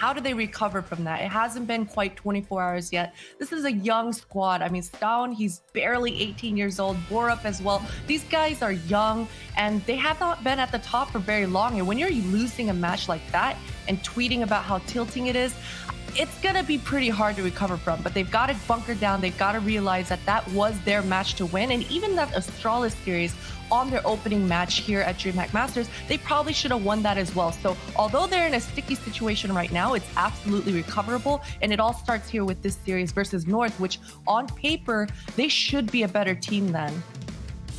How do they recover from that? It hasn't been quite 24 hours yet. This is a young squad. I mean, Stone, he's barely 18 years old. Borup as well. These guys are young and they have not been at the top for very long. And when you're losing a match like that and tweeting about how tilting it is, it's going to be pretty hard to recover from, but they've got to bunker down. They've got to realize that that was their match to win. And even that Astralis series on their opening match here at DreamHack Masters, they probably should have won that as well. So although they're in a sticky situation right now, it's absolutely recoverable. And it all starts here with this series versus North, which on paper, they should be a better team than.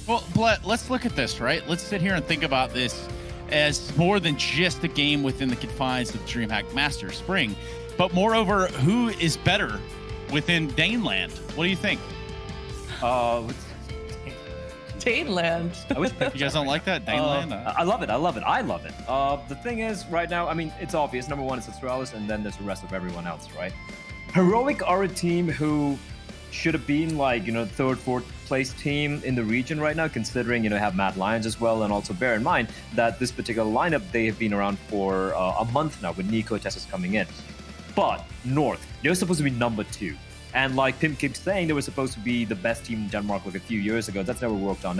Well, Blett, let's look at this, right? Let's sit here and think about this as more than just a game within the confines of DreamHack Masters Spring. But moreover, who is better within Daneland? What do you think? Daneland. You guys don't like that? Daneland? I love it. The thing is, right now, I mean, it's obvious. Number one is Astralis, and then there's the rest of everyone else, right? Heroic are a team who should have been like, third, fourth place team in the region right now, considering, have Mad Lions as well. And also bear in mind that this particular lineup, they have been around for a month now with Nico Tessus coming in. But North, they're supposed to be number 2. And like Pim keeps saying, they were supposed to be the best team in Denmark like a few years ago. That's never worked out.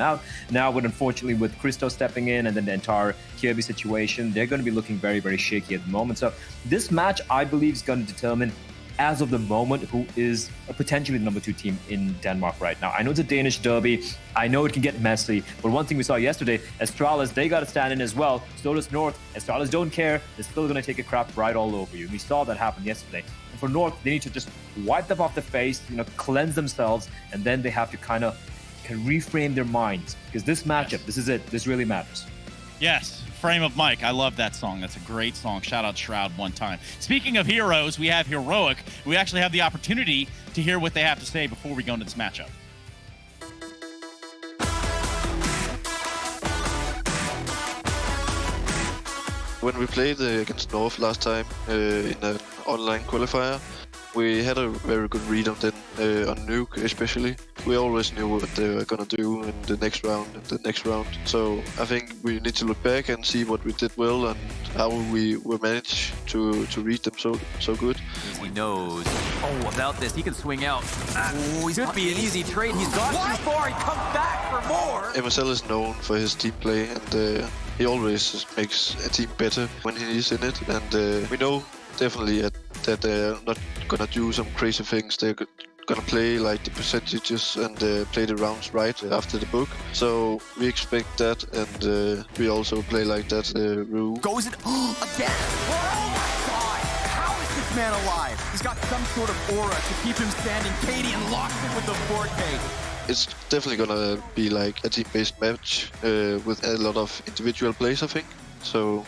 Now, unfortunately, with Christo stepping in and then the entire Kirby situation, they're going to be looking very, very shaky at the moment. So this match, I believe, is going to determine, as of the moment, who is potentially the number 2 team in Denmark right now. I know it's a Danish derby. I know it can get messy. But one thing we saw yesterday, Astralis, they got to stand in as well. So does North. Astralis don't care. They're still going to take a crap right all over you. We saw that happen yesterday. And for North, they need to just wipe them off the face, cleanse themselves, and then they have to kind of reframe their minds. Because this matchup, this is it. This really matters. Yes. Frame of Mike. I love that song. That's a great song. Shout out Shroud one time. Speaking of heroes, we have Heroic. We actually have the opportunity to hear what they have to say before we go into this matchup. When we played against North last time in an online qualifier, we had a very good read on them, on Nuke especially. We always knew what they were gonna do in the next round and the next round. So I think we need to look back and see what we did well and how we were managed to read them so good. He knows. Oh, without this, he can swing out. Oh, could be an easy trade. He's gone too far. He comes back for more. MSL is known for his team play, and he always makes a team better when he is in it. And we know definitely that they're not gonna do some crazy things. They're gonna play like the percentages and play the rounds right after the book. So we expect that, and we also play like that. Rue goes it again. Oh my God! How is this man alive? He's got some sort of aura to keep him standing. Katie and locked him with the 4K. It's definitely gonna be like a team-based match with a lot of individual plays, I think. So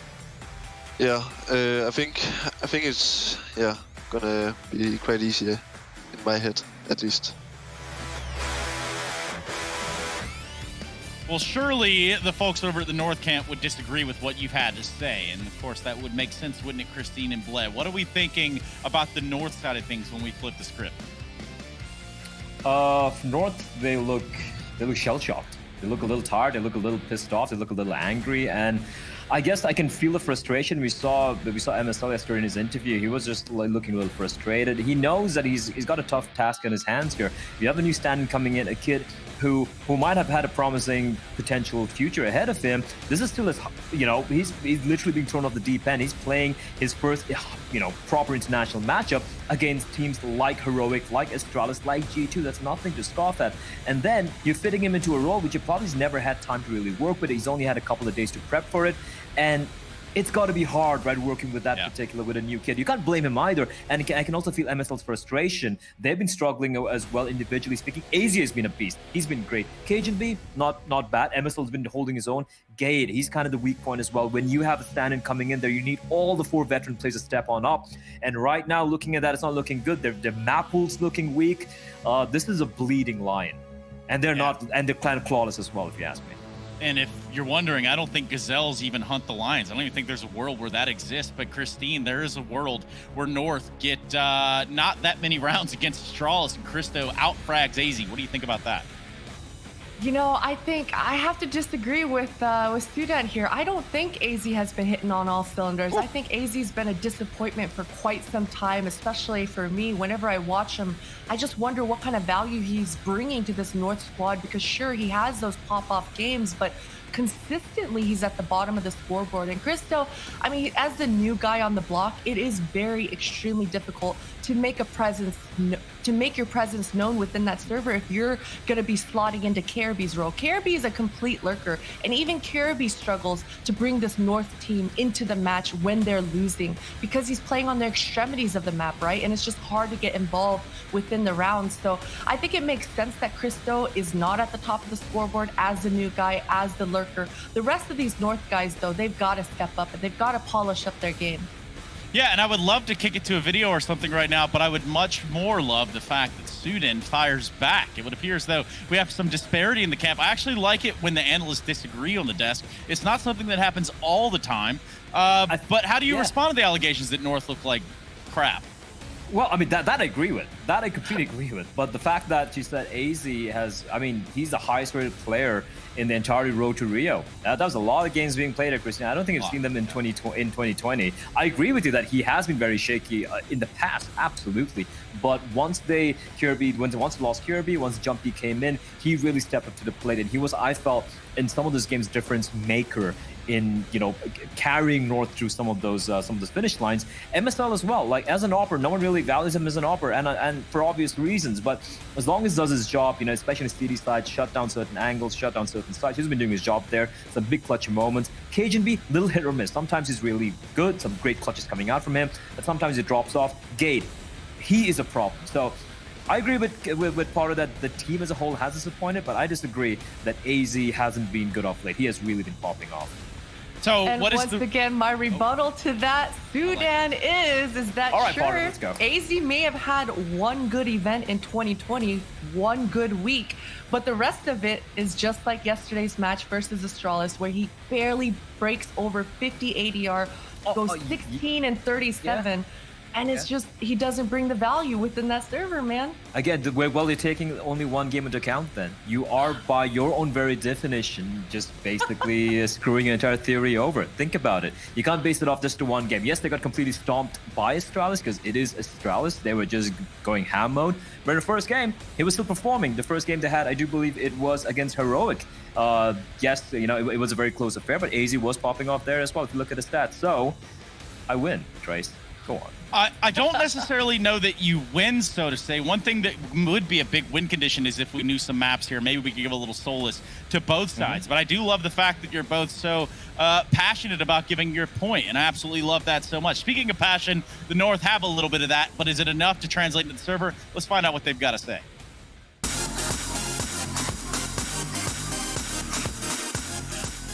yeah, I think it's gonna be quite easy in my head, at least. Well, surely the folks over at the North Camp would disagree with what you've had to say. And of course, that would make sense, wouldn't it, Christine and Bled? What are we thinking about the North side of things when we flip the script? North, they look shell-shocked. They look a little tired, they look a little pissed off, they look a little angry, and I guess I can feel the frustration. We saw MSL yesterday in his interview. He was just like looking a little frustrated. He knows that he's got a tough task on his hands here. You have a new stand coming in, a kid who might have had a promising potential future ahead of him. This is still his, he's literally being thrown off the deep end. He's playing his first, proper international matchup against teams like Heroic, like Astralis, like G2. That's nothing to scoff at. And then you're fitting him into a role which he probably's never had time to really work with. He's only had a couple of days to prep for it. And it's got to be hard, right, working with that particular, with a new kid. You can't blame him either. And I can also feel MSL's frustration. They've been struggling as well, individually speaking. Asia has been a beast. He's been great. Cajun B, not bad. MSL's been holding his own. Gade, he's kind of the weak point as well. When you have a stand-in coming in there, you need all the 4 veteran players to step on up. And right now, looking at that, it's not looking good. Their map pool's looking weak. This is a bleeding lion. And they're not, and they're kind of clawless as well, if you ask me. And if you're wondering, I don't think gazelles even hunt the lions. I don't even think there's a world where that exists. But Christine, there is a world where North get not that many rounds against Astralis, and Christo out-frags AZ. What do you think about that? You know, I think I have to disagree with Sudan here. I don't think AZ has been hitting on all cylinders. I think AZ's been a disappointment for quite some time, especially for me. Whenever I watch him, I just wonder what kind of value he's bringing to this North squad, because sure, he has those pop-off games, but consistently he's at the bottom of the scoreboard. And Cristo, I mean, as the new guy on the block, it is very extremely difficult to make a presence, to make your presence known within that server if you're going to be slotting into Caribbe's role. Caribbe is a complete lurker, and even Caribbe struggles to bring this North team into the match when they're losing, because he's playing on the extremities of the map, right? And it's just hard to get involved within the rounds. So I think it makes sense that Cristo is not at the top of the scoreboard as the new guy, as the lurker. The rest of these North guys, though, they've got to step up and they've got to polish up their game. Yeah, and I would love to kick it to a video or something right now, but I would much more love the fact that Sudan fires back. It would appear as though we have some disparity in the camp. I actually like it when the analysts disagree on the desk. It's not something that happens all the time. But how do you respond to the allegations that North look like crap? Well, I mean, that I agree with. That I completely agree with. But the fact that you said AZ has, I mean, he's the highest rated player in the entire road to Rio. That was a lot of games being played at Christian. I don't think I've seen them in 2020. I agree with you that he has been very shaky in the past, absolutely. But once they lost Kirby, once Jumpy came in, he really stepped up to the plate, and he was, I felt, in some of those games, difference maker in, you know, carrying North through some of those finish lines. MSL as well, like as an AWPer, no one really values him as an AWPer, and for obvious reasons. But as long as he does his job, you know, especially in the CD side, shut down certain angles, shut down certain sides, he's been doing his job there. Some big clutch moments. Cajun B, little hit or miss. Sometimes he's really good, some great clutches coming out from him, but sometimes it drops off. Gade, he is a problem. So I agree with part of that. The team as a whole has disappointed, but I disagree that AZ hasn't been good off late. He has really been popping off. So and once again, my rebuttal to that, Sudan, is that right, sure, Potter, let's go. AZ may have had one good event in 2020, one good week, but the rest of it is just like yesterday's match versus Astralis, where he barely breaks over 50 ADR, goes 16 and 37. Yeah. And it's just, he doesn't bring the value within that server, man. Again, well, you're taking only one game into account then. You are, by your own very definition, just basically screwing your entire theory over. Think about it. You can't base it off just to one game. Yes, they got completely stomped by Astralis, because it is Astralis. They were just going ham mode. But in the first game, he was still performing. The first game they had, I do believe it was against Heroic. Yes, you know, it was a very close affair, but AZ was popping off there as well, if you look at the stats. So, I win, Trace. Go on. I don't necessarily know that you win, so to say. One thing that would be a big win condition is if we knew some maps here. Maybe we could give a little solace to both sides. But I do love the fact that you're both so passionate about giving your point, and I absolutely love that so much. Speaking of passion, the North have a little bit of that, but is it enough to translate into the server? Let's find out what they've got to say.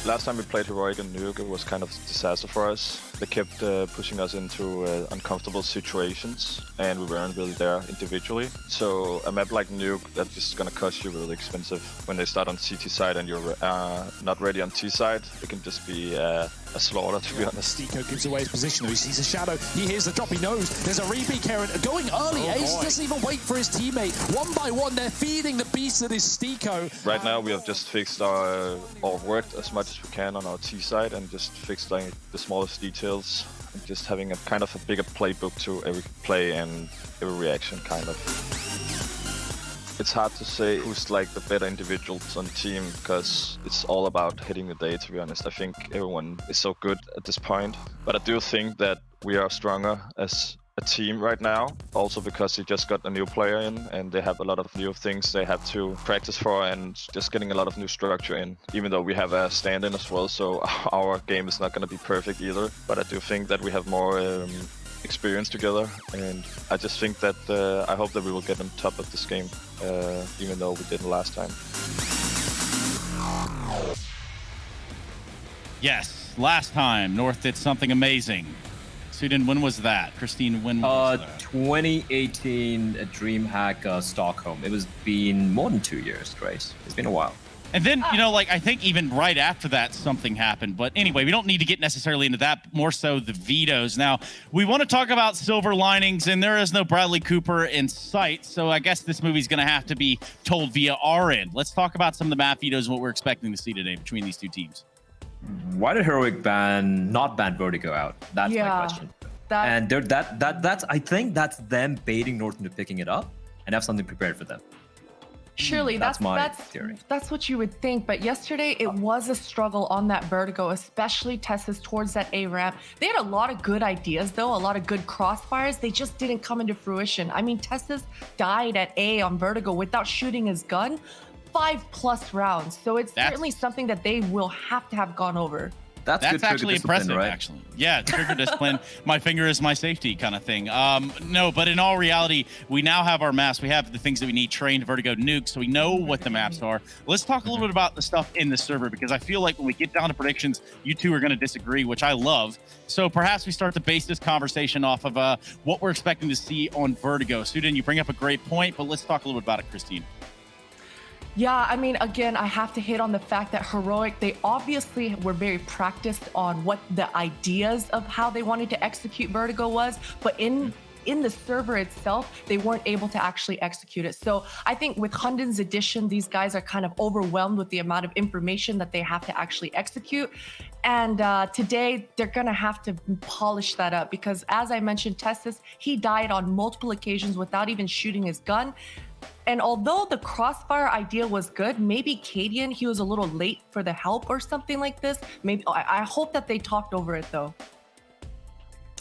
Last time we played Heroic and Nuke, it was kind of a disaster for us. They kept pushing us into uncomfortable situations, and we weren't really there individually. So a map like Nuke, that's just gonna cost you really expensive. When they start on CT side and you're not ready on T side, it can just be a slaughter, to be honest. Stico gives away his position, though. He sees a shadow. He hears the drop. He knows there's a repeat Karen going early. Ace doesn't even wait for his teammate. One by one, they're feeding the beast that is Stico. Right now, we have just fixed or worked as much as we can on our T side and just fixed like the smallest details. And just having a kind of a bigger playbook to every play and every reaction, kind of. It's hard to say who's like the better individuals on the team, because it's all about hitting the day, to be honest. I think everyone is so good at this point, but I do think that we are stronger as a team right now, also because they just got a new player in and they have a lot of new things they have to practice for, and just getting a lot of new structure in, even though we have a stand-in as well, so our game is not going to be perfect either. But I do think that we have more experience together, and I just think that I hope that we will get on top of this game, even though we didn't last time. Yes, last time North did something amazing. Sudan, when was that? Christine, when was that? 2018 at DreamHack Stockholm. It was been more than 2 years, Trace. It's been a while. And then, you know, like, I think even right after that, something happened. But anyway, we don't need to get necessarily into that, more so the vetoes. Now, we want to talk about silver linings, and there is no Bradley Cooper in sight. So I guess this movie's going to have to be told via our end. Let's talk about some of the map vetoes and what we're expecting to see today between these two teams. Why did Heroic not ban Vertigo out? That's my question. That's I think that's them baiting North into picking it up and have something prepared for them. Surely that's my theory. That's what you would think, but yesterday it was a struggle on that Vertigo, especially Tessus towards that A ramp. They had a lot of good ideas though, a lot of good crossfires. They just didn't come into fruition. I mean, Tessus died at A on Vertigo without shooting his gun 5+ rounds. So it's certainly something that they will have to have gone over. That's actually impressive, right? actually. Yeah, trigger discipline. My finger is my safety kind of thing. No, but in all reality, we now have our maps. We have the things that we need, trained, Vertigo, nuke, so we know what the maps are. Let's talk a little bit about the stuff in the server, because I feel like when we get down to predictions, you two are going to disagree, which I love. So perhaps we start to base this conversation off of what we're expecting to see on Vertigo. Sudin, you bring up a great point, but let's talk a little bit about it, Christine. Yeah, I mean, again, I have to hit on the fact that Heroic, they obviously were very practiced on what the ideas of how they wanted to execute Vertigo was, but in the server itself, they weren't able to actually execute it. So I think with Hunden's addition, these guys are kind of overwhelmed with the amount of information that they have to actually execute. And today, they're going to have to polish that up because, as I mentioned, Tessus, he died on multiple occasions without even shooting his gun. And although the crossfire idea was good, maybe Cadian, he was a little late for the help or something like this. Maybe I hope that they talked over it though.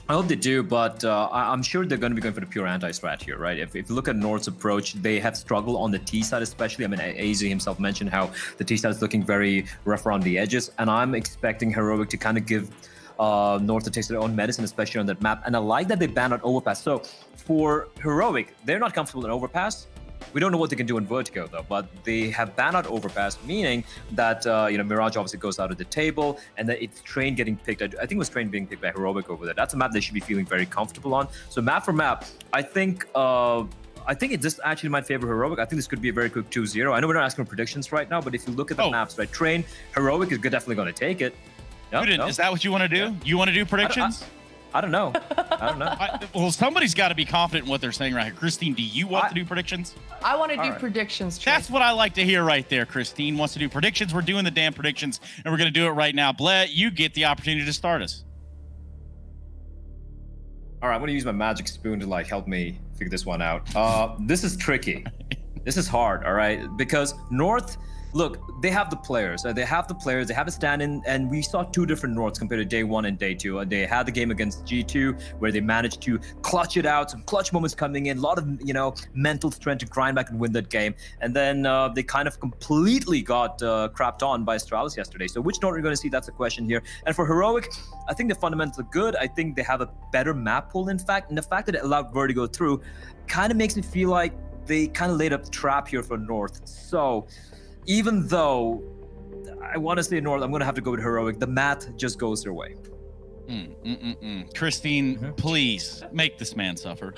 I hope they do, but I'm sure they're going to be going for the pure anti-strat here, right? If you look at North's approach, they have struggled on the T side especially. I mean, AZ himself mentioned how the T side is looking very rough around the edges, and I'm expecting Heroic to kind of give North to taste their own medicine, especially on that map. And I like that they banned out Overpass. So for Heroic, they're not comfortable in Overpass. We don't know what they can do in Vertigo though, but they have banned out Overpass, meaning that Mirage obviously goes out of the table, and that it's Train getting picked. I think it was Train being picked by Heroic over there. That's a map they should be feeling very comfortable on. So map for map, I think it just actually might favor Heroic. I think this could be a very quick 2-0. I know we're not asking for predictions right now, but if you look at the maps, right, Train, Heroic is definitely going to take it. No? Is that what you want to do? Yeah. You want to do predictions? I don't know. Well, somebody's got to be confident in what they're saying right here. Christine, do you want to do predictions? I want to do predictions. Trey. That's what I like to hear right there. Christine wants to do predictions. We're doing the damn predictions, and we're going to do it right now. Bled, you get the opportunity to start us. All right, I'm going to use my magic spoon to help me figure this one out. This is tricky. This is hard, all right? Because North... Look, they have the players. They have a stand-in, and we saw two different Norths compared to day one and day two. They had the game against G2, where they managed to clutch it out, some clutch moments coming in, a lot of mental strength to grind back and win that game. And then they kind of completely got crapped on by Astralis yesterday. So which North are we going to see? That's a question here. And for Heroic, I think the fundamentals are good. I think they have a better map pool, in fact. And the fact that it allowed Vertigo through kind of makes me feel like they kind of laid up trap here for North. So... even though I want to say North, I'm going to have to go with Heroic. The math just goes their way. Christine, please make this man suffer.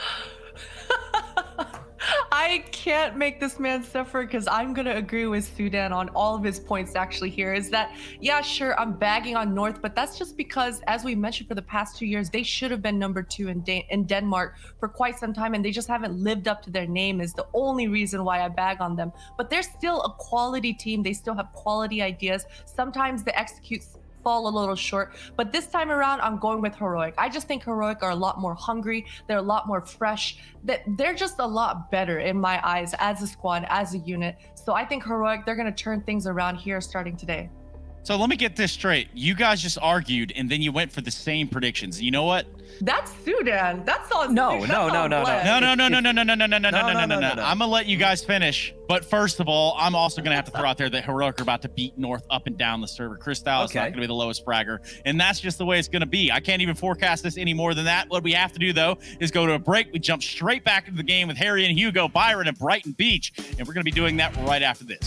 I can't make this man suffer because I'm going to agree with Sudan on all of his points actually here is that, yeah, sure, I'm bagging on North, but that's just because, as we mentioned for the past 2 years, they should have been number 2 in Denmark for quite some time, and they just haven't lived up to their name is the only reason why I bag on them. But they're still a quality team. They still have quality ideas. Sometimes the executes fall a little short, but this time around I'm going with Heroic. I just think Heroic are a lot more hungry, they're a lot more fresh, they're just a lot better in my eyes as a squad, as a unit. So I think Heroic, they're going to turn things around here starting today. So let me get this straight. You guys just argued and then you went for the same predictions. You know what? That's Sudan. That's all. No. I'm gonna let you guys finish. But first of all, I'm also gonna have to throw out there that Heroic are about to beat North up and down the server. Crystal is not gonna be the lowest fragger, and that's just the way it's gonna be. I can't even forecast this any more than that. What we have to do though is go to a break. We jump straight back into the game with Harry and Hugo, Byron and Brighton Beach, and we're gonna be doing that right after this.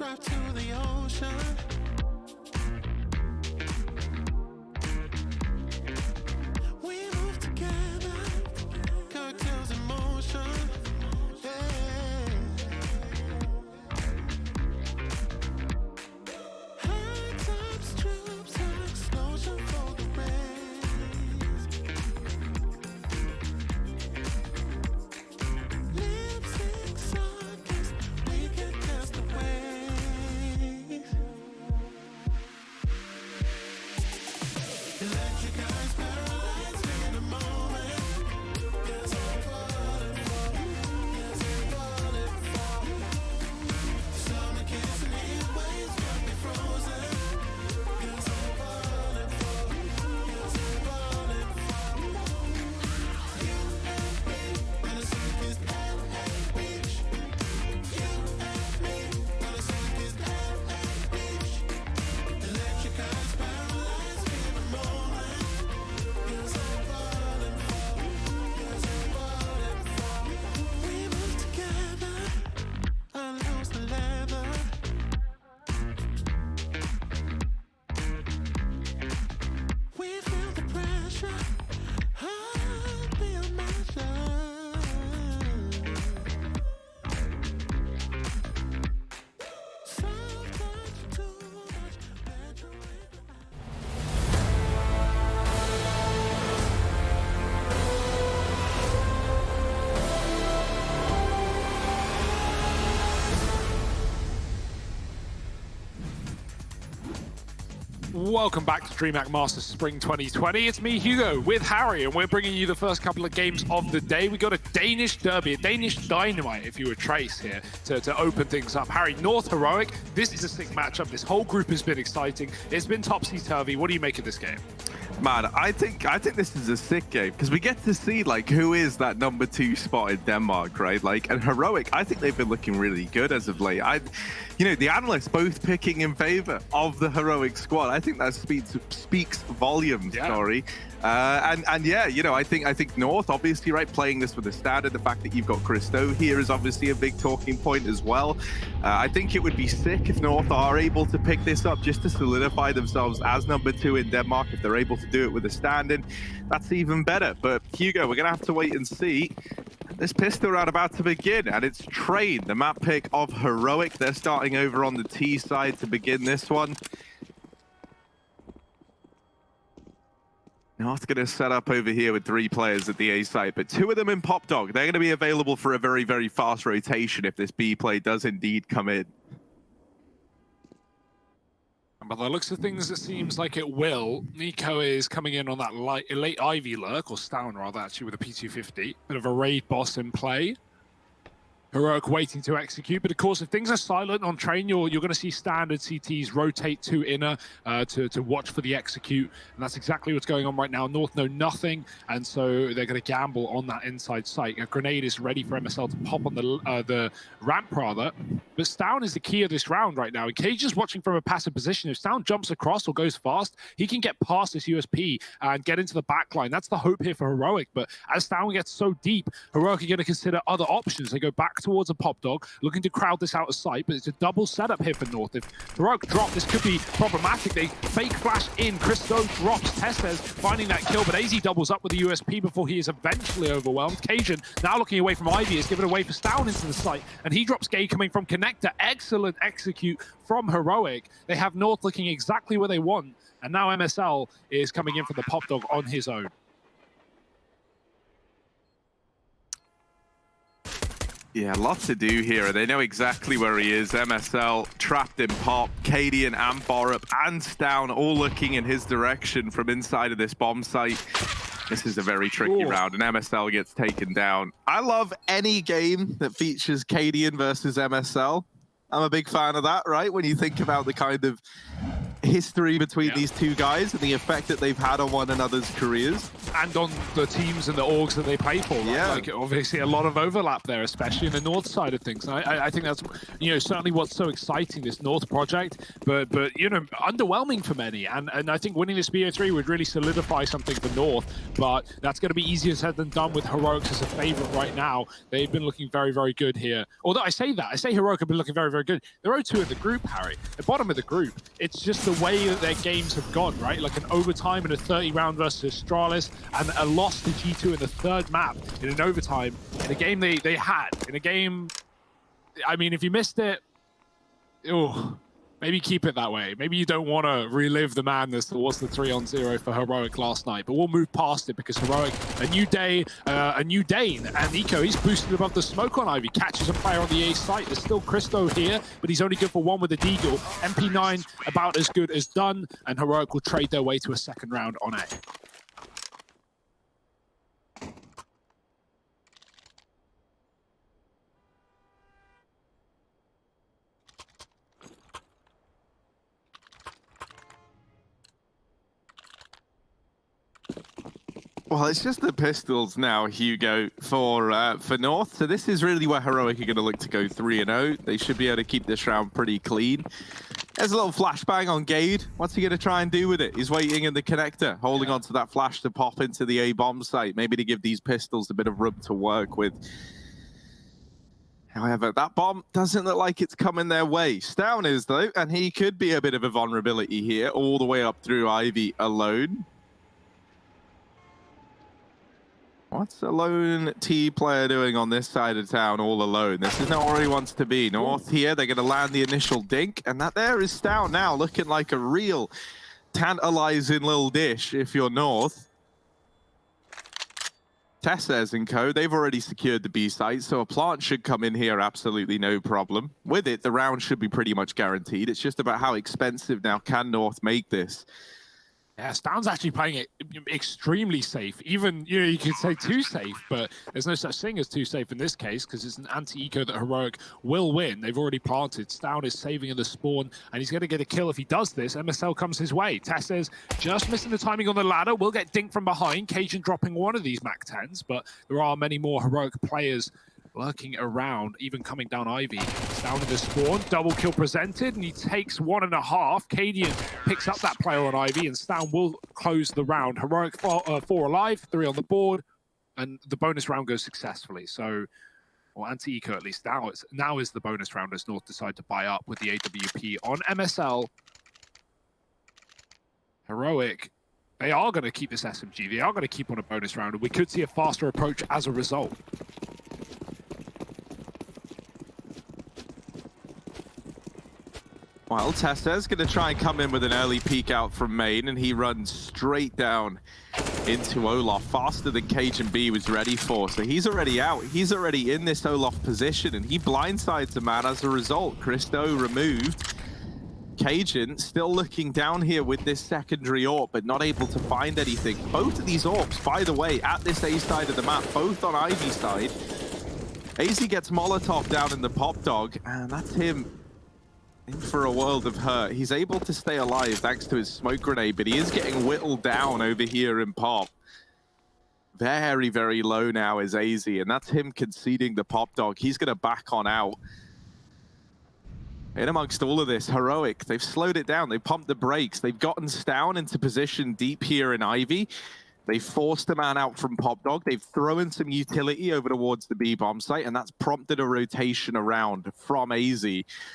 drive to the ocean. We move together, cocktails in motion. Yeah. High tops, troops, explosion for the race. Lipstick sockets, we can cast away. Electric eyes paralyzed me in a moment. Yes, I'm falling for. Yes, I'm falling for. Summer kiss and heat waves got me frozen. Yes, I'm falling for. Yes, I'm falling for. You and me on a sun-kissed LA beach. You and me on a sun-kissed LA beach. Electric eyes paralyzed me in a moment. Yes, I'm falling for. Yes, I'm falling for. We move together, unloose the leather. We feel the pressure, heart beat measure. Soft touch, too much, better with Welcome back to DreamHack Masters Spring 2020. It's me, Hugo, with Harry, and we're bringing you the first couple of games of the day. We got a Danish derby, a Danish dynamite, if you were Trace here, to open things up. Harry, North Heroic, this is a sick matchup. This whole group has been exciting. It's been topsy-turvy. What do you make of this game? Man, I think this is a sick game because we get to see like who is that number 2 spot in Denmark, right? Like, and Heroic, I think they've been looking really good as of late. You know, the analysts both picking in favor of the Heroic squad. I think that speaks volumes. Yeah. Sorry. And yeah, you know, I think North, obviously, right, playing this with a standard. The fact that you've got Christo here is obviously a big talking point as well. I think it would be sick if North are able to pick this up just to solidify themselves as number 2 in Denmark. If they're able to do it with a stand-in, that's even better. But Hugo, we're gonna have to wait and see. This pistol round about to begin, and it's Train, the map pick of Heroic. They're starting over on the T side to begin this one. North's going to set up over here with 3 players at the A site, but 2 of them in Pop Dog. They're going to be available for a very, very fast rotation if this B play does indeed come in. By the looks of things, it seems like it will. Nico is coming in on that late Ivy lurk, or Stown rather, actually, with a P250. Bit of a raid boss in play. Heroic waiting to execute, but of course, if things are silent on Train, you're going to see standard CTs rotate to inner to watch for the execute, and that's exactly what's going on right now. North know nothing, and so they're going to gamble on that inside site. A grenade is ready for MSL to pop on the ramp, rather, but Stown is the key of this round right now. Cage is watching from a passive position. If Stown jumps across or goes fast, he can get past this USP and get into the back line. That's the hope here for Heroic, but as Stown gets so deep, Heroic are going to consider other options. They go back towards a Pop Dog, looking to crowd this out of sight, but it's a double setup here for North. If Heroic drop, this could be problematic. They fake flash in. Christo drops. Testes finding that kill, but AZ doubles up with the USP before he is eventually overwhelmed. Cajun, now looking away from Ivy, is given away for Stown into the site, and he drops Gay coming from Connector. Excellent execute from Heroic. They have North looking exactly where they want, and now MSL is coming in for the Pop Dog on his own. Yeah, lots to do here. They know exactly where he is. MSL trapped in Pop, Cadian and Borup and Stown all looking in his direction from inside of this bomb site. This is a very tricky round, and MSL gets taken down. I love any game that features Cadian versus MSL. I'm a big fan of that, right? When you think about the kind of history between Yeah. these two guys and the effect that they've had on one another's careers. And on the teams and the orgs that they play for. Right? Yeah. Like, obviously a lot of overlap there, especially in the North side of things. And I think that's, you know, certainly what's so exciting, this North project, but you know, underwhelming for many. And I think winning this BO3 would really solidify something for North, but that's going to be easier said than done with Heroics as a favorite right now. They've been looking very, very good here. Although I say Heroic have been looking very, very good. They're 0-2 in the group, Harry. The bottom of the group. It's just the way that their games have gone, right? Like an overtime in a 30-round versus Astralis, and a loss to G2 in the third map in an overtime, in a game they had. In a game, I mean, if you missed it, oh, maybe keep it that way. Maybe you don't want to relive the madness that was the 3-on-0 for Heroic last night, but we'll move past it because Heroic, a new day, a new Dane, and Eco, he's boosted above the smoke on Ivy, catches a player on the A site. There's still Christo here, but he's only good for one with a Deagle. MP9 about as good as done, and Heroic will trade their way to a second round on A. Well, it's just the pistols now, Hugo, for North. So this is really where Heroic are going to look to go 3-0. They should be able to keep this round pretty clean. There's a little flashbang on Gade. What's he going to try and do with it? He's waiting in the connector, holding on to that flash to pop into the A bomb site, maybe to give these pistols a bit of room to work with. However, that bomb doesn't look like it's coming their way. Stown is, though, and he could be a bit of a vulnerability here, all the way up through Ivy alone. What's a lone T player doing on this side of town all alone? This is not where he wants to be. North here, they're going to land the initial dink, and that there is Stout now, looking like a real tantalizing little dish if you're North. Tesses and co, they've already secured the B site, so a plant should come in here absolutely no problem. With it, the round should be pretty much guaranteed. It's just about how expensive now can North make this. Yeah, Stown's actually playing it extremely safe. Even, you know, you could say too safe, but there's no such thing as too safe in this case because it's an anti-eco that Heroic will win. They've already planted. Stown is saving in the spawn, and he's going to get a kill if he does this. MSL comes his way. Tess says, just missing the timing on the ladder. Will get dinked from behind. Cajun dropping one of these Mac 10s, but there are many more Heroic players lurking around, even coming down Ivy. Down in the spawn, double kill presented, and he takes 1.5. Cadian picks up that player on Ivy, and Stown will close the round. Heroic 4 alive, 3 on the board, and the bonus round goes successfully. So, or anti-eco at least, now is the bonus round as North decide to buy up with the AWP on MSL. Heroic, they are going to keep this SMG. They are going to keep on a bonus round, and we could see a faster approach as a result. Well, Tesse's going to try and come in with an early peek out from main, and he runs straight down into Olaf, faster than Cajun B was ready for. So he's already out. He's already in this Olaf position, and he blindsides a man as a result. Christo removed. Cajun still looking down here with this secondary AWP, but not able to find anything. Both of these AWPs, by the way, at this A side of the map, both on Ivy side. AZ gets Molotov down in the pop dog, and that's him in for a world of hurt. He's able to stay alive thanks to his smoke grenade, but he is getting whittled down over here in pop. Very, very low now is AZ, and that's him conceding the pop dog. He's going to back on out. In amongst all of this, Heroic, they've slowed it down. They've pumped the brakes. They've gotten Stown into position deep here in Ivy. They forced a man out from Pop Dog. They've thrown some utility over towards the B bomb site, and that's prompted a rotation around from AZ.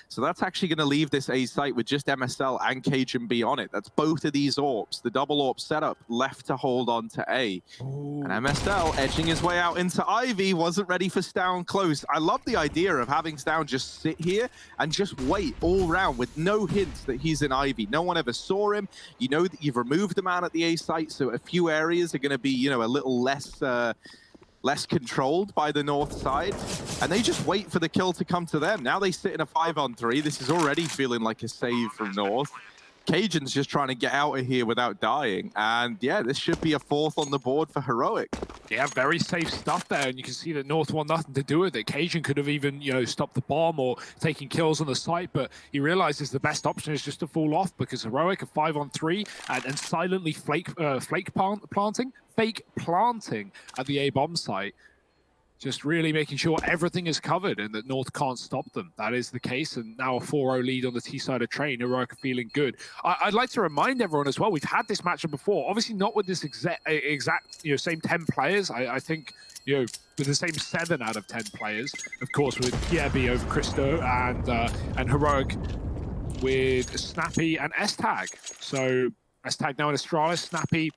So that's actually going to leave this A site with just MSL and Cajun B on it. That's both of these AWPs. The double AWP setup left to hold on to A. Ooh. And MSL edging his way out into Ivy wasn't ready for Stown close. I love the idea of having Stown just sit here and just wait all round with no hints that he's in Ivy. No one ever saw him. You know that you've removed the man at the A site, so a few areas are going to be, you know, a little less controlled by the North side, and they just wait for the kill to come to them. Now they sit in a 5-on-3. This is already feeling like a save from North. Cajun's just trying to get out of here without dying. And yeah, this should be a 4th on the board for Heroic. Yeah, very safe stuff there, and you can see that North want nothing to do with it. Cajun could have even, you know, stopped the bomb or taken kills on the site, but he realizes the best option is just to fall off because Heroic are 5-on-3 and silently fake planting at the A bomb site. Just really making sure everything is covered and that North can't stop them. That is the case, and now a 4-0 lead on the T side of Train. Heroic are feeling good. I'd like to remind everyone as well, we've had this matchup before. Obviously not with this exact you know, same 10 players. I think, you know, with the same 7 out of 10 players. Of course, with Kiebi over Christo and Heroic with Snappy and S-Tag. So S-Tag now in Astralis, Snappy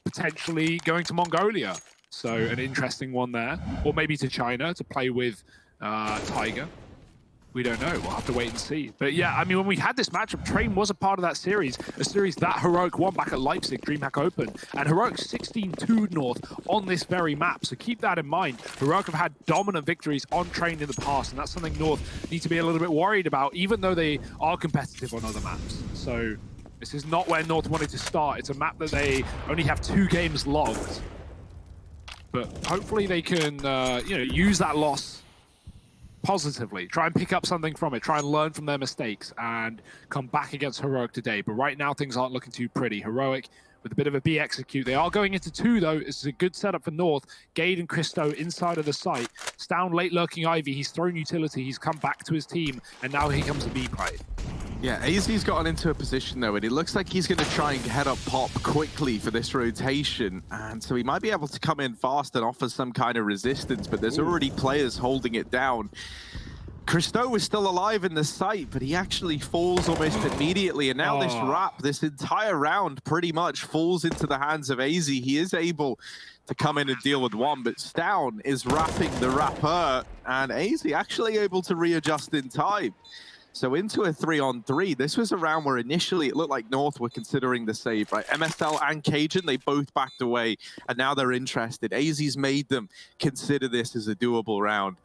potentially going to Mongolia. So an interesting one there. Or maybe to China to play with Tiger. We don't know. We'll have to wait and see. But yeah, I mean, when we had this matchup, Train was a part of that series. A series that Heroic won back at Leipzig, DreamHack Open. And Heroic 16-2 North on this very map. So keep that in mind. Heroic have had dominant victories on Train in the past. And that's something North need to be a little bit worried about, even though they are competitive on other maps. So this is not where North wanted to start. It's a map that they only have 2 games logged. But hopefully they can, you know, use that loss positively. Try and pick up something from it. Try and learn from their mistakes and come back against Heroic today. But right now, things aren't looking too pretty. Heroic with a bit of a B execute. They are going into 2, though. It's a good setup for North. Gade and Christo inside of the site. Stown late lurking Ivy. He's thrown utility. He's come back to his team. And now here comes the B play. Yeah, AZ's gotten into a position though, and it looks like he's going to try and head up Pop quickly for this rotation, and so he might be able to come in fast and offer some kind of resistance, but there's already players holding it down. Christo was still alive in the site, but he actually falls almost immediately, and now this wrap, this entire round pretty much falls into the hands of AZ. He is able to come in and deal with one, but Stown is wrapping the rapper, and AZ actually able to readjust in time. So into a 3-on-3, this was a round where initially it looked like North were considering the save, right? MSL and Cajun, they both backed away, and now they're interested. AZ's made them consider this as a doable round.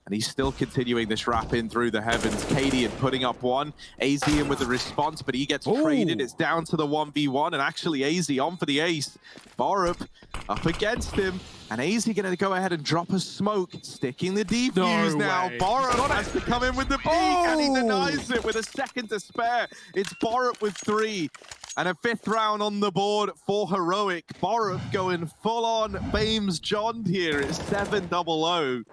And he's still continuing this wrap in through the heavens. Cadian putting up 1. AZ in with the response, but he gets traded. It's down to the 1v1, and actually AZ on for the ace. Borup up against him, and AZ gonna go ahead and drop a smoke, sticking the defuse now. Borup has to come in with the peek, and he denies it with a second to spare. It's Borup with 3. And a 5th round on the board for Heroic. Borup going full on Bames John here. It's 7-0-0.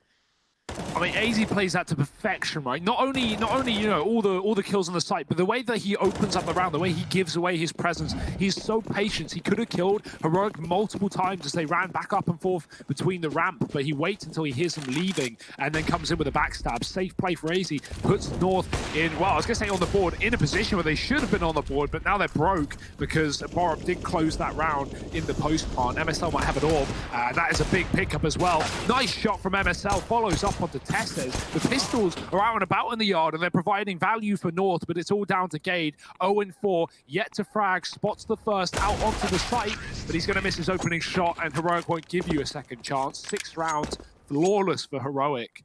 I mean, AZ plays that to perfection, right? Not only you know all the kills on the site, but the way that he opens up the round, the way he gives away his presence, he's so patient. He could have killed Heroic multiple times as they ran back up and forth between the ramp, but he waits until he hears them leaving and then comes in with a backstab. Safe play for AZ, puts North in, well, I was gonna say on the board, in a position where they should have been on the board, but now they're broke because Borup did close that round in the post plant. MSL might have an orb, and that is a big pickup as well. Nice shot from MSL, follows up onto Testes. The pistols are out and about in the yard, and they're providing value for North, but it's all down to Gade. 0-4, yet to frag, spots the first out onto the site, but he's going to miss his opening shot, and Heroic won't give you a second chance. 6 rounds, flawless for Heroic.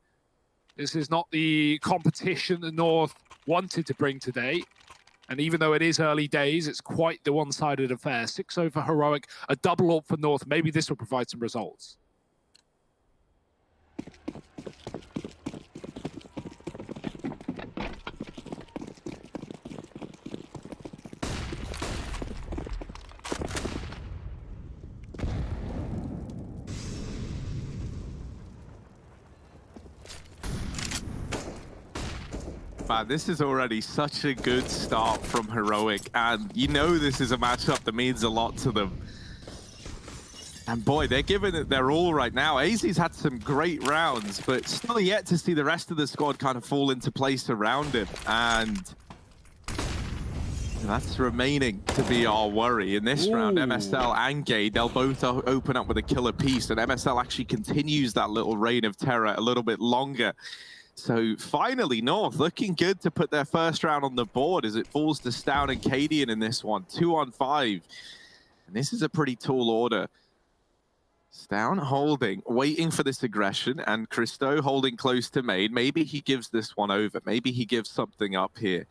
This is not the competition that North wanted to bring today. And even though it is early days, it's quite the one-sided affair. 6-0 for Heroic, a double ult for North. Maybe this will provide some results. Man, this is already such a good start from Heroic, and you know this is a matchup that means a lot to them. And boy, they're giving it their all right now. AZ's had some great rounds, but still yet to see the rest of the squad kind of fall into place around him. And that's remaining to be our worry. In this round, MSL and Gade, they'll both open up with a killer piece, and MSL actually continues that little reign of terror a little bit longer. So finally, North looking good to put their first round on the board as it falls to Stown and Cadian in this one. 2-on-5. And this is a pretty tall order. Stown holding, waiting for this aggression, and Christo holding close to main. Maybe he gives this one over. Maybe he gives something up here.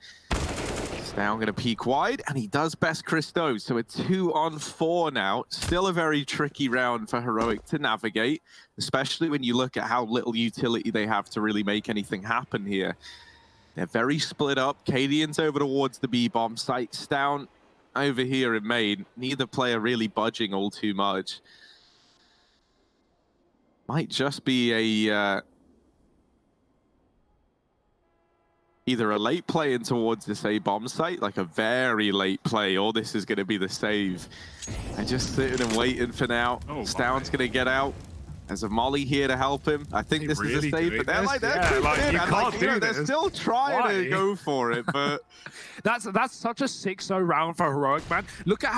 Now going to peek wide, and he does best Christo. So a 2-on-4 now. Still a very tricky round for Heroic to navigate, especially when you look at how little utility they have to really make anything happen here. They're very split up. Cadian's over towards the B-bomb site. Down over here in main. Neither player really budging all too much. Might just be a either a late play in towards this A-bomb site, like a very late play, or this is going to be the save. They're just sitting and waiting for now. Stound's going to get out. There's a Molly here to help him. I think this is a save, but they're like, they're still trying to go for it, but that's such a 6-0 round for Heroic, man. Look at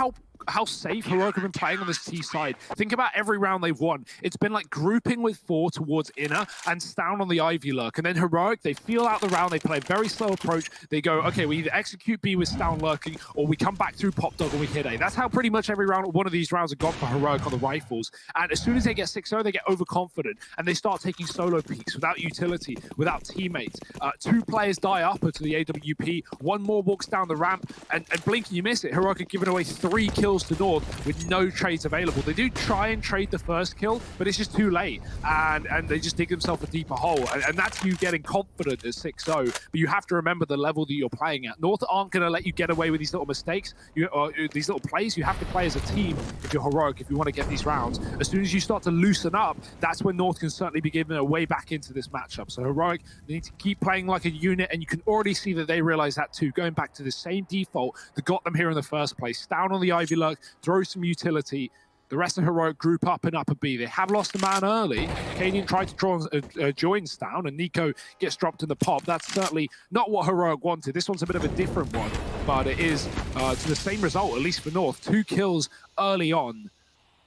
how safe Heroic have been playing on this T side. Think about every round they've won. It's been like grouping with 4 towards inner and Stound on the Ivy lurk. And then Heroic, they feel out the round. They play a very slow approach. They go, okay, we either execute B with Stound lurking or we come back through Pop Dog and we hit A. That's how pretty much every round, one of these rounds have gone for Heroic on the rifles. And as soon as they get 6-0, they get overconfident and they start taking solo peaks without utility, without teammates. 2 players die upper to the AWP. 1 more walks down the ramp and blink and you miss it. Heroic have given away 3 kills to North with no trades available. They do try and trade the first kill, but it's just too late, and they just dig themselves a deeper hole, and that's you getting confident at 6-0. But you have to remember the level that you're playing at. North aren't going to let you get away with these little mistakes, these little plays. You have to play as a team if you're Heroic, if you want to get these rounds. As soon as you start to loosen up, that's when North can certainly be given a way back into this matchup. So Heroic, they need to keep playing like a unit, and you can already see that they realize that too, going back to the same default that got them here in the first place. Down on the Ivy lurk, throw some utility. The rest of Heroic group up and upper B. They have lost a man early. Cadian tried to draw joins down, and Nico gets dropped in the pop. That's certainly not what Heroic wanted. This one's a bit of a different one, but it is to the same result, at least for North. 2 kills early on,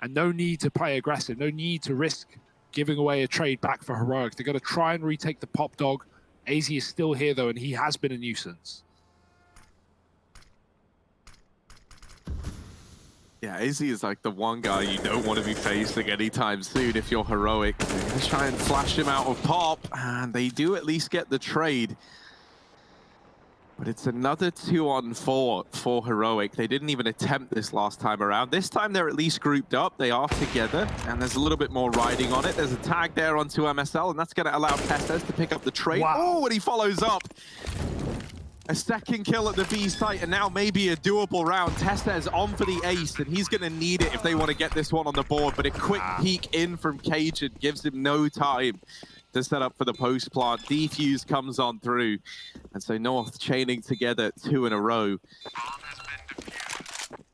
and no need to play aggressive. No need to risk giving away a trade back for Heroic. They're going to try and retake the Pop Dog. AZ is still here, though, and he has been a nuisance. yeah, AZ is like the one guy you don't want to be facing anytime soon if you're Heroic. They're going to try and flash him out of pop, and they do at least get the trade. But it's another 2-on-4 for Heroic. They didn't even attempt this last time around. This time they're at least grouped up. They are together, and there's a little bit more riding on it. There's a tag there onto MSL, and that's going to allow Testes to pick up the trade. Wow. Oh, and he follows up. A second kill at the B site, and now maybe a doable round. Testes on for the ace, and he's going to need it if they want to get this one on the board. But a quick peek in from Cajun gives him no time to set up for the post plant. Defuse comes on through, and so North chaining together 2 in a row.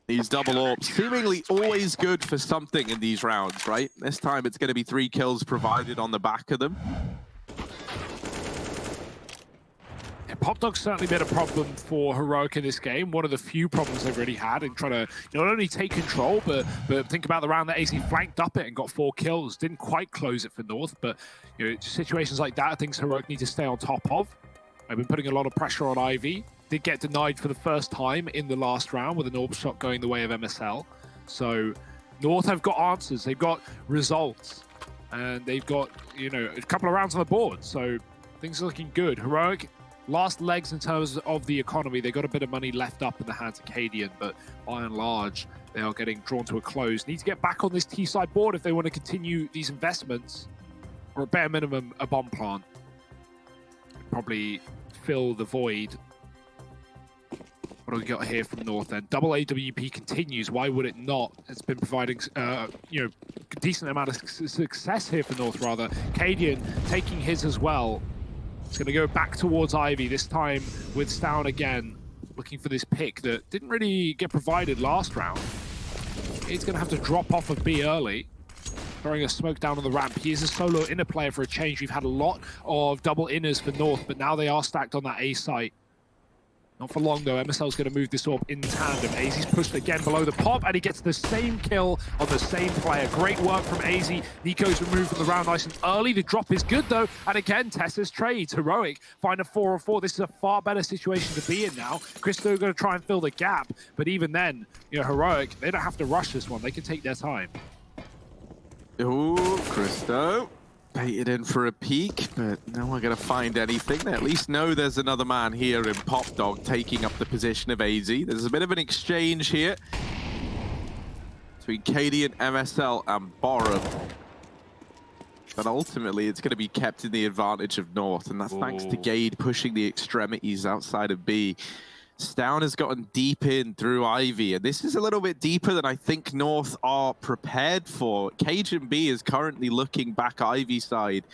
These double AWPs seemingly always good for something in these rounds, right? This time it's going to be 3 kills provided on the back of them. Pop Dog's certainly been a problem for Heroic in this game. One of the few problems they've really had in trying to not only take control, but think about the round that AC flanked up it and got 4 kills. Didn't quite close it for North, but situations like that are things Heroic need to stay on top of. They've been putting a lot of pressure on Ivy. Did get denied for the first time in the last round with an AWP shot going the way of MSL. So North have got answers. They've got results. And they've got, a couple of rounds on the board. So things are looking good. Heroic, last legs in terms of the economy. They got a bit of money left up in the hands of Cadian, but by and large, they are getting drawn to a close. Need to get back on this T-side board if they want to continue these investments, or at bare minimum, a bomb plant. Probably fill the void. What do we got here from North then? Double AWP continues. Why would it not? It's been providing, decent amount of success here for North, rather. Cadian taking his as well. It's going to go back towards Ivy, this time with Stown again, looking for this pick that didn't really get provided last round. He's going to have to drop off of B early, throwing a smoke down on the ramp. He is a solo inner player for a change. We've had a lot of double inners for North, but now they are stacked on that A site. Not for long, though. MSL's going to move this AWP in tandem. AZ's pushed again below the pop, and he gets the same kill on the same player. Great work from AZ. Nico's removed from the round nice and early. The drop is good, though. And again, Testes trades. Heroic find a 4-on-4. This is a far better situation to be in now. Christo going to try and fill the gap. But even then, Heroic, they don't have to rush this one. They can take their time. Ooh, Christo. Baited in for a peek, but no one going to find anything. They at least know there's another man here in Pop Dog taking up the position of AZ. There's a bit of an exchange here between Cadian, MSL, and Borum. But ultimately, it's going to be kept in the advantage of North, and that's thanks to Gade pushing the extremities outside of B. Stown has gotten deep in through Ivy, and this is a little bit deeper than I think North are prepared for. Cajun B is currently looking back Ivy side.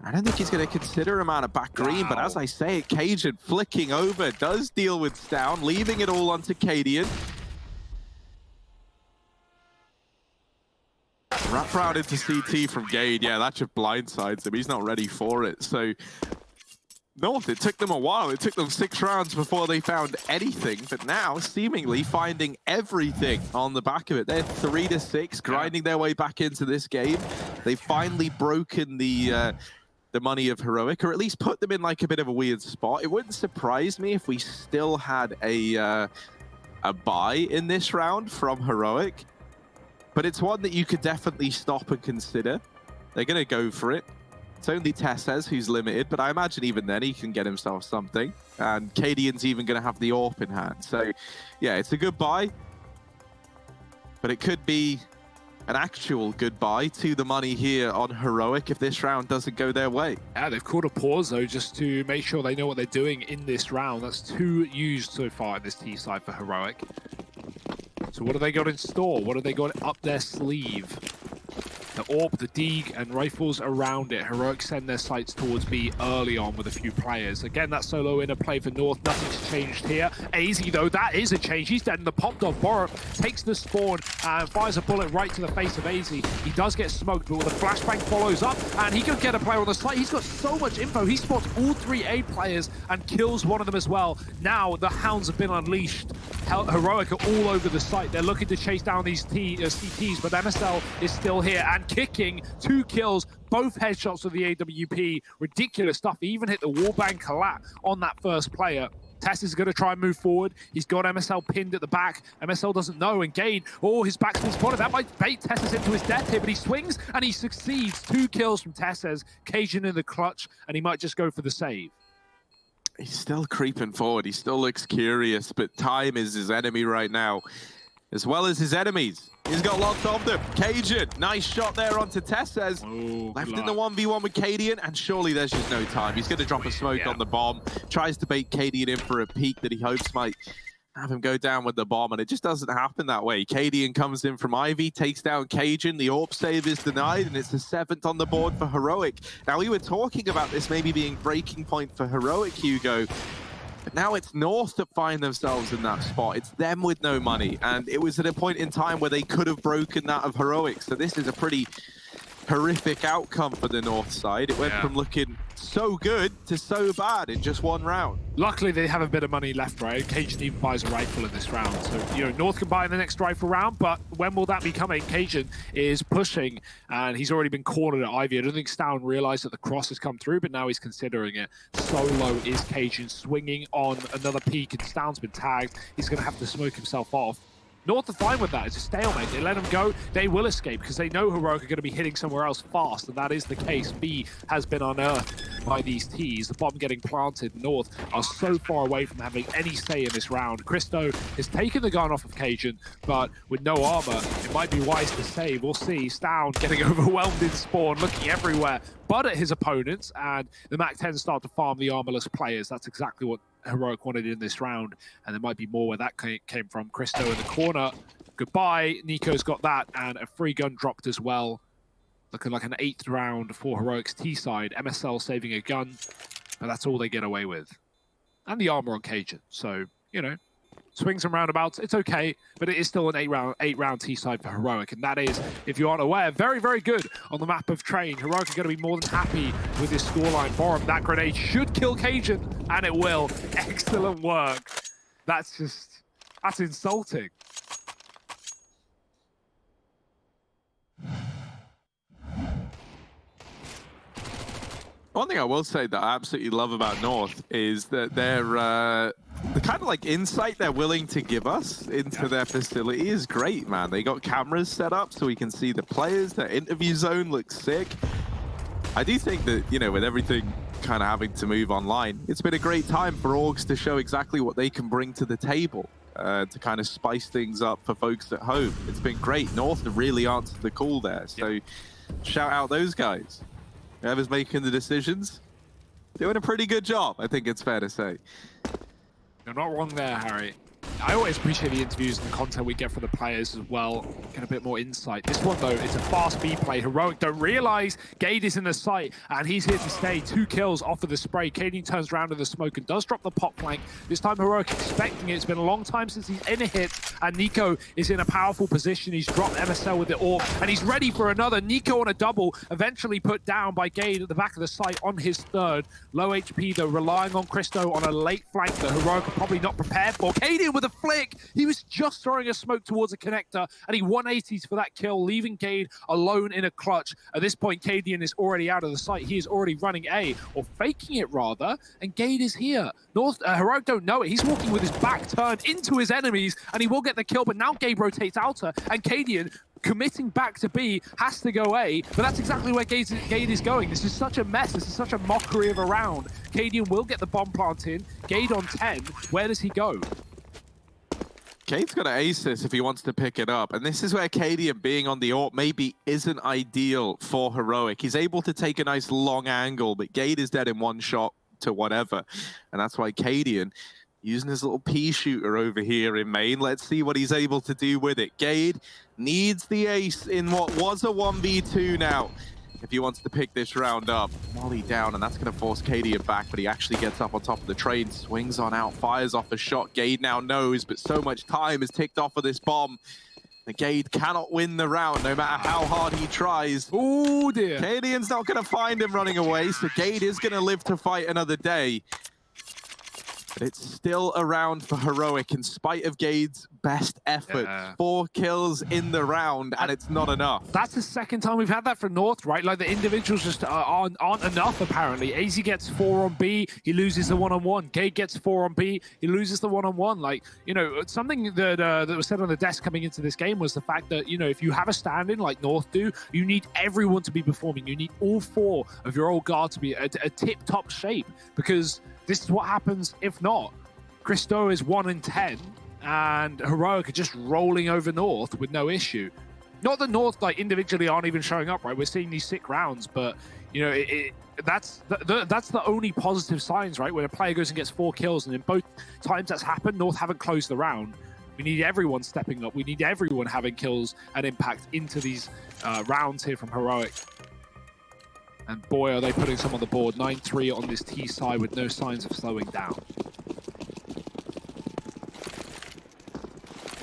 I don't think he's going to consider him out of back green, but as I say, Cajun flicking over does deal with Stown, leaving it all onto Cadian. Wrap round into CT from Gade. Yeah, that just blindsides him. He's not ready for it. So North, it took them a while. It took them 6 rounds before they found anything, but now seemingly finding everything on the back of it. They're 3-6, grinding their way back into this game. They've finally broken the money of Heroic, or at least put them in like a bit of a weird spot. It wouldn't surprise me if we still had a buy in this round from Heroic, but it's one that you could definitely stop and consider. They're going to go for it. It's only Tessez who's limited, but I imagine even then he can get himself something. And Cadian's even going to have the AWP in hand. So, yeah, it's a goodbye. But it could be an actual goodbye to the money here on Heroic if this round doesn't go their way. Yeah, they've called a pause, though, just to make sure they know what they're doing in this round. That's 2 used so far in this T side for Heroic. So what have they got in store? What have they got up their sleeve? The AWP, the Deeg, and rifles around it. Heroic send their sights towards B early on with a few players. Again, that solo interplay for North. Nothing's changed here. AZ, though, that is a change. He's dead in the Pop Dog. Borup takes the spawn and fires a bullet right to the face of AZ. He does get smoked, but with a flashbang follows up, and he could get a player on the site. He's got so much info. He spots all 3 A players and kills one of them as well. Now the hounds have been unleashed. Heroic are all over the site. They're looking to chase down these CTs, but MSL is still here and kicking. 2 kills, both headshots of the AWP. Ridiculous stuff. He even hit the wallbang collapse on that first player. Tess is going to try and move forward. He's got MSL pinned at the back. MSL doesn't know, and Gade, his back's been spotted. That might bait Tessez into his death here, but he swings and he succeeds. 2 kills from Tessez. Cajun in the clutch, and he might just go for the save. He's still creeping forward. He still looks curious, but time is his enemy right now, as well as his enemies. He's got lots of them. Cajun, nice shot there onto Tessez. Left in the 1v1 with Cadian, and surely there's just no time. He's going to drop a smoke on the bomb. Tries to bait Cadian in for a peek that he hopes might have him go down with the bomb, and it just doesn't happen that way. Cadian comes in from Ivy, takes down Cajun. The AWP save is denied, and it's the 7th on the board for Heroic. Now, we were talking about this maybe being breaking point for Heroic, Hugo. But now it's North that find themselves in that spot. It's them with no money. And it was at a point in time where they could have broken that of Heroic. So this is a pretty horrific outcome for the North side. It went from looking so good to so bad in just 1 round. Luckily, they have a bit of money left, right? Cajun even buys a rifle in this round. So, North can buy in the next rifle round, but when will that be coming? Cajun is pushing, and he's already been cornered at Ivy. I don't think Stown realized that the cross has come through, but now he's considering it. Solo is Cajun swinging on another peak, and Stown's been tagged. He's going to have to smoke himself off. North are fine with that. It's a stalemate. They let him go. They will escape because they know Heroic are going to be hitting somewhere else fast, and that is the case. B has been unearthed by these Ts. The bomb getting planted. North are so far away from having any say in this round. Christo has taken the gun off of Cajun, but with no armor, it might be wise to save. We'll see. Stown getting overwhelmed in spawn, looking everywhere but at his opponents, and the MAC-10 start to farm the armorless players. That's exactly what Heroic wanted in this round, and there might be more where that came from. Christo in the corner. Goodbye. Nico's got that, and a free gun dropped as well. Looking like an 8th round for Heroic's T side. MSL saving a gun, but that's all they get away with. And the armor on Cajun. So, swings and roundabouts, it's okay, but it is still an 8-round T side for Heroic, and that is, if you aren't aware, very, very good on the map of Train. Heroic are going to be more than happy with this scoreline. Borum, that grenade should kill Cajun, and it will. Excellent work. That's insulting. One thing I will say that I absolutely love about North is that the kind of like insight they're willing to give us into their facility is great, man. They got cameras set up so we can see the players. Their interview zone looks sick. I do think that, you know, with everything kind of having to move online, it's been a great time for orgs to show exactly what they can bring to the table, to kind of spice things up for folks at home. It's been great. North have really answered the call there. So shout out those guys. Whoever's making the decisions, doing a pretty good job, I think it's fair to say. You're not wrong there, Harry. I always appreciate the interviews and the content we get from the players as well. Get a bit more insight. This one, though, it's a fast B play. Heroic don't realize Gade is in the site, and he's here to stay. 2 kills off of the spray. Cadian turns around to the smoke and does drop the pop flank. This time, Heroic expecting it. It's been a long time since he's in a hit, and Nico is in a powerful position. He's dropped MSL with the AWP, and he's ready for another. Nico on a double, eventually put down by Gade at the back of the site on his third. Low HP, though, relying on Christo on a late flank that Heroic are probably not prepared for. Cadian with a flick. He was just throwing a smoke towards a connector, and he 180s for that kill, leaving Gade alone in a clutch. At this point, Cadian is already out of the site. He is already running A, or faking it rather, and Gade is here. North Heroic don't know it. He's walking with his back turned into his enemies, and he will get the kill, but now Gade rotates outer, and Cadian, committing back to B, has to go A, but that's exactly where Gade is going. This is such a mess. This is such a mockery of a round. Cadian will get the bomb plant in. Gade on 10. Where does he go? Cade's got to ace this if he wants to pick it up. And this is where Cadian being on the AWP maybe isn't ideal for Heroic. He's able to take a nice long angle, but Gade is dead in one shot to whatever. And that's why Cadian, using his little pea shooter over here in main, let's see what he's able to do with it. Gade needs the ace in what was a 1v2 now, if he wants to pick this round up. Molly down, and that's going to force Cadian back, but he actually gets up on top of the train, swings on out, fires off a shot. Gade now knows, but so much time is ticked off of this bomb. The Gade cannot win the round, no matter how hard he tries. Oh dear. Cadian's not going to find him running away, so Gade is going to live to fight another day. But it's still a round for Heroic in spite of Gade's best effort. 4 kills in the round, and it's not enough. That's the second time we've had that for North, right? Like, the individuals just aren't enough, apparently. AZ gets 4 on B, he loses the 1-on-1. Gade gets 4 on B, he loses the 1-on-1. Like, you know, something that was said on the desk coming into this game was the fact that, you know, if you have a stand-in like North do, you need everyone to be performing. You need all 4 of your old guard to be a tip-top shape, because this is what happens if not. Christo is 1 in 10, and Heroic are just rolling over North with no issue. Not that North, like, individually aren't even showing up, right? We're seeing these sick rounds, but, you know, that's the only positive signs, right? When a player goes and gets 4 kills, and in both times that's happened, North haven't closed the round. We need everyone stepping up. We need everyone having kills and impact into these rounds here from Heroic. And boy, are they putting some on the board. 9-3 on this T side with no signs of slowing down.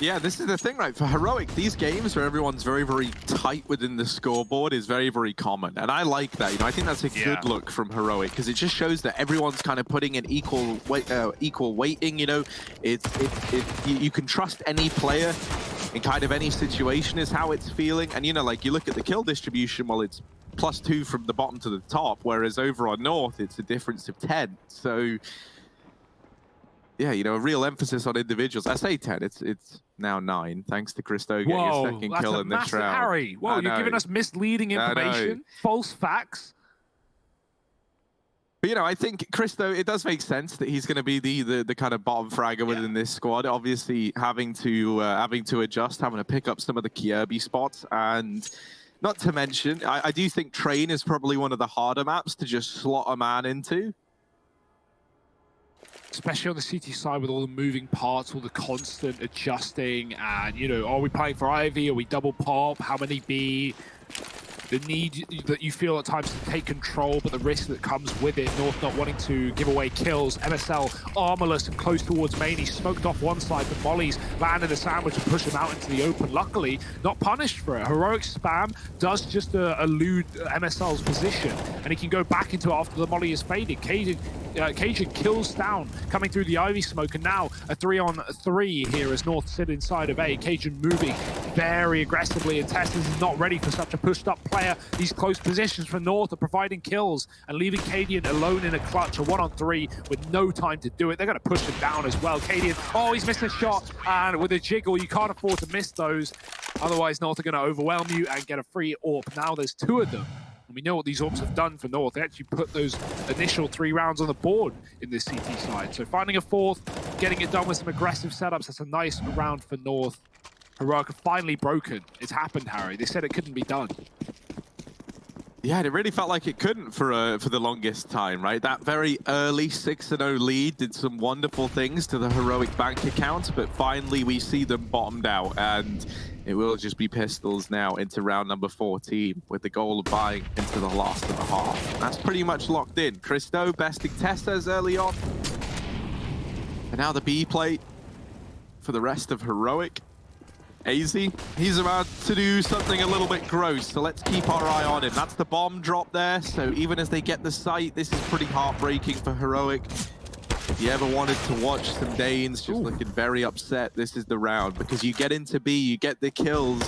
Yeah, this is the thing, right? For Heroic, these games where everyone's very, very tight within the scoreboard is very, very common. And I like that. You know, I think that's a good look from Heroic, because it just shows that everyone's kind of putting in equal weighting. You know, you can trust any player in kind of any situation is how it's feeling. And, you know, like, you look at the kill distribution, well, it's +2 from the bottom to the top, whereas over on North, it's a difference of 10. So, yeah, you know, a real emphasis on individuals. I say 10, it's now 9, thanks to Christo getting his second kill in this round. Harry. Whoa, you're giving us misleading information, false facts. But, you know, I think Christo, it does make sense that he's going to be the kind of bottom fragger within this squad. Obviously, having to adjust, having to pick up some of the Kirby spots, and not to mention, I do think Train is probably one of the harder maps to just slot a man into. Especially on the CT side with all the moving parts, all the constant adjusting, and, you know, are we playing for Ivy? Are we double pop? How many B? The need that you feel at times to take control, but the risk that comes with it. North not wanting to give away kills. MSL armorless and close towards main. He smoked off one side, but Molly's landed a sandwich and pushed him out into the open. Luckily, not punished for it. Heroic spam does just elude MSL's position, and he can go back into it after the Molly is faded. Cajun kills down, coming through the Ivy smoke, and now a 3-on-3 here as North sit inside of A. Cajun moving very aggressively, and Teslas is not ready for such a pushed-up player. These close positions for North are providing kills and leaving Cadian alone in a clutch, a 1-on-3 with no time to do it. They're going to push him down as well. Cadian, oh, he's missed a shot, and with a jiggle, you can't afford to miss those. Otherwise, North are going to overwhelm you and get a free AWP. Now there's 2 of them. And we know what these Orcs have done for North. They actually put those initial 3 rounds on the board in this CT side. So finding a 4th, getting it done with some aggressive setups, that's a nice round for North. Heroic have finally broken. It's happened, Harry. They said it couldn't be done. Yeah, it really felt like it couldn't for the longest time, right? That very early 6-0 lead did some wonderful things to the Heroic bank account, but finally we see them bottomed out, and it will just be pistols now into round number 14 with the goal of buying into the last of the half. That's pretty much locked in. Christo besting Tessas early on. And now the B plate for the rest of Heroic. AZ, he's about to do something a little bit gross, so let's keep our eye on him. That's the bomb drop there, so even as they get the site, this is pretty heartbreaking for Heroic. If you ever wanted to watch some Danes just looking very upset, this is the round, because you get into B, you get the kills,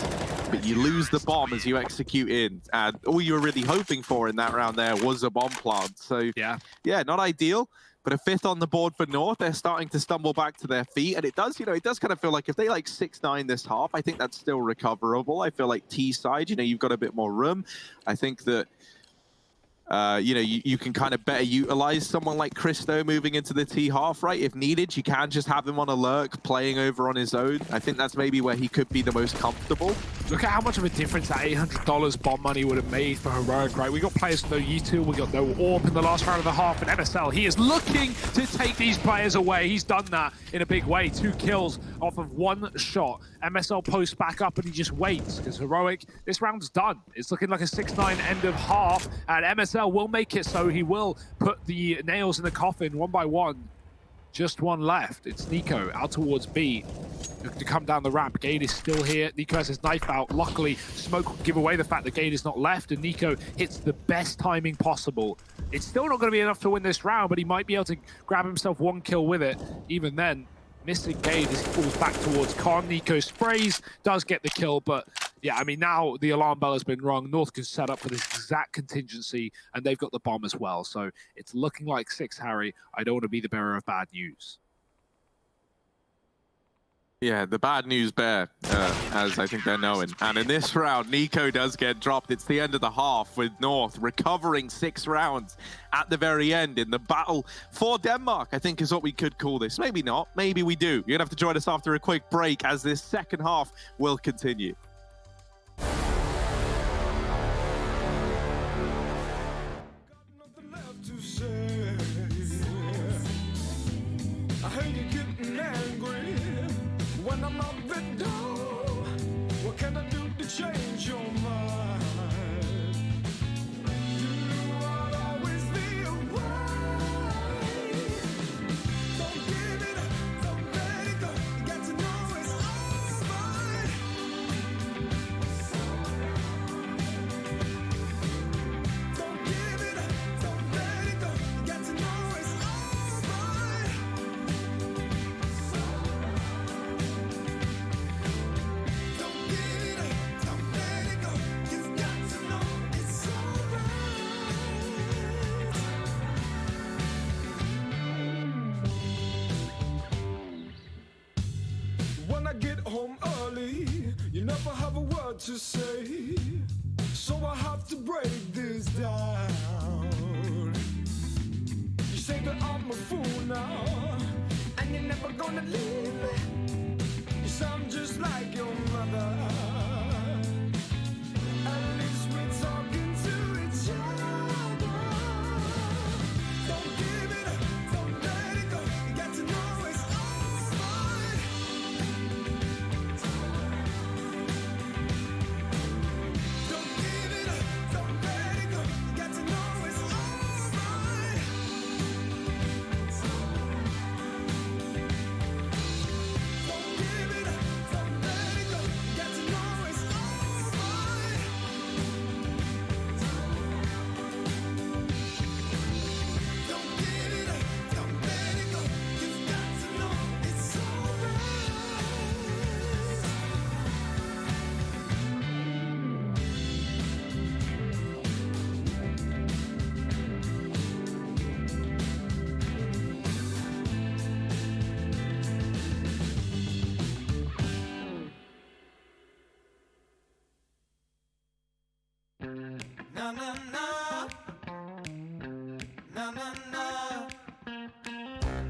but you lose the bomb as you execute in, and all you were really hoping for in that round there was a bomb plant. So yeah, not ideal. But a 5th on the board for North, they're starting to stumble back to their feet. And it does, it does kind of feel like if they like 6-9 this half, I think that's still recoverable. I feel like T side, you've got a bit more room. I think that, you can kind of better utilize someone like Christo moving into the T half, right? If needed, you can just have him on a lurk, playing over on his own. I think that's maybe where he could be the most comfortable. Look at how much of a difference that $800 bomb money would have made for Heroic, right? We got players with no U2, we got no AWP in the last round of the half, and MSL, he is looking to take these players away. He's done that in a big way. 2 kills off of 1 shot. MSL posts back up and he just waits, because Heroic, this round's done. It's looking like a 6-9 end of half, and MSL will make it so. He will put the nails in the coffin one by one. Just 1 left. It's Nico out towards B. Looking to come down the ramp. Gade is still here. Nico has his knife out. Luckily, smoke will give away the fact that Gade is not left, and Nico hits the best timing possible. It's still not going to be enough to win this round, but he might be able to grab himself 1 kill with it. Even then, missing Gade as he falls back towards Khan. Nico sprays, does get the kill, but yeah, I mean, now the alarm bell has been rung. North can set up for this exact contingency, and they've got the bomb as well. So it's looking like 6, Harry. I don't want to be the bearer of bad news. Yeah, the bad news bear, as I think they're known. And in this round, Nico does get dropped. It's the end of the half with North recovering 6 rounds at the very end in the battle for Denmark, I think is what we could call this. Maybe not. Maybe we do. You're going to have to join us after a quick break as this second half will continue. When I'm out the door, what can I do to change your mind? I'll always be right. Don't give it up, don't let it go. You got to know it's all right. Don't give it up, don't let it go. You got to know it's all right. When I get home early, you never have a word to say, so I have to break this down. You say that I'm a fool now, and you're never gonna leave me. You sound just like your mother. At least we're talking to each other. Don't give it up, don't let it go. You got to know it's all right. Don't give it up, don't let it go. You got to know it's all right. Don't give it up, don't let it go. You got to know Na na na. Na na na.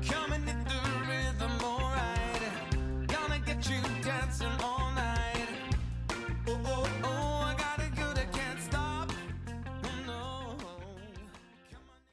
Coming in the rhythm, alright. Gonna get you dancing all night. Oh, oh, oh, I got it good, I can't stop. Oh, no. Come on.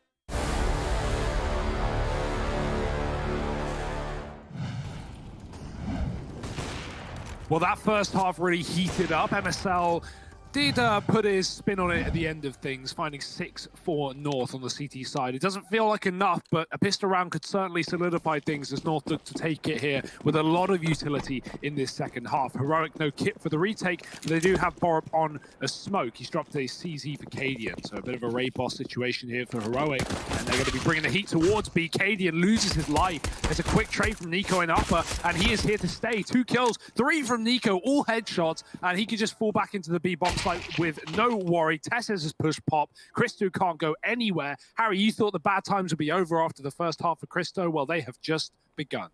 Well, that first half really heated up. MSL did put his spin on it at the end of things, finding 6 for North on the CT side. It doesn't feel like enough, but a pistol round could certainly solidify things as North looked to take it here with a lot of utility in this second half. Heroic no kit for the retake, but they do have Borup on a smoke. He's dropped a CZ for Cadian, so a bit of a raid boss situation here for Heroic, and they're going to be bringing the heat towards B. Cadian loses his life. There's a quick trade from Nico in upper, and he is here to stay. 2 kills, 3 from Nico, all headshots, and he could just fall back into the B bomb site with no worry. Tess's has pushed pop. Christo can't go anywhere. Harry, you thought the bad times would be over after the first half of Christo. Well, they have just begun.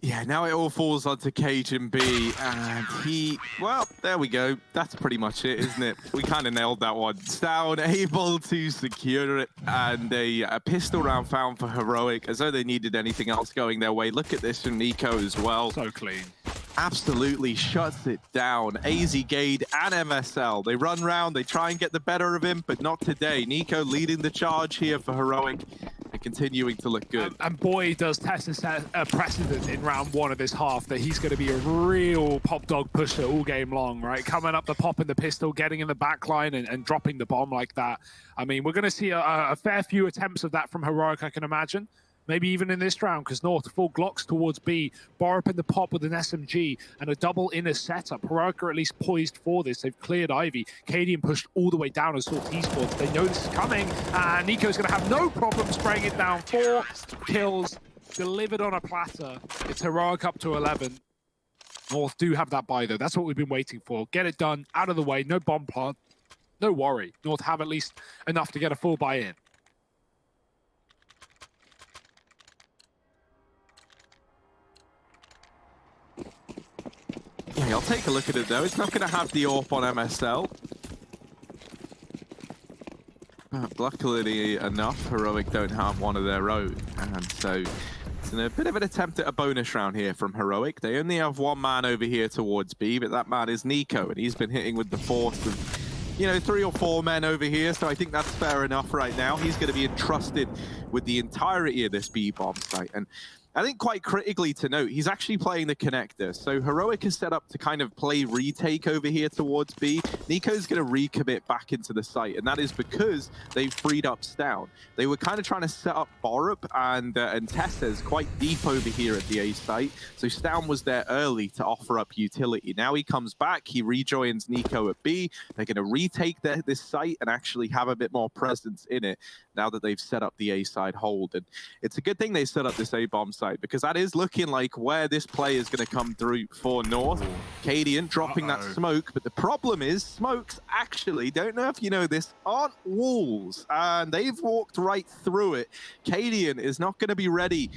Yeah, now it all falls onto Cajun B, and well, there we go. That's pretty much it, isn't it? We kind of nailed that one. Down, able to secure it, and a pistol round found for Heroic, as though they needed anything else going their way. Look at this from Nico as well. So clean. Absolutely shuts it down. AZ Gade and MSL. They run round, they try and get the better of him, but not today. Nico leading the charge here for Heroic and continuing to look good. And boy, does Tessa set a precedent in round 1 of this half that he's going to be a real pop dog pusher all game long, right? Coming up the pop in the pistol, getting in the back line and dropping the bomb like that. I mean, we're going to see a fair few attempts of that from Heroic, I can imagine. Maybe even in this round, because North full Glocks towards B, Borup in the pop with an SMG, and a double inner setup. Heroic are at least poised for this. They've cleared Ivy. Cadian pushed all the way down as Sortie Sports. They know this is coming, and Nico's going to have no problem spraying it down. 4 kills delivered on a platter. It's Heroic up to 11. North do have that buy, though. That's what we've been waiting for. Get it done, out of the way, no bomb plant. No worry. North have at least enough to get a full buy-in. Yeah, I'll take a look at it though. It's not going to have the AWP on MSL. Luckily enough, Heroic don't have one of their own. And so it's a bit of an attempt at a bonus round here from Heroic. They only have 1 man over here towards B, but that man is Nico, and he's been hitting with the force of, you know, 3 or 4 men over here. So I think that's fair enough right now. He's going to be entrusted with the entirety of this B bomb site. And I think quite critically to note, he's actually playing the connector. So Heroic is set up to kind of play retake over here towards B. Nico's going to recommit back into the site, and that is because they've freed up Stown. They were kind of trying to set up Borup and Tess's quite deep over here at the A site. So Stown was there early to offer up utility. Now he comes back, he rejoins Nico at B. They're going to retake this site and actually have a bit more presence in it now that they've set up the A side hold. And it's a good thing they set up this A bomb site, because that is looking like where this play is going to come through for North. Cadian dropping that smoke, but the problem is smokes actually, don't know if you know this, aren't walls, and they've walked right through it. Cadian is not going to be ready.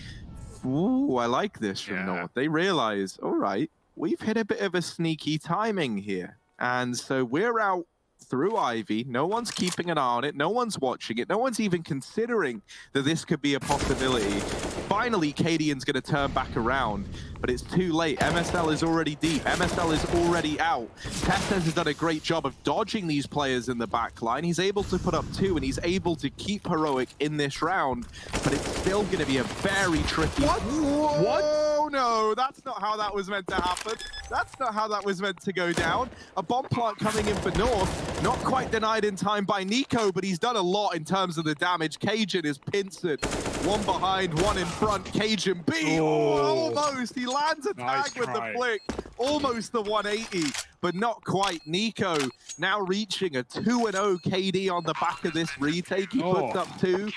Ooh, I like this from North. They realize, all right, we've hit a bit of a sneaky timing here, and so we're out through Ivy. No one's keeping an eye on it. No one's watching it. No one's even considering that this could be a possibility. Finally, Cadian's going to turn back around, but it's too late. MSL is already deep. MSL is already out. Testes has done a great job of dodging these players in the back line. He's able to put up 2, and he's able to keep Heroic in this round, but it's still going to be a very tricky... What? Oh, no, that's not how that was meant to happen. That's not how that was meant to go down. A bomb plant coming in for North. Not quite denied in time by Nico, but he's done a lot in terms of the damage. Cajun is pincered. 1 behind, 1 in front. Cajun B. Oh, almost. He lands a tag with the flick. Almost the 180, but not quite. Nico now reaching a 2-0 KD on the back of this retake. He puts up 2.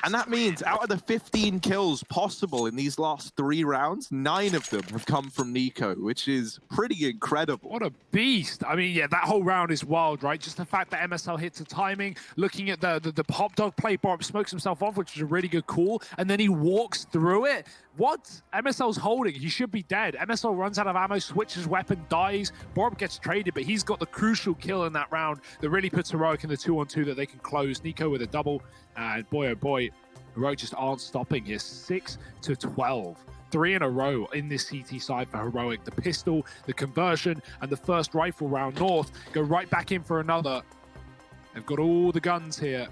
And that means out of the 15 kills possible in these last 3 rounds, 9 of them have come from Nico, which is pretty incredible. What a beast. I mean, yeah, that whole round is wild, right? Just the fact that MSL hits the timing, looking at the pop dog play, Borup smokes himself off, which is a really good call, and then he walks through it. what MSL's holding, he should be dead. MSL runs out of ammo, switches weapon, dies. Borup gets traded, but he's got the crucial kill in that round that really puts Heroic in the 2-on-2 that they can close. Nico with a double, and boy, oh boy, Heroic just aren't stopping here. 6-12. 3 in a row in this CT side for Heroic. The pistol, the conversion, and the first rifle round. North go right back in for another. They've got all the guns here.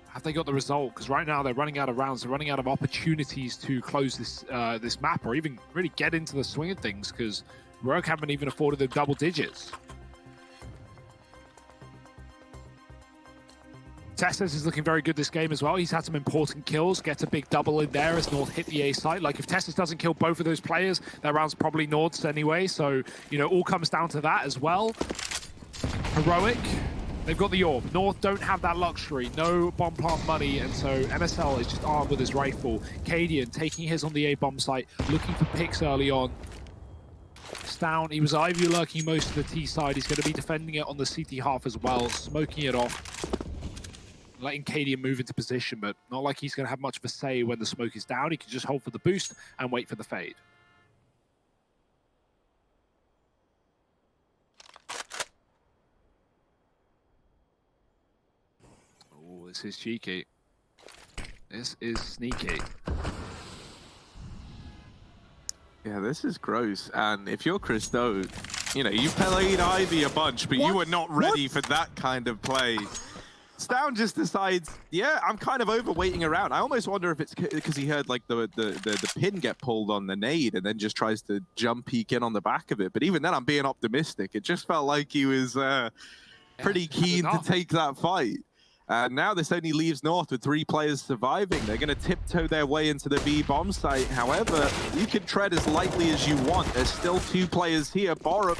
Have they got the result? Because right now they're running out of rounds. They're running out of opportunities to close this this map or even really get into the swing of things because Heroic haven't even afforded them double digits. Testes is looking very good this game as well. He's had some important kills, gets a big double in there as North hit the A site. Like, if Testes doesn't kill both of those players, that round's probably North's anyway. So, you know, all comes down to that as well. Heroic, they've got the orb. North don't have that luxury, no bomb plant money, and so MSL is just armed with his rifle. Cadian taking his on the A bomb site, looking for picks early on. Down, he was Ivy lurking most of the T side. He's going to be defending it on the CT half as well, smoking it off. Letting Cadian move into position, but not like he's going to have much of a say when the smoke is down. He can just hold for the boost and wait for the fade. Oh, this is cheeky. This is sneaky. Yeah, this is gross. And if you're Christo, you know, you played Ivy a bunch, but you were not ready for that kind of play. Stown just decides, yeah, I'm kind of overweighting around. I almost wonder if it's because he heard like the pin get pulled on the nade and then just tries to jump peek in on the back of it. But even then, I'm being optimistic. It just felt like he was pretty keen to take that fight. Now this only leaves North with 3 players surviving. They're going to tiptoe their way into the B bomb site. However, you can tread as lightly as you want. There's still 2 players here. Borup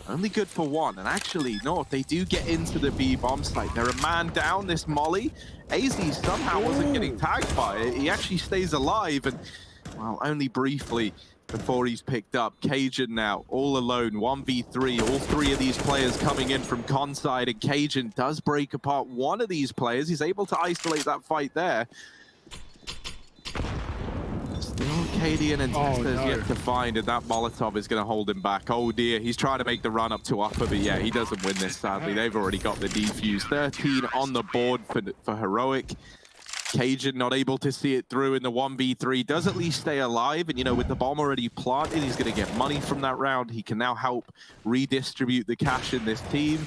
only good for 1. And actually, North, they do get into the B bomb site. They're a man down, this Molly. AZ somehow wasn't getting tagged by it. He actually stays alive, and, well, only briefly before he's picked up. Cajun now, all alone, 1v3. All 3 of these players coming in from con side, and Cajun does break apart one of these players. He's able to isolate that fight there. Still Cadian and Testes yet to find, and that Molotov is going to hold him back. Oh dear, he's trying to make the run up to upper, but yeah, he doesn't win this, sadly. They've already got the defuse. 13 on the board for Heroic. Cajun not able to see it through in the 1v3, does at least stay alive, and you know, with the bomb already planted, he's going to get money from that round. He can now help redistribute the cash in this team.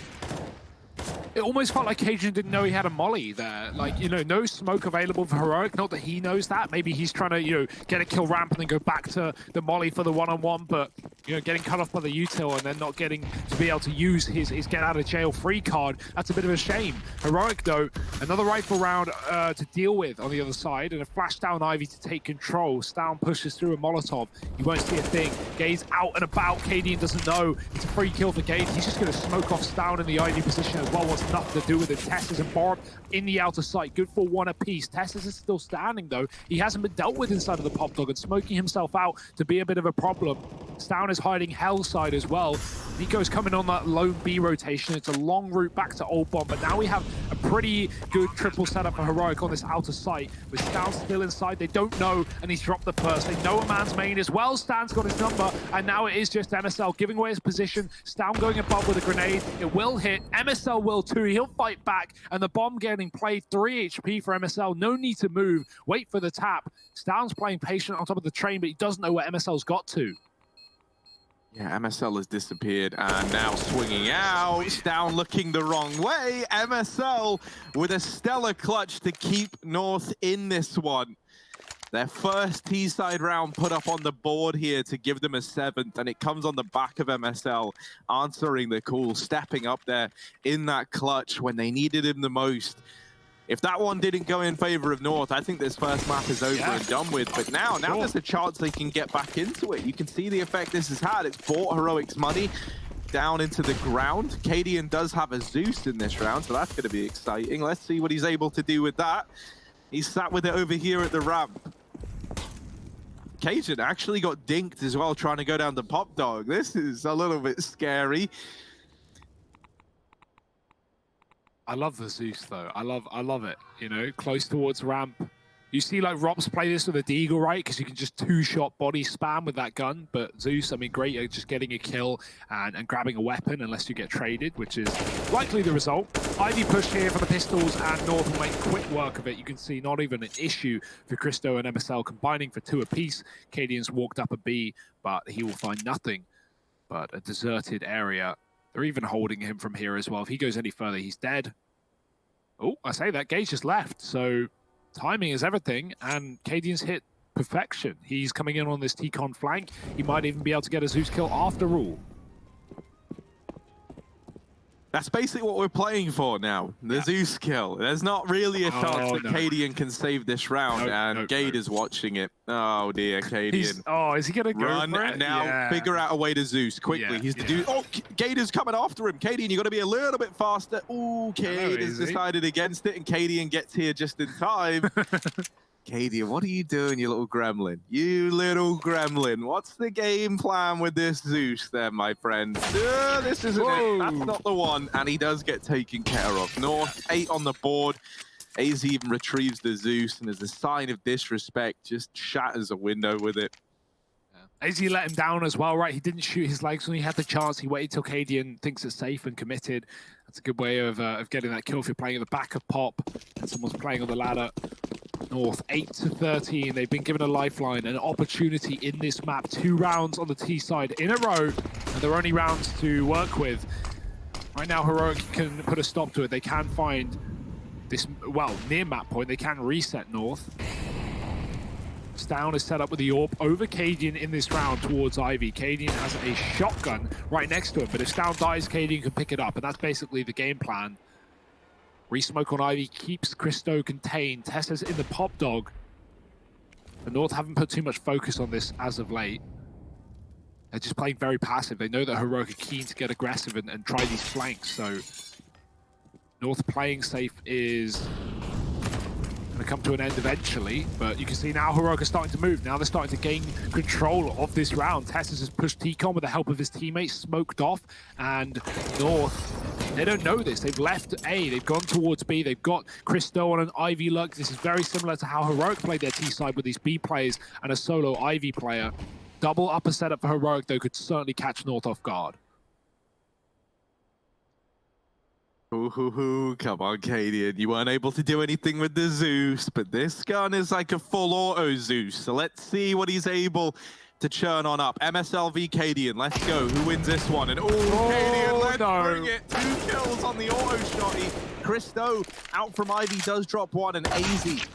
It almost felt like Cajun didn't know he had a molly there. Like, you know, no smoke available for Heroic. Not that he knows that. Maybe he's trying to, you know, get a kill ramp and then go back to the molly for the one-on-one, but, you know, getting cut off by the util and then not getting to be able to use his get out of jail free card. That's a bit of a shame. Heroic, though, another rifle round to deal with on the other side, and a flash down Ivy to take control. Stown pushes through a Molotov. He won't see a thing. Gaze out and about. Cadian doesn't know. It's a free kill for Gaze. He's just going to smoke off Stown in the Ivy position as well. Wants nothing to do with it. Testes and Borup in the outer sight. Good for 1 apiece. Testes is still standing, though. He hasn't been dealt with inside of the pop dog and smoking himself out to be a bit of a problem. Stown is hiding hell side as well. Nico's coming on that lone B rotation. It's a long route back to Old Bomb, but now we have a pretty good triple setup for Heroic on this outer site. With Stown still inside, they don't know, and he's dropped the first. They know a man's main as well. Stan's got his number, and now it is just MSL giving away his position. Stown going above with a grenade. It will hit. MSL will too. He'll fight back, and the bomb getting played. 3 HP for MSL. No need to move. Wait for the tap. Stown's playing patient on top of the train, but he doesn't know where MSL's got to. Yeah, MSL has disappeared and now swinging out. Stown looking the wrong way. MSL with a stellar clutch to keep North in this one. Their first T-side round put up on the board here to give them a 7th, and it comes on the back of MSL answering the call, stepping up there in that clutch when they needed him the most. If that one didn't go in favor of North, I think this first map is over and done with. But now there's a chance they can get back into it. You can see the effect this has had. It's bought Heroic's money down into the ground. Cadian does have a Zeus in this round, so that's going to be exciting. Let's see what he's able to do with that. He's sat with it over here at the ramp. Cajun actually got dinked as well, trying to go down the pop dog. This is a little bit scary. I love the Zeus though. I love it. You know, close towards ramp. You see like Rops play this with a Deagle, right? Because you can just two-shot body spam with that gun. But Zeus, I mean, great at just getting a kill and grabbing a weapon unless you get traded, which is likely the result. Ivy push here for the pistols, and North will make quick work of it. You can see not even an issue for Christo and MSL combining for 2 apiece. Cadian's walked up a B, but he will find nothing but a deserted area. They're even holding him from here as well. If he goes any further, he's dead. Oh, I say that. Gage just left, so timing is everything, and Cadian's hit perfection. He's coming in on this T-Con flank. He might even be able to get a Zeus kill after all. That's basically what we're playing for now. The Zeus kill. There's not really a chance that Cadian can save this round, and Gade is watching it. Oh dear, Cadian. Oh, is he gonna go run for it? now? Figure out a way to Zeus quickly. He's the dude. Oh, Gade is coming after him. Cadian, you got to be a little bit faster. Oh, Cade has decided against it, and Cadian gets here just in time. Cadian, what are you doing, you little gremlin? You little gremlin. What's the game plan with this Zeus there, my friend? This isn't it. That's not the one. And he does get taken care of. North, 8 on the board. AZ even retrieves the Zeus, and as a sign of disrespect, just shatters a window with it. AZ let him down as well, right? He didn't shoot his legs when he had the chance. He waited till Cadian thinks it's safe and committed. That's a good way of getting that kill if you're playing at the back of Pop and someone's playing on the ladder. North 8-13. They've been given a lifeline, an opportunity in this map. 2 rounds on the T side in a row, and they're only rounds to work with. Right now, Heroic can put a stop to it. They can find this, well, near map point. They can reset North. Stown is set up with the AWP over Cadian in this round towards Ivy. Cadian has a shotgun right next to him, but if Stown dies, Cadian can pick it up, and that's basically the game plan. Resmoke on Ivy keeps Christo contained. Tessa's in the pop dog. The North haven't put too much focus on this as of late. They're just playing very passive. They know that Heroic are keen to get aggressive and try these flanks, so North playing safe is going to come to an end eventually, but you can see now Heroic are starting to move. Now they're starting to gain control of this round. Tessus has pushed T-Con with the help of his teammates, smoked off, and North, they don't know this. They've left A, they've gone towards B, they've got Christo on an Ivy lug. This is very similar to how Heroic played their T-side with these B players and a solo Ivy player. Double upper setup for Heroic, though, could certainly catch North off guard. Ooh, come on, Cadian. You weren't able to do anything with the Zeus, but this gun is like a full auto Zeus. So let's see what he's able to churn on up. MSLV Cadian, let's go. Who wins this one? And Cadian, let's bring it. 2 kills on the auto shotty. Christo out from Ivy does drop 1, and AZ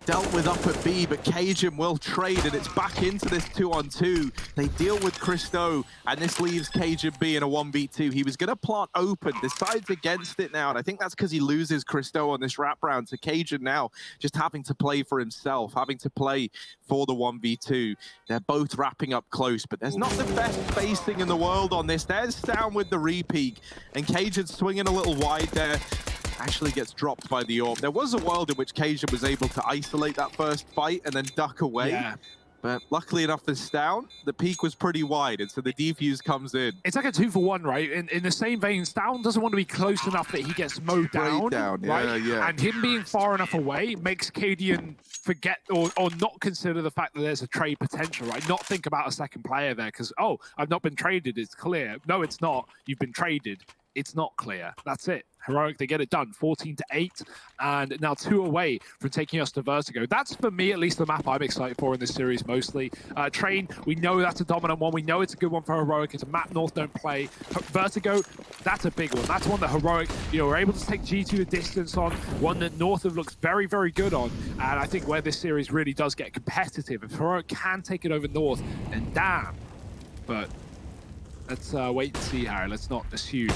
dealt with up at B, but Cajun will trade, and it's back into this 2-on-2. They deal with Christo, and this leaves Cajun B in a 1v2. He was going to plant open, decides against it now, and I think that's because he loses Christo on this wrap round. So Cajun now just having to play for himself, having to play for the 1v2. They're both wrapping up close, but there's not the best spacing in the world on this. There's Sound with the re-peek, and Cajun swinging a little wide there. Actually gets dropped by the AWP. There was a world in which Cajun was able to isolate that first fight and then duck away. Yeah. But luckily enough for Stown, the peak was pretty wide, and so the defuse comes in. It's like a 2-for-1, right? In the same vein, Stown doesn't want to be close enough that he gets mowed down. Right? Yeah. And him being far enough away makes Cadian forget or not consider the fact that there's a trade potential, right? Not think about a second player there because, oh, I've not been traded, it's clear. No, it's not. You've been traded. It's not clear. That's it. Heroic, they get it done. 14-8, and now 2 away from taking us to Vertigo. That's, for me, at least the map I'm excited for in this series mostly. Train, we know that's a dominant one. We know it's a good one for Heroic. It's a map North don't play. Vertigo, that's a big one. That's one that Heroic, were able to take G2 the distance on, one that North have looked very, very good on, and I think where this series really does get competitive. If Heroic can take it over North, then damn. But let's wait and see, Harry. Let's not assume.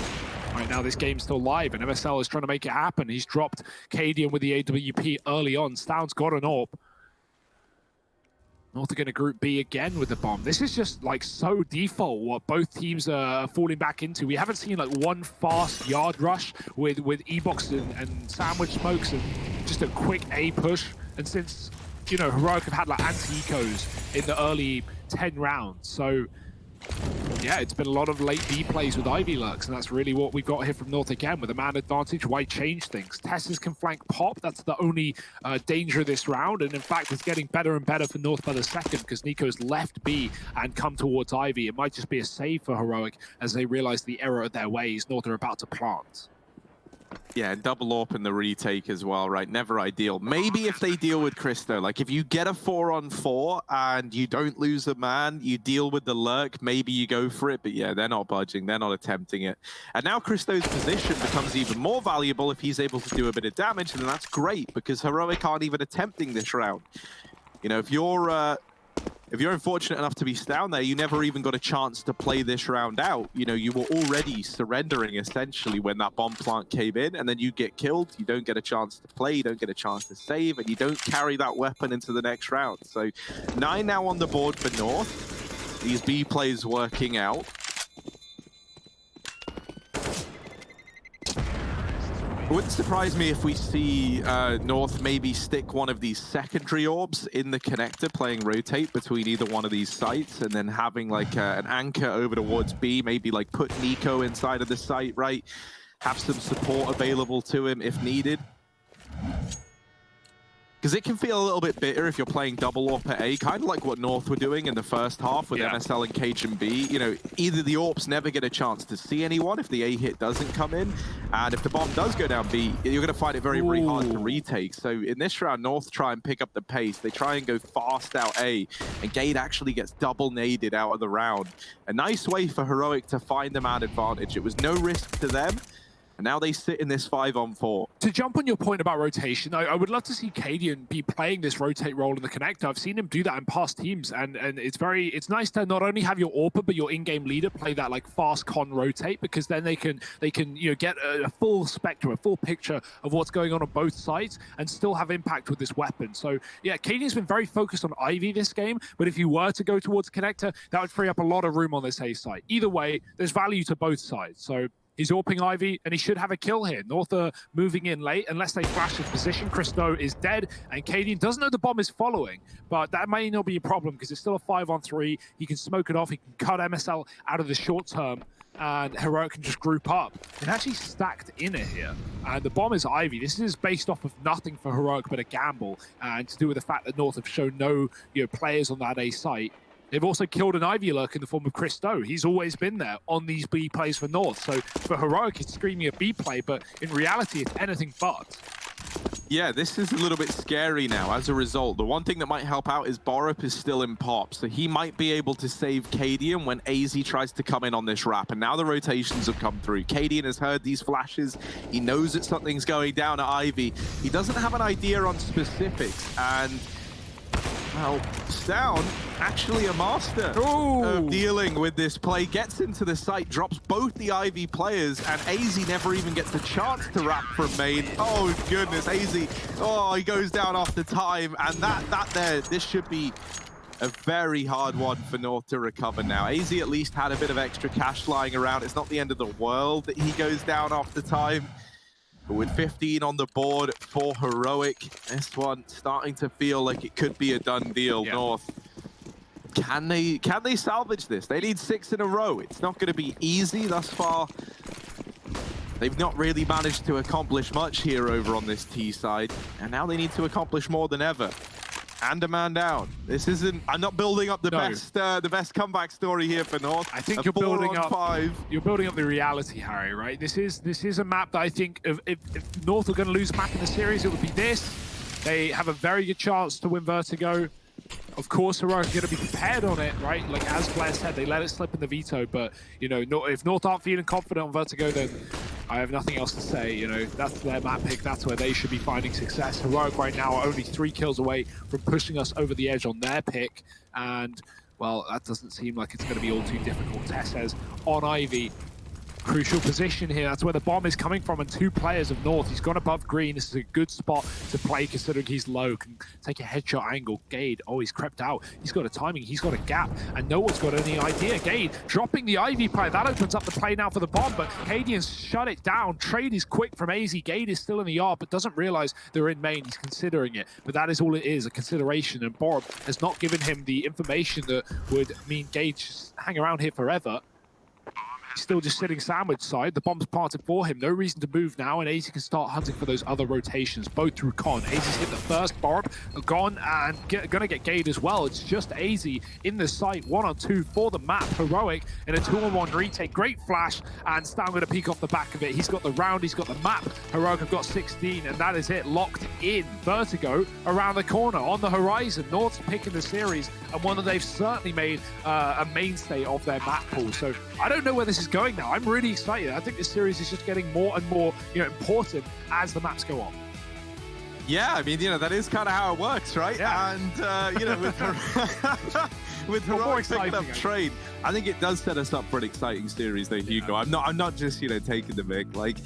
Right now, this game's still live, and MSL is trying to make it happen. He's dropped Cadian with the AWP early on. Stown's got an AWP. North are going to group B again with the bomb. This is just like so default what both teams are falling back into. We haven't seen like one fast yard rush with E-Box and sandwich smokes and just a quick A push. And since, Heroic have had like anti-ecos in the early 10 rounds. So yeah, it's been a lot of late B plays with Ivy lurks, and that's really what we've got here from North again with a man advantage. Why change things? Tessers can flank pop. That's the only danger of this round, and in fact, it's getting better and better for North by the second because Nico's left B and come towards Ivy. It might just be a save for Heroic as they realize the error of their ways. North are about to plant. Yeah, and double AWP in the retake as well, right? Never ideal. Maybe if they deal with Christo, like if you get a 4-on-4 and you don't lose a man, you deal with the lurk, maybe you go for it, but yeah, they're not budging, they're not attempting it. And now Christo's position becomes even more valuable if he's able to do a bit of damage, and that's great because Heroic aren't even attempting this round. You know, if you're unfortunate enough to be down there, you never even got a chance to play this round out. You know, you were already surrendering essentially when that bomb plant came in, and then you get killed. You don't get a chance to play, you don't get a chance to save, and you don't carry that weapon into the next round. So 9 now on the board for North. These B plays working out. It wouldn't surprise me if we see North maybe stick one of these secondary orbs in the connector, playing rotate between either one of these sites, and then having like an anchor over towards B, maybe like put Nico inside of the site, right? Have some support available to him if needed. Because it can feel a little bit bitter if you're playing double AWP at A, kind of like what North were doing in the first half with MSL and Cage and B. You know, either the AWPs never get a chance to see anyone if the A hit doesn't come in, and if the bomb does go down B, you're going to find it very, very hard to retake. So in this round, North try and pick up the pace. They try and go fast out A, and Gade actually gets double naded out of the round. A nice way for Heroic to find them out advantage. It was no risk to them. And now they sit in this 5-on-4. To jump on your point about rotation, I would love to see Cadian be playing this rotate role in the connector. I've seen him do that in past teams, and it's nice to not only have your AWPer but your in-game leader play that like fast con rotate, because then they can you know, get a full spectrum, a full picture of what's going on both sides and still have impact with this weapon. So yeah, Cadian's been very focused on Ivy this game, but if you were to go towards connector, that would free up a lot of room on this A site. Either way, there's value to both sides. So he's AWPing Ivy, and he should have a kill here. North are moving in late, unless they flash his position. Christo is dead, and Cadian doesn't know the bomb is following, but that may not be a problem, because it's still a 5-on-3. He can smoke it off, he can cut MSL out of the short term, and Heroic can just group up. They've actually stacked in it here, and the bomb is Ivy. This is based off of nothing for Heroic but a gamble, and to do with the fact that North have shown no players on that A site. They've also killed an Ivy lurk in the form of Christo. He's always been there on these B plays for North. So for Heroic, it's screaming a B play, but in reality, it's anything but. Yeah, this is a little bit scary now as a result. The one thing that might help out is Borup is still in pop, so he might be able to save Cadian when AZ tries to come in on this wrap. And now the rotations have come through. Cadian has heard these flashes. He knows that something's going down at Ivy. He doesn't have an idea on specifics, and well, Stown, actually a master of dealing with this play, gets into the site, drops both the Ivy players, and AZ never even gets a chance to wrap from main. Oh goodness, AZ, he goes down after time, and this should be a very hard one for North to recover now. AZ at least had a bit of extra cash lying around. It's not the end of the world that he goes down after time. But with 15 on the board for Heroic, this one starting to feel like it could be a done deal. North, can they salvage this? They need 6 in a row. It's not going to be easy thus far. They've not really managed to accomplish much here over on this T side, and now they need to accomplish more than ever. And a man down. This isn't. I'm not building up the best comeback story here for North. I think you're building up. You're building up the reality, Harry. Right? This is a map that I think if North are going to lose a map in the series, it would be this. They have a very good chance to win Vertigo. Of course, Heroic are going to be prepared on it, right? Like as Blair said, they let it slip in the veto. But you know, if North aren't feeling confident on Vertigo, then I have nothing else to say. You know, that's their map pick. That's where they should be finding success. Heroic right now are only 3 kills away from pushing us over the edge on their pick. And, well, that doesn't seem like it's going to be all too difficult. Tess says on Ivy. Crucial position here. That's where the bomb is coming from, and 2 players of North. He's gone above green. This is a good spot to play considering he's low. Can take a headshot angle. Gade, he's crept out. He's got a timing. He's got a gap, and no one's got any idea. Gade dropping the Ivy play. That opens up the play now for the bomb, but Cadian's shut it down. Trade is quick from AZ. Gade is still in the yard, but doesn't realize they're in main. He's considering it, but that is all it is, a consideration, and Borup has not given him the information that would mean Gade just hang around here forever. He's still just sitting sandwich side. The bomb's planted for him. No reason to move now, and AZ can start hunting for those other rotations, both through Con. AZ's hit the first Borup, gone, and gonna get Gade as well. It's just AZ in the site, 1-on-2 for the map. Heroic in a 2-on-1 retake. Great flash, and Stan gonna peek off the back of it. He's got the round, he's got the map. Heroic have got 16, and that is it. Locked in. Vertigo around the corner on the horizon. North's picking the series, and one that they've certainly made a mainstay of their map pool. So I don't know where this is going now. I'm really excited. I think this series is just getting more and more, important as the maps go on. Yeah, I mean, that is kind of how it works, right? Yeah. And, with Heroic picking up trade, I think it does set us up for an exciting series, though, Hugo. I'm not just taking the mic. Like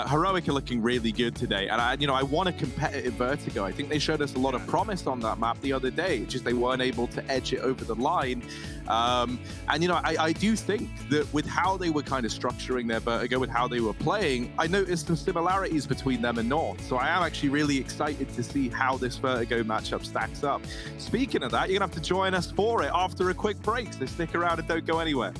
Heroic are looking really good today, and I want a competitive Vertigo. I think they showed us a lot of promise on that map the other day. It's just they weren't able to edge it over the line. I do think that with how they were kind of structuring their Vertigo, with how they were playing, I noticed some similarities between them and North. So I am actually really excited to see how this Vertigo matchup stacks up. Speaking of that, you're gonna have to join us for it after a quick break. So stick around and don't go anywhere.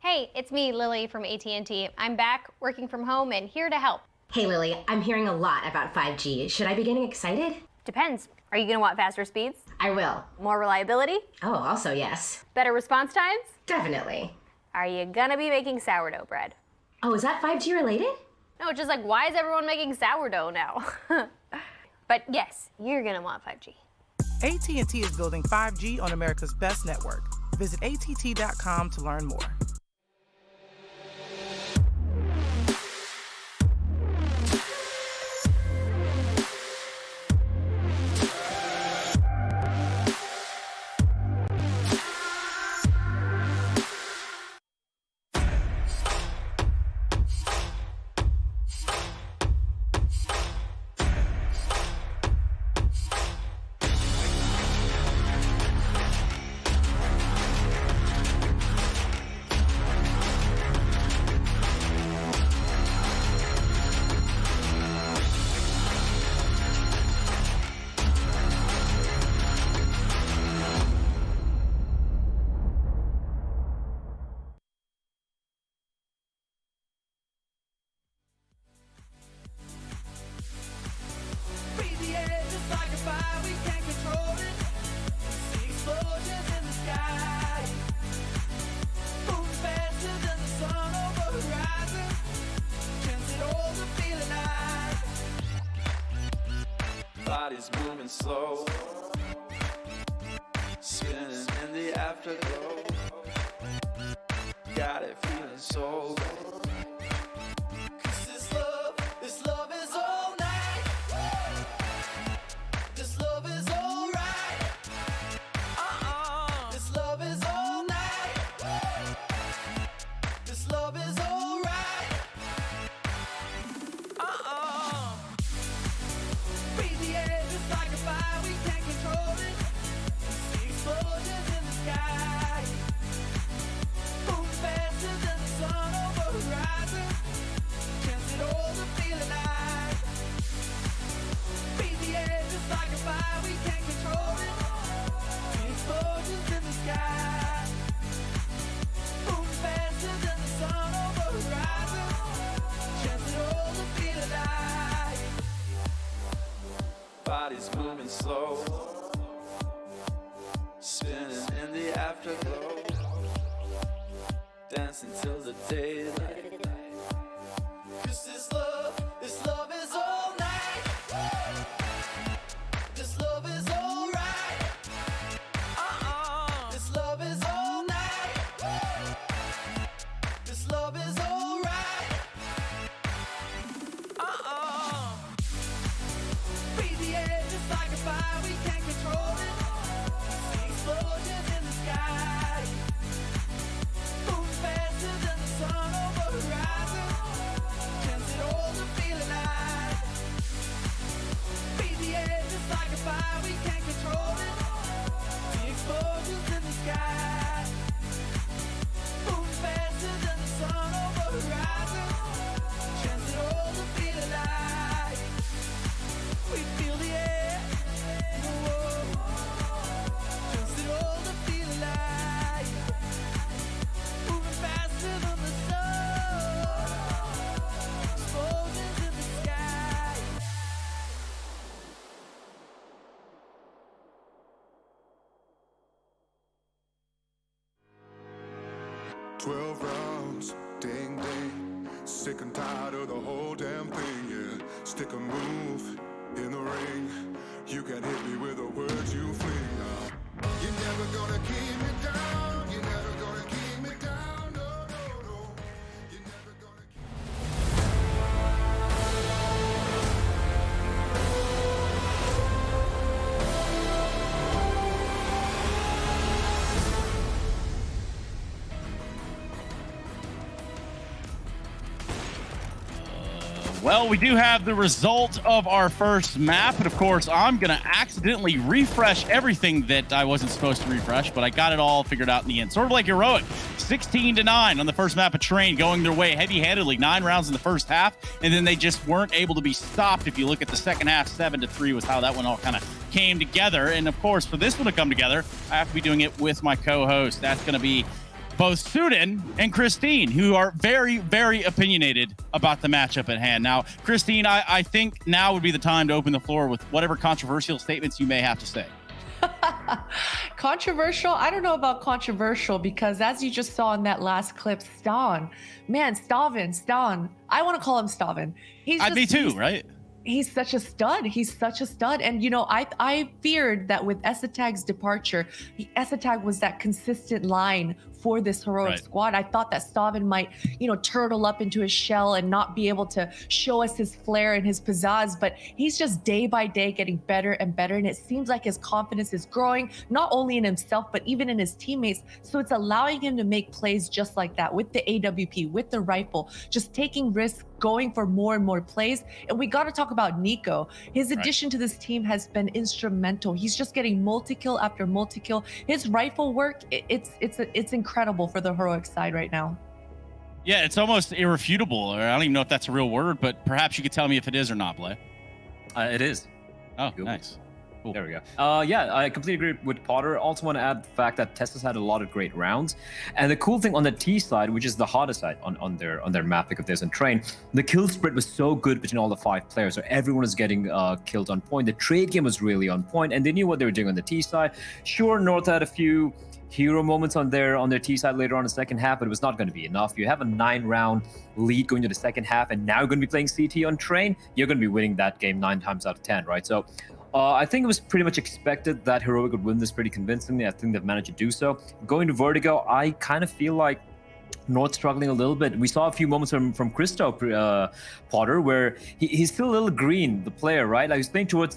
Hey, it's me, Lily from AT&T. I'm back, working from home, and here to help. Hey, Lily, I'm hearing a lot about 5G. Should I be getting excited? Depends. Are you gonna want faster speeds? I will. More reliability? Oh, also yes. Better response times? Definitely. Are you gonna be making sourdough bread? Oh, is that 5G related? No, it's just like, why is everyone making sourdough now? But yes, you're gonna want 5G. AT&T is building 5G on America's best network. Visit att.com to learn more. Body's moving slow, spinning in the afterglow. Got it feeling so good. 'Cause this love is all night. This love is all right. This love is all night. This love is all right. Breathe the air just like a fire, we can't control it. See explosions in the sky. Boom faster than the sun over horizon. Chance it all to feel alive. Breathe the air just like a fire, we can't control it. See explosions in the sky. Boom faster than the sun over horizon. Chance it all to feel alive. Body's moving slow, spinning in the afterglow, dancing till the daylight. 'Cause this love is all night. This love is all right. This love is all night. This love is all right. Breathe the air just like a fire, we can't control it. 12 rounds, ding ding. Sick and tired of the whole damn thing, yeah. Stick a move in the ring. You can hit me with the words you fling now. You're never gonna keep me down. You're never gonna keep me down. No, no, no. You're never gonna keep Well, we do have the result of our first map, and of course, I'm going to accidentally refresh everything that I wasn't supposed to refresh, but I got it all figured out in the end. Sort of like Heroic, 16-9 on the first map of Train, going their way heavy-handedly, 9 rounds in the first half, and then they just weren't able to be stopped. If you look at the second half, 7-3 was how that one all kind of came together. And of course, for this one to come together, I have to be doing it with my co-host. That's going to be both Sudin and Christine, who are very, very opinionated about the matchup at hand. Now, Christine, I think now would be the time to open the floor with whatever controversial statements you may have to say. Controversial? I don't know about controversial, because as you just saw in that last clip, Staven, I want to call him Staven. Me too, right? He's such a stud. He's such a stud. And, you know, I feared that with Esatag's departure, Esatag was that consistent line for this Heroic squad. I thought that Staven might, you know, turtle up into his shell and not be able to show us his flair and his pizzazz, but he's just day by day getting better and better. And it seems like his confidence is growing, not only in himself, but even in his teammates. So it's allowing him to make plays just like that with the AWP, with the rifle, just taking risks, going for more and more plays. And we got to talk about Nico. His addition to this team has been instrumental. He's just getting multi-kill after multi-kill. His rifle work, it's incredible for the Heroic side right now. Yeah, it's almost irrefutable. Or I don't even know if that's a real word, but perhaps you could tell me if it is or not, Blay. It is. Oh, nice. Cool. There we go. Yeah, I completely agree with Potter. Also want to add the fact that Tesla's had a lot of great rounds. And the cool thing on the T side, which is the hardest side on their map pick of this and Train, the kill spread was so good between all the 5 players. So everyone was getting killed on point. The trade game was really on point, and they knew what they were doing on the T side. Sure, North had a few hero moments on their T side later on in the second half, but it was not going to be enough. You have a 9-round lead going to the second half, and now you're going to be playing CT on Train. You're going to be winning that game 9 times out of 10, right? So I think it was pretty much expected that Heroic would win this pretty convincingly. I think they've managed to do so. Going to Vertigo, I kind of feel like North struggling a little bit. We saw a few moments from Christo Potter where he's still a little green, the player, right? Like he's playing towards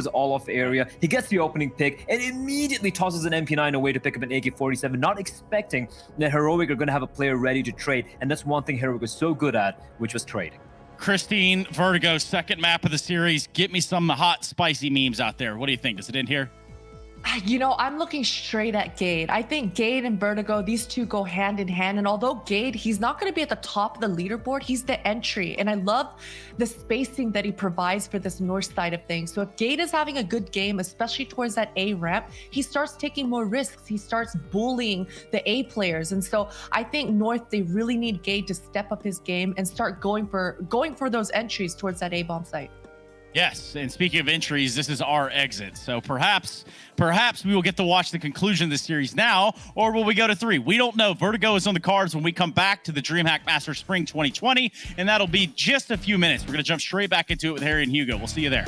all off area. He gets the opening pick and immediately tosses an MP9 away to pick up an AK-47, not expecting that Heroic are going to have a player ready to trade. And that's one thing Heroic was so good at, which was trading. Christine, Vertigo, second map of the series. Get me some hot, spicy memes out there. What do you think? Does it end here? You know, I'm looking straight at Gade. I think Gade and Vertigo, these two go hand in hand. And although Gade, he's not going to be at the top of the leaderboard, he's the entry. And I love the spacing that he provides for this north side of things. So if Gade is having a good game, especially towards that A ramp, he starts taking more risks. He starts bullying the A players. And so I think North, they really need Gade to step up his game and start going for those entries towards that A bomb site. Yes, and speaking of entries, this is our exit. So perhaps we will get to watch the conclusion of this series now, or will we go to 3? We don't know. Vertigo is on the cards when we come back to the DreamHack Masters Spring 2020, and that'll be just a few minutes. We're going to jump straight back into it with Harry and Hugo. We'll see you there.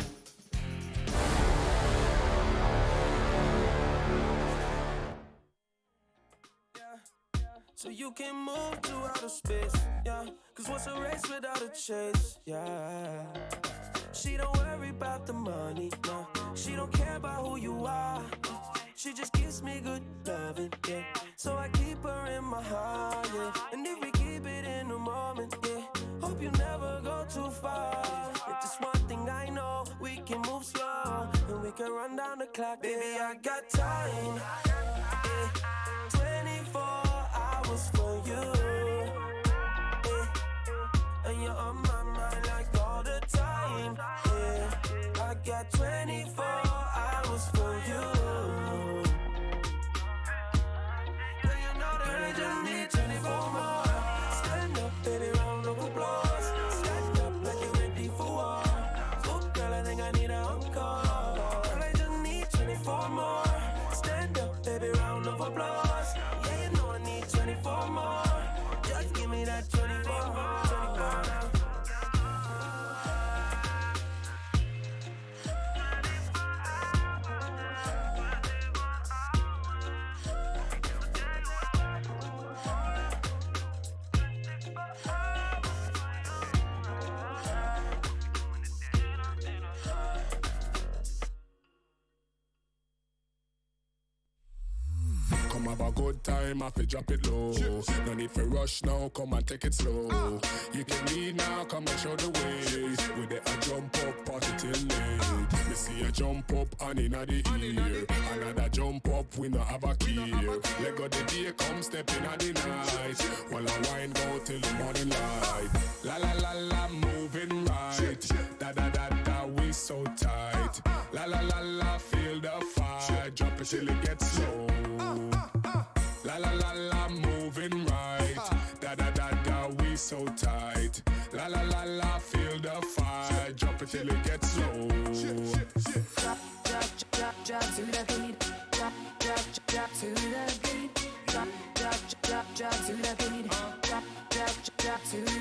So you can move to outer space, yeah. Cause what's a race without a chase, yeah. She don't worry about the money, no. She don't care about who you are. She just gives me good loving, yeah. So I keep her in my heart, yeah. And if we keep it in the moment, yeah. Hope you never go too far. If just one thing I know, we can move slow and we can run down the clock, baby. I got time, yeah. 24 hours for you, yeah. And you're on my mind like all the time, yeah. I got 24 hours for you. Girl, you know that I just need 24 more. Stand up, baby, round of applause. Stand up like you're ready for war. Oh, girl, I think I need an encore. Girl, I just need 24 more. Stand up, baby, round of applause. Yeah, you know I Come have a good time, I fi drop it low. No need for rush now, come and take it slow. You can lead now, come and show the way. With it a jump up, party till late. Me see a jump up and inna the ear. Another jump up, we no have a key. Let go the day, come step inna the night. While I wine go till the morning light. La la la la, moving right. Da da da da, we so tight. La la la la, feel the fire. Drop it till it gets slow. La la la la, moving right. Da da da da, we so tight. La la la la, feel the fire. Drop it till it gets slow. Drop, drop, drop, drop to the beat. Drop, drop, drop to the beat. Drop, drop, drop, drop to the beat. Drop, drop, drop to the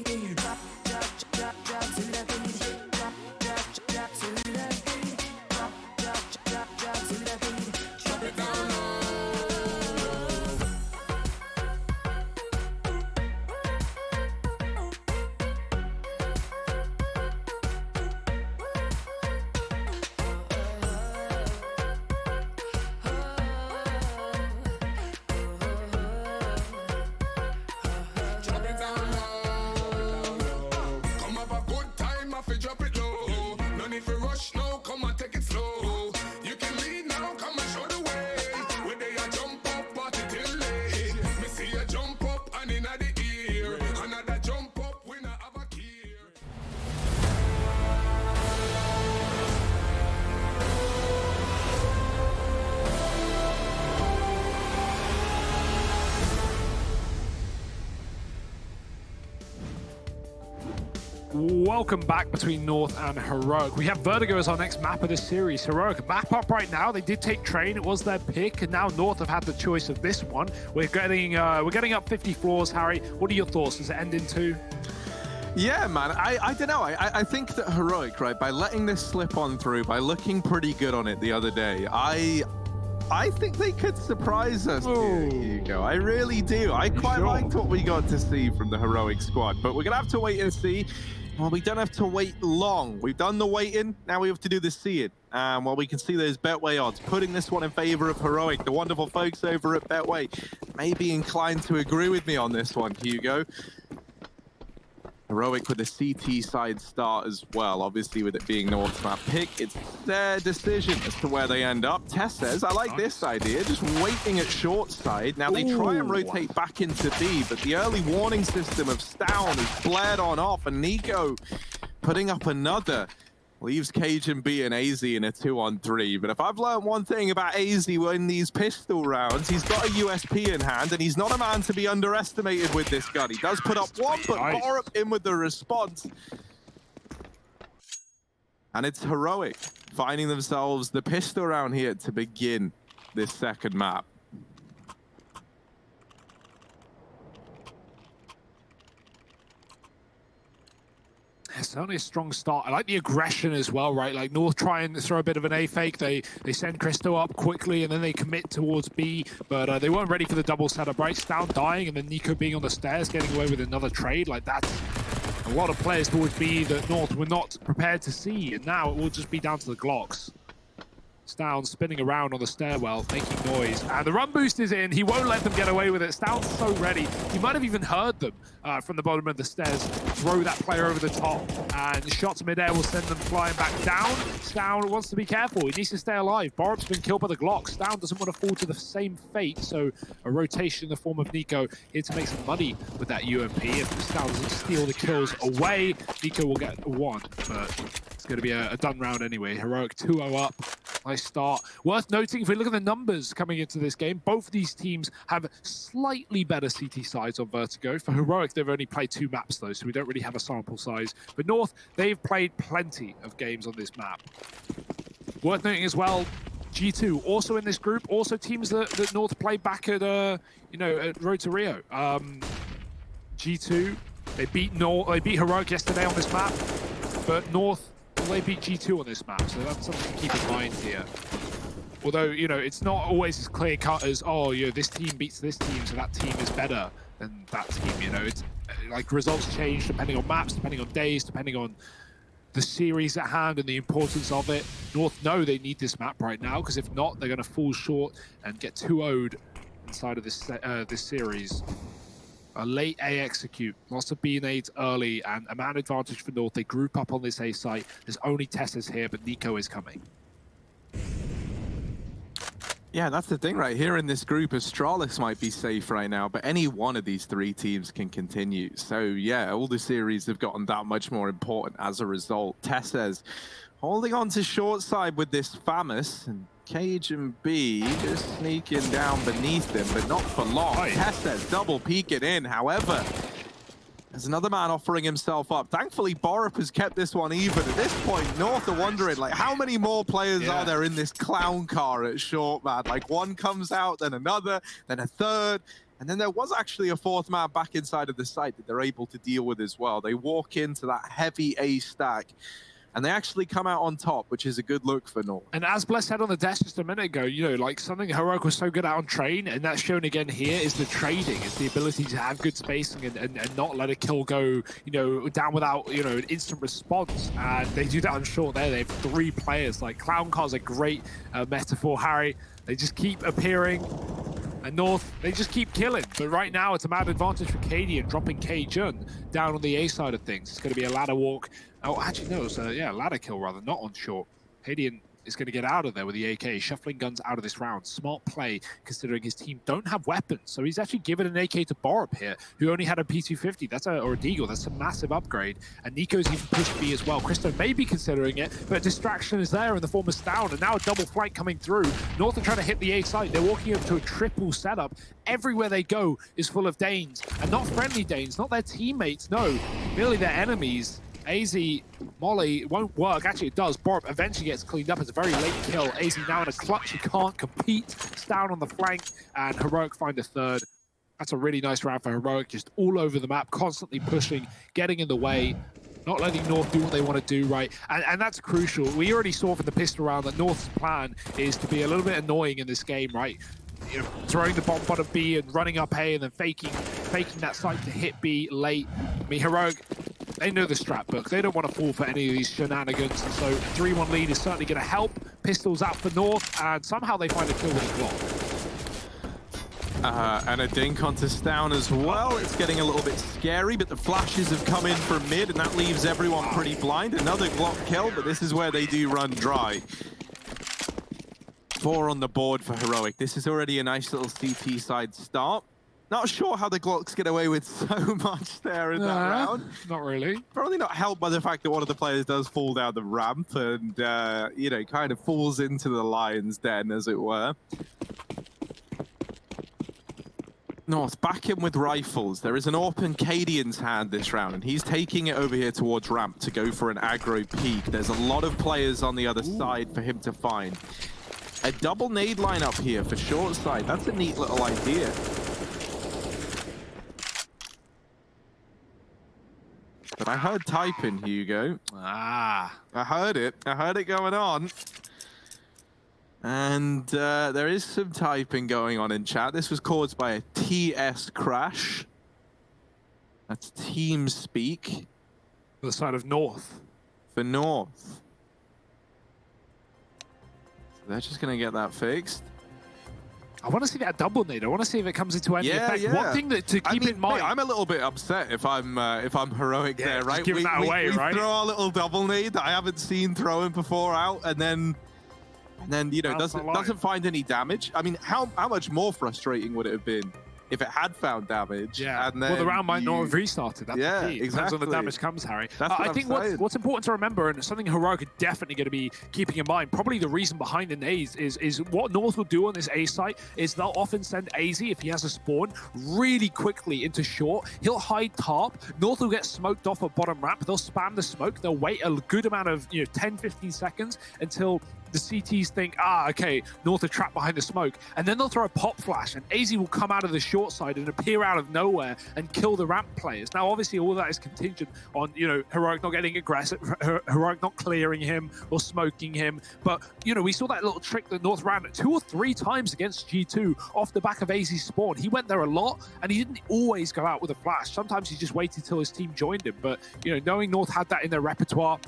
beat. Drop, drop, drop, drop to the beat. Drop, drop, drop to the beat. Drop, drop, drop, drop to the beat. Drop it down low. Welcome back between North and Heroic. We have Vertigo as our next map of this series. Heroic map up right now. They did take Train. It was their pick, and now North have had the choice of this one. We're getting up 50 floors. Harry, what are your thoughts? Does it end in 2? Yeah, man, I don't know. I think that Heroic, right, by letting this slip on through, by looking pretty good on it the other day, I think they could surprise us here, Hugo. I really do. I quite liked what we got to see from the Heroic squad, but we're going to have to wait and see. Well, we don't have to wait long. We've done the waiting. Now we have to do the seeing. Well, we can see those Betway odds, putting this one in favor of Heroic. The wonderful folks over at Betway may be inclined to agree with me on this one, Hugo. Heroic with a CT side start as well. Obviously, with it being North's map pick, it's their decision as to where they end up. Tess says, I like this idea, just waiting at short side. Now, they try and rotate back into B, but the early warning system of Stown is blared on off, and Nico putting up another. Leaves Cajun B and AZ in a 2-on-3. But if I've learned one thing about AZ in these pistol rounds, he's got a USP in hand, and he's not a man to be underestimated with this gun. He does put up one, but Borup in with the response. And it's Heroic finding themselves the pistol round here to begin this second map. Certainly a strong start. I like the aggression as well, right? Like North try and throw a bit of an A fake. They send Cristo up quickly and then they commit towards B, but they weren't ready for the double setup, right? Stown dying and then Nico being on the stairs, getting away with another trade. Like that's a lot of players towards B that North were not prepared to see, and now it will just be down to the Glocks. Stown spinning around on the stairwell, making noise. And the run boost is in. He won't let them get away with it. Stown's so ready. He might have even heard them from the bottom of the stairs throw that player over the top. And shots midair will send them flying back down. Stown wants to be careful. He needs to stay alive. Borup's been killed by the Glock. Stown doesn't want to fall to the same fate. So a rotation in the form of Nico here to make some money with that UMP. If Stown doesn't steal the kills away, Nico will get one. But it's going to be a done round anyway. Heroic 2-0 up. Nice start. Worth noting, if we look at the numbers coming into this game, both of these teams have slightly better CT sides on Vertigo. For Heroic, they've only played 2 maps though, so we don't really have a sample size. But North, they've played plenty of games on this map. Worth noting as well, G2 also in this group, also teams that North played back at at Road to Rio. G2, they beat Heroic yesterday on this map, but North, they beat G2 on this map, so that's something to keep in mind here. Although, it's not always as clear cut as, this team beats this team, so that team is better than that team, It's like results change depending on maps, depending on days, depending on the series at hand and the importance of it. North know they need this map right now, because if not, they're going to fall short and get 2-0'd side of this series. A late A execute, lots of B nades early, and a man advantage for North. They group up on this A site. There's only Tessa's here, but Nico is coming. Yeah, that's the thing right here in this group. Astralis might be safe right now, but any one of these three teams can continue. So yeah, all the series have gotten that much more important as a result. Tessa's holding on to short side with this Famous, and Cage and B just sneaking down beneath him, but not for long. Tessa's double peeking in, however. There's another man offering himself up. Thankfully, Borup has kept this one even. At this point, North are wondering, like, how many more players are there in this clown car at short, man? Like, one comes out, then another, then a third. And then there was actually a fourth man back inside of the site that they're able to deal with as well. They walk into that heavy A stack, and they actually come out on top, which is a good look for North. And as Bless said on the desk just a minute ago, you know, like something Heroic was so good at on train, and that's shown again here, is the trading. It's the ability to have good spacing and not let a kill go, you know, down without, you know, an instant response. And they do that on short there. They have 3 players. Like, Clown Car's a great metaphor, Harry. They just keep appearing. And North, they just keep killing. But right now, it's a mad advantage for KD and dropping K-Jun down on the A side of things. It's going to be a ladder walk. Oh, actually, no, it's a ladder kill rather, not on short. KD is going to get out of there with the AK, shuffling guns out of this round. Smart play, considering his team don't have weapons. So he's actually given an AK to Borup here, who only had a P250. Or a Deagle. That's a massive upgrade. And Nico's even pushed B as well. Christo may be considering it, but distraction is there in the form of Stown. And now a double flank coming through. North are trying to hit the A site. They're walking up to a triple setup. Everywhere they go is full of Danes. And not friendly Danes, not their teammates, no. Merely their enemies. AZ, Molly, won't work. Actually, it does. Borup eventually gets cleaned up. It's a very late kill. AZ now in a clutch. He can't compete. It's down on the flank, and Heroic find a third. That's a really nice round for Heroic. Just all over the map, constantly pushing, getting in the way, not letting North do what they want to do, right? And that's crucial. We already saw from the pistol round that North's plan is to be a little bit annoying in this game, right? You know, throwing the bomb of B and running up A and then faking that site to hit B late. I mean, Heroic, they know the strat book. They don't want to fall for any of these shenanigans. And so 3-1 lead is certainly going to help. Pistols out for North, and somehow they find a kill with a Glock. And a dink onto Stown as well. It's getting a little bit scary, but the flashes have come in from mid, and that leaves everyone pretty blind. Another Glock kill, but this is where they do run dry. 4 on the board for Heroic. This is already a nice little CT side start. Not sure how the Glocks get away with so much there in that round. Not really. Probably not helped by the fact that one of the players does fall down the ramp and, you know, kind of falls into the lion's den, as it were. North back in with rifles. There is an AWP in Cadian's hand this round, and he's taking it over here towards ramp to go for an aggro peek. There's a lot of players on the other side for him to find. A double nade lineup here for short side. That's a neat little idea. But I heard typing, Hugo. I heard it. I heard it going on. And there is some typing going on in chat. This was caused by a TS crash. That's team speak. For the side of North. For North. So they're just going to get that fixed. I want to see that double nade. I want to see if it comes into any effect. One thing that to keep in mind. Mate, I'm a little bit upset if I'm Heroic there, right? Giving that away, right? We throw our little double nade that I haven't seen throwing before out, and then you know doesn't find any damage. I mean, how much more frustrating would it have been if it had found damage? Yeah. And then well, the round might not have restarted. That's the key. Exactly. Depends on the damage comes, Harry. That's what I think what's important to remember, and something Heroic are definitely going to be keeping in mind, probably the reason behind the nades is what North will do on this A site is they'll often send AZ, if he has a spawn, really quickly into short. He'll hide tarp. North will get smoked off at bottom ramp. They'll spam the smoke. They'll wait a good amount of 10-15 seconds until the CTs think, okay, North are trapped behind the smoke, and then they'll throw a pop flash, and AZ will come out of the short side and appear out of nowhere and kill the ramp players. Now, obviously, all of that is contingent on, Heroic not getting aggressive, Heroic not clearing him or smoking him, but, we saw that little trick that North ran 2 or 3 times against G2 off the back of AZ's spawn. He went there a lot, and he didn't always go out with a flash. Sometimes he just waited till his team joined him, but, knowing North had that in their repertoire,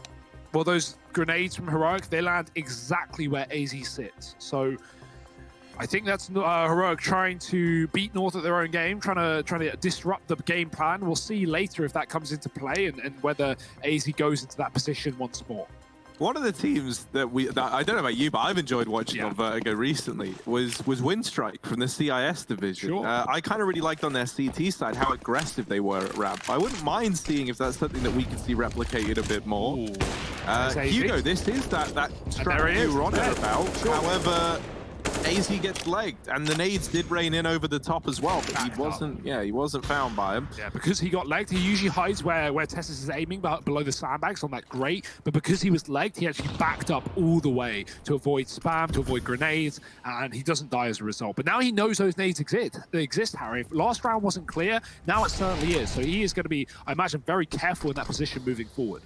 well, those grenades from Heroic, they land exactly where AZ sits. So I think that's Heroic trying to beat North at their own game, trying to disrupt the game plan. We'll see later if that comes into play and whether AZ goes into that position once more. One of the teams that I don't know about you, but I've enjoyed watching on Vertigo recently was Windstrike from the CIS division. Sure. I kind of really liked on their CT side how aggressive they were at ramp. I wouldn't mind seeing if that's something that we could see replicated a bit more. Hugo, this is that strategy you were on about. Sure. However, AZ gets legged, and the nades did rain in over the top as well, but he wasn't found by him. Yeah, because he got legged, he usually hides where Tessus is aiming, but below the sandbags on that grate. But because he was legged, he actually backed up all the way to avoid spam, to avoid grenades, and he doesn't die as a result. But now he knows those nades exist, Harry. If last round wasn't clear, now it certainly is. So he is going to be, I imagine, very careful in that position moving forward.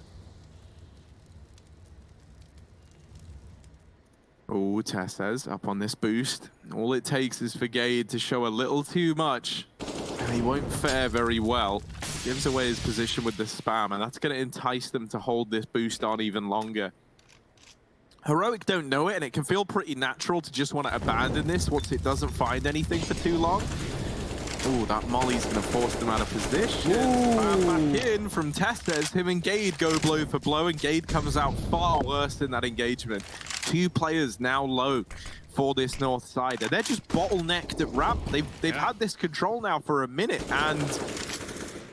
Oh, Tess says up on this boost. All it takes is for Gade to show a little too much, and he won't fare very well. Gives away his position with the spam, and that's going to entice them to hold this boost on even longer. Heroic don't know it, and it can feel pretty natural to just want to abandon this once it doesn't find anything for too long. Oh, that Molly's going to force them out of position. Spam back in from Testes. Him and Gade go blow for blow, and Gade comes out far worse in that engagement. 2 players now low for this north side, and they're just bottlenecked at ramp. They've had this control now for a minute, and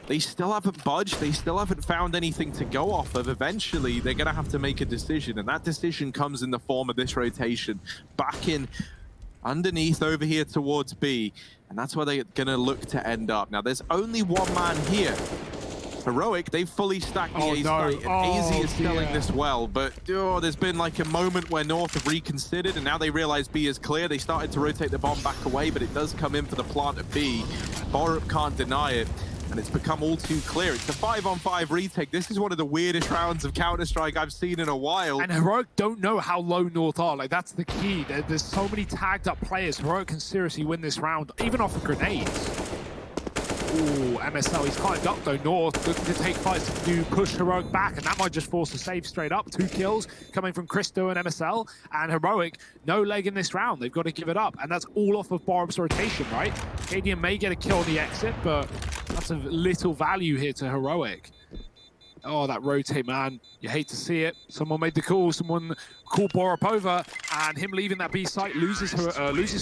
they still haven't budged. They still haven't found anything to go off of. Eventually, they're going to have to make a decision, and that decision comes in the form of this rotation back in underneath over here towards B, and that's where they're going to look to end up. Now, there's only one man here. Heroic, they've fully stacked the A site, and AZ is selling this well, but there's been like a moment where North have reconsidered, and now they realize B is clear. They started to rotate the bomb back away, but it does come in for the plant at B. Borup can't deny it, and it's become all too clear. It's a 5-on-5 retake. This is one of the weirdest rounds of Counter-Strike I've seen in a while. And Heroic don't know how low North are. Like, that's the key. There's so many tagged up players. Heroic can seriously win this round, even off of grenades. Ooh, MSL, he's climbed up though. North looking to take fights to push Heroic back, and that might just force a save straight up. 2 kills coming from Cristo and MSL, and Heroic, no leg in this round. They've got to give it up, and that's all off of Borup's rotation, right? Cadian may get a kill on the exit, but that's of little value here to Heroic. Oh, that rotate, man. You hate to see it. Someone made the call. Someone called Borup over, and him leaving that B site loses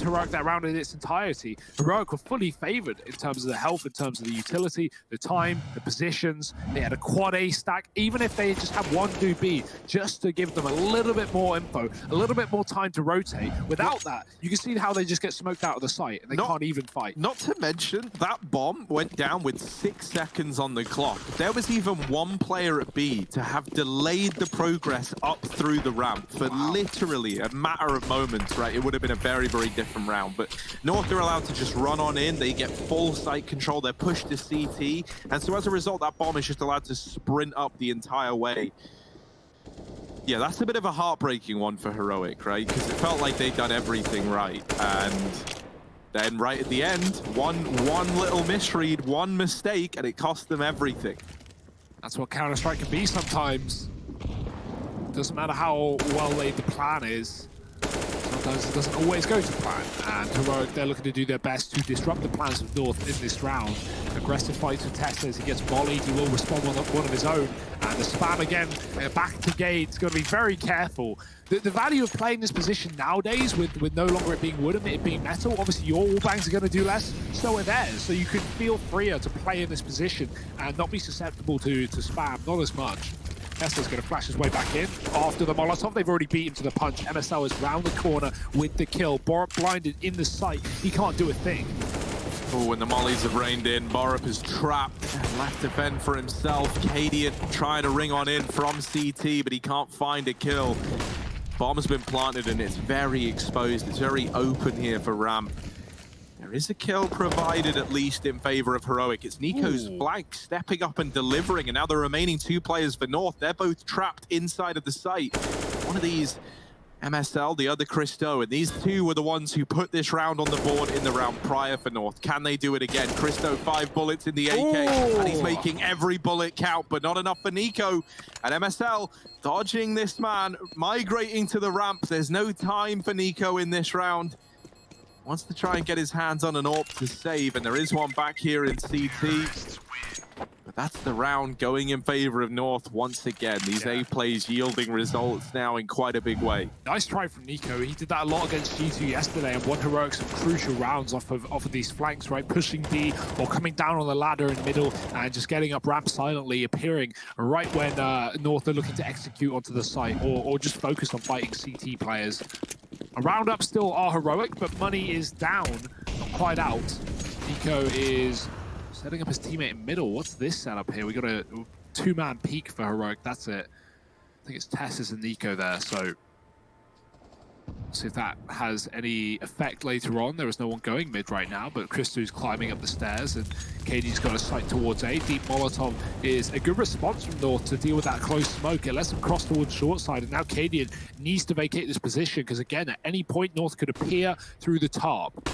Heroic that round in its entirety. Heroic were fully favored in terms of the health, in terms of the utility, the time, the positions. They had a quad A stack. Even if they just had one do B, just to give them a little bit more info, a little bit more time to rotate. Without that, you can see how they just get smoked out of the site, and they can't even fight. Not to mention, that bomb went down with 6 seconds on the clock. If there was even one player at B to have delayed the progress up through the ramp for literally a matter of moments, right, it would have been a very, very different round. But North are allowed to just run on in. They get full site control. They're pushed to CT. And so as a result, that bomb is just allowed to sprint up the entire way. Yeah, that's a bit of a heartbreaking one for Heroic, right? Because it felt like they'd done everything right. And then right at the end, one little misread, one mistake, and it cost them everything. That's what Counter-Strike can be sometimes. Doesn't matter how well laid the plan is. Sometimes it doesn't always go to plan. And Heroic, they're looking to do their best to disrupt the plans of North in this round. Aggressive fights with Teslas. He gets volleyed. He will respond with one of his own. And the spam again, back to Gade. It's got to be very careful. The value of playing this position nowadays with no longer it being wood and it being metal, obviously your wallbangs are going to do less, so are theirs. So you can feel freer to play in this position and not be susceptible to spam, not as much. Tesla's going to flash his way back in after the Molotov. They've already beaten to the punch. MSL is round the corner with the kill. Borup blinded in the sight. He can't do a thing. Oh, when the mollies have rained in, Borup is trapped and left to fend for himself. Cadian trying to ring on in from CT, but he can't find a kill. Bomb's been planted and it's very exposed. It's very open here for Ramp. There is a kill provided, at least in favor of Heroic. It's Nico's flank stepping up and delivering, and now the remaining 2 players for North, they're both trapped inside of the site. One of these, MSL, the other Cristo, and these 2 were the ones who put this round on the board in the round prior for North. Can they do it again? Cristo, 5 bullets in the AK, and he's making every bullet count, but not enough for Nico. And MSL dodging this man, migrating to the ramp. There's no time for Nico in this round. Wants to try and get his hands on an AWP to save, and there is one back here in CT. But that's the round going in favor of North once again. These A plays yielding results now in quite a big way. Nice try from Nico. He did that a lot against G2 yesterday and won Heroic some crucial rounds off of these flanks, right? Pushing D or coming down on the ladder in middle and just getting up ramp silently, appearing right when North are looking to execute onto the site or just focus on fighting CT players. A roundup still are Heroic, but money is down, not quite out. Nico is setting up his teammate in middle. What's this setup here? We got a two-man peak for Heroic. That's it. I think it's Tessus and Nico there, so see if that has any effect later on. There is no one going mid right now, but Christo's climbing up the stairs, and KD's got a sight towards A. Deep Molotov is a good response from North to deal with that close smoke. It lets them cross towards short side, and now KD needs to vacate this position, because again, at any point, North could appear through the top.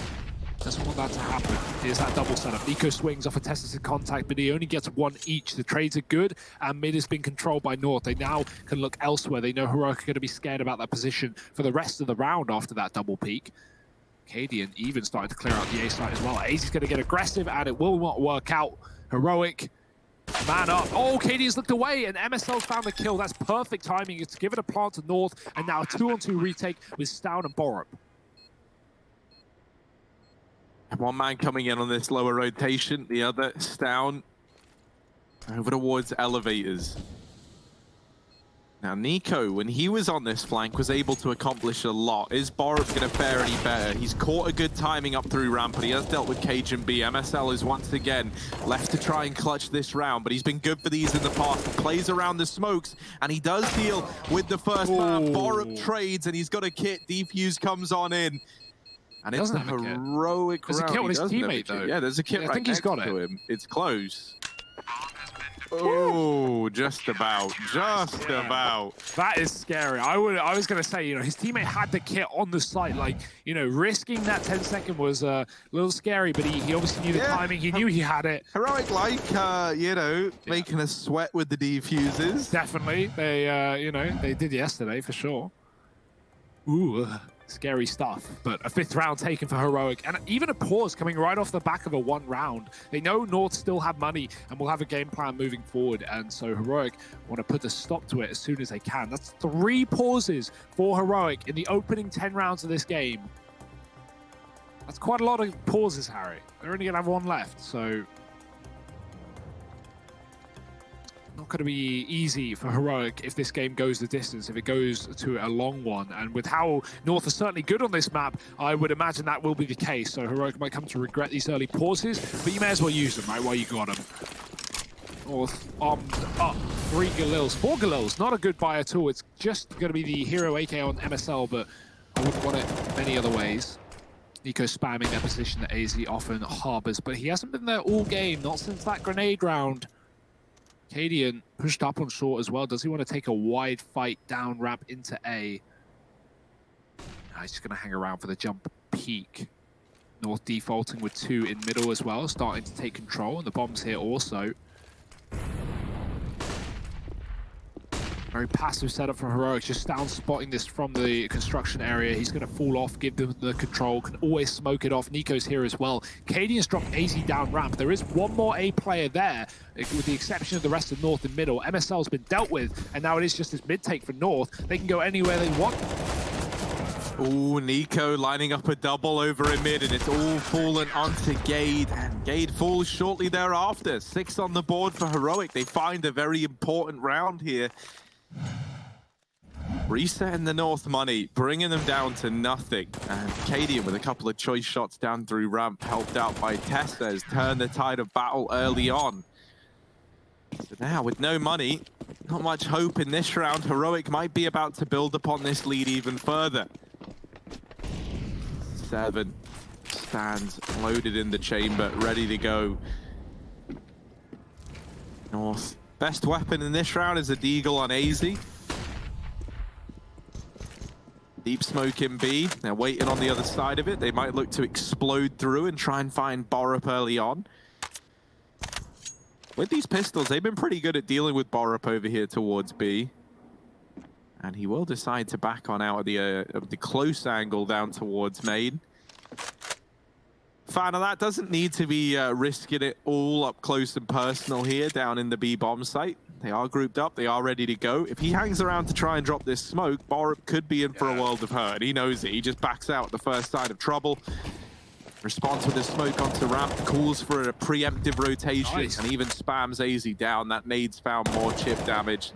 Doesn't want that to happen. Here's that double setup. Nico swings off a Tessus in contact, but he only gets one each. The trades are good, and mid has been controlled by North. They now can look elsewhere. They know Heroic are going to be scared about that position for the rest of the round after that double peak. Cadian even starting to clear out the A site as well. AZ's going to get aggressive, and it will not work out. Heroic, man up. Oh, Cadian's looked away, and MSL found the kill. That's perfect timing. It's given a plant to North, and now a 2-on-2 retake with Stown and Borup. One man coming in on this lower rotation, the other Stown over towards elevators. Now Nico, when he was on this flank, was able to accomplish a lot. Is Borup going to fare any better? He's caught a good timing up through ramp, but he has dealt with Cage and B. MSL is once again left to try and clutch this round, but he's been good for these in the past. He plays around the smokes, and he does deal with the first man. Borup trades, and he's got a kit. Defuse comes on in. And it's a heroic round. There's a kit on his teammate, though. Yeah, there's a kit right next to him. It's close. Oh, just about. Just about. That is scary. I was going to say, you know, his teammate had the kit on the site. Like, you know, risking that 10-second was a little scary, but he obviously knew the timing. He knew he had it. Heroic, like, you know, making us sweat with the defuses. Definitely. They, you know, they did yesterday for sure. Ooh. Scary stuff, but a 5th round taken for Heroic, and even a pause coming right off the back of a 1 round. They know North still have money and will have a game plan moving forward, and so Heroic want to put a stop to it as soon as they can. That's 3 pauses for Heroic in the opening 10 rounds of this game. That's quite a lot of pauses, Harry. They're only going to have 1 left, so not going to be easy for Heroic if this game goes the distance, if it goes to a long one. And with how North are certainly good on this map, I would imagine that will be the case. So Heroic might come to regret these early pauses, but you may as well use them, right, while you got them. North armed up. 3 Galils, 4 Galils, not a good buy at all. It's just going to be the hero AK on MSL, but I wouldn't want it many other ways. Nico spamming their position that AZ often harbors, but he hasn't been there all game, not since that grenade round. Cadian pushed up on short as well. Does he want to take a wide fight down ramp into A? No, he's just going to hang around for the jump peak. North defaulting with 2 in middle as well, starting to take control, and the bombs here also. Very passive setup from Heroic, just down spotting this from the construction area. He's going to fall off, give them the control, can always smoke it off. Nico's here as well. Cadian's dropped AZ down ramp. There is 1 more A player there, with the exception of the rest of North in middle. MSL's been dealt with, and now it is just this mid take for North. They can go anywhere they want. Ooh, Nico lining up a double over in mid, and it's all fallen onto Gade, and Gade falls shortly thereafter. 6 on the board for Heroic. They find a very important round here. Resetting the North money, bringing them down to nothing. And Cadian with a couple of choice shots down through ramp, helped out by Tessa, has turned the tide of battle early on. So now, with no money, not much hope in this round. Heroic might be about to build upon this lead even further. 7 stands loaded in the chamber, ready to go. North. Best weapon in this round is a Deagle on AZ. Deep smoke in B. They're waiting on the other side of it. They might look to explode through and try and find Borup early on. With these pistols, they've been pretty good at dealing with Borup over here towards B. And he will decide to back on out of the close angle down towards main. fan of that. Doesn't need to be risking it all up close and personal here down in the B bomb site. They are grouped up. They are ready to go. If he hangs around to try and drop this smoke, Borup could be in for a world of hurt. He knows it. He just backs out at the first sign of trouble. Responds with his smoke onto ramp, calls for a preemptive rotation, and even spams AZ down. That nade's found more chip damage.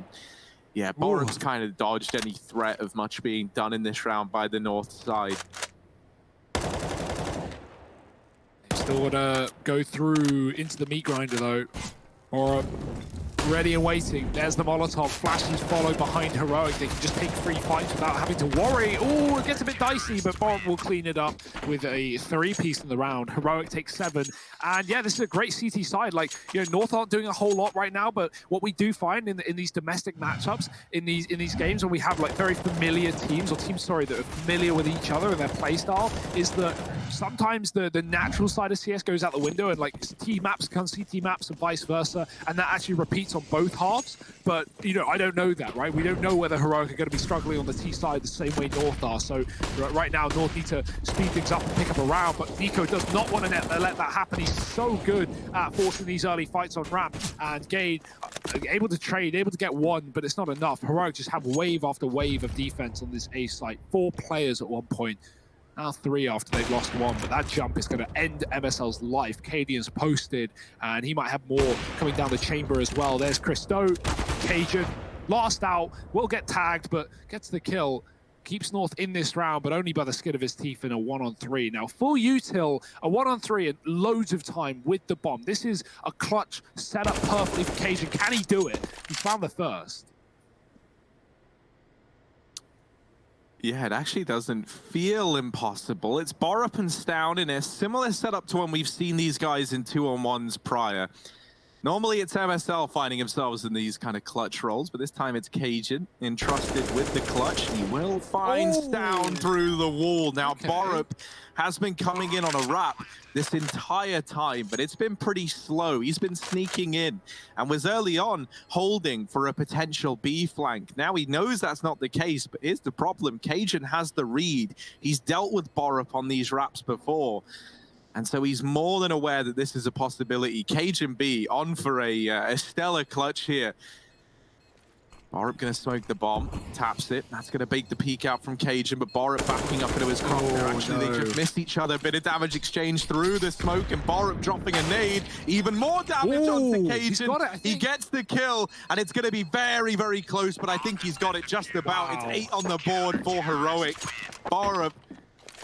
Yeah, Borup's kind of dodged any threat of much being done in this round by the north side. Still wanna go through into the meat grinder though. Borup ready and waiting. There's the Molotov. Flashes follow behind Heroic. They can just take 3 fights without having to worry. Oh, it gets a bit dicey, but Borup will clean it up with a 3-piece in the round. Heroic takes 7. And yeah, this is a great CT side. Like, you know, North aren't doing a whole lot right now, but what we do find in these domestic matchups, in these games when we have like very familiar teams, or teams, sorry, that are familiar with each other and their playstyle, is that sometimes the natural side of CS goes out the window and like T maps become CT maps and vice versa, and that actually repeats on both halves. But you know, I don't know that, right? We don't know whether Heroic are going to be struggling on the T side the same way North are. So right now North need to speed things up and pick up a round, but Nico does not want to let that happen. He's so good at forcing these early fights on ramp, and Gade able to trade, able to get 1, but it's not enough. Heroic just have wave after wave of defense on this A site. 4 players at one point. Now 3 after they've lost 1, but that jump is going to end MSL's life. Cadian's posted, and he might have more coming down the chamber as well. There's Christo, Cajun, last out, will get tagged, but gets the kill. Keeps North in this round, but only by the skin of his teeth in a 1-on-3. Now, full util, a 1-on-3 and loads of time with the bomb. This is a clutch set up perfectly for Cajun. Can he do it? He found the first. Yeah, it actually doesn't feel impossible. It's Borup and Stown in a similar setup to when we've seen these guys in 2-on-1s prior. Normally it's MSL finding themselves in these kind of clutch roles, but this time it's Cajun entrusted with the clutch. He will find Stown through the wall. Now Borup has been coming in on a wrap this entire time, but it's been pretty slow. He's been sneaking in and was early on holding for a potential B flank. Now he knows that's not the case, but here's the problem. Cajun has the read. He's dealt with Borup on these wraps before. And so he's more than aware that this is a possibility. Cajun B on for a stellar clutch here. Borup going to smoke the bomb, taps it. That's going to bake the peek out from Cajun, but Borup backing up into his crop there. Actually, they just missed each other. Bit of damage exchange through the smoke, and Borup dropping a nade. Even more damage onto Cajun. He gets the kill, and it's going to be very, very close, but I think he's got it just about. It's 8 on the board for Heroic. Borup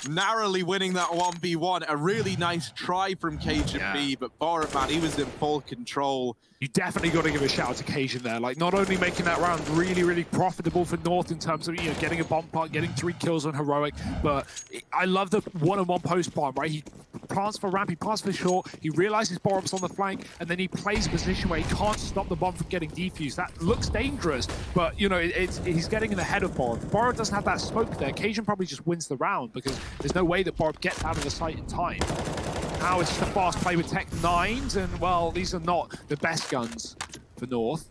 narrowly winning that 1v1. A really nice try from Cajun B, but Borup, man, he was in full control. You definitely got to give a shout out to Cajun there. Like, not only making that round really, really profitable for North in terms of, you know, getting a bomb part, getting 3 kills on Heroic, but I love the one-on-one post bomb, right? He plants for ramp, he plants for short, he realizes Borup's on the flank, and then he plays a position where he can't stop the bomb from getting defused. That looks dangerous, but, you know, he's getting in the head of Borup. Borup doesn't have that smoke there. Cajun probably just wins the round because there's no way that Borup gets out of the site in time. Now it's just a fast play with Tech 9s, and, well, these are not the best guns for North.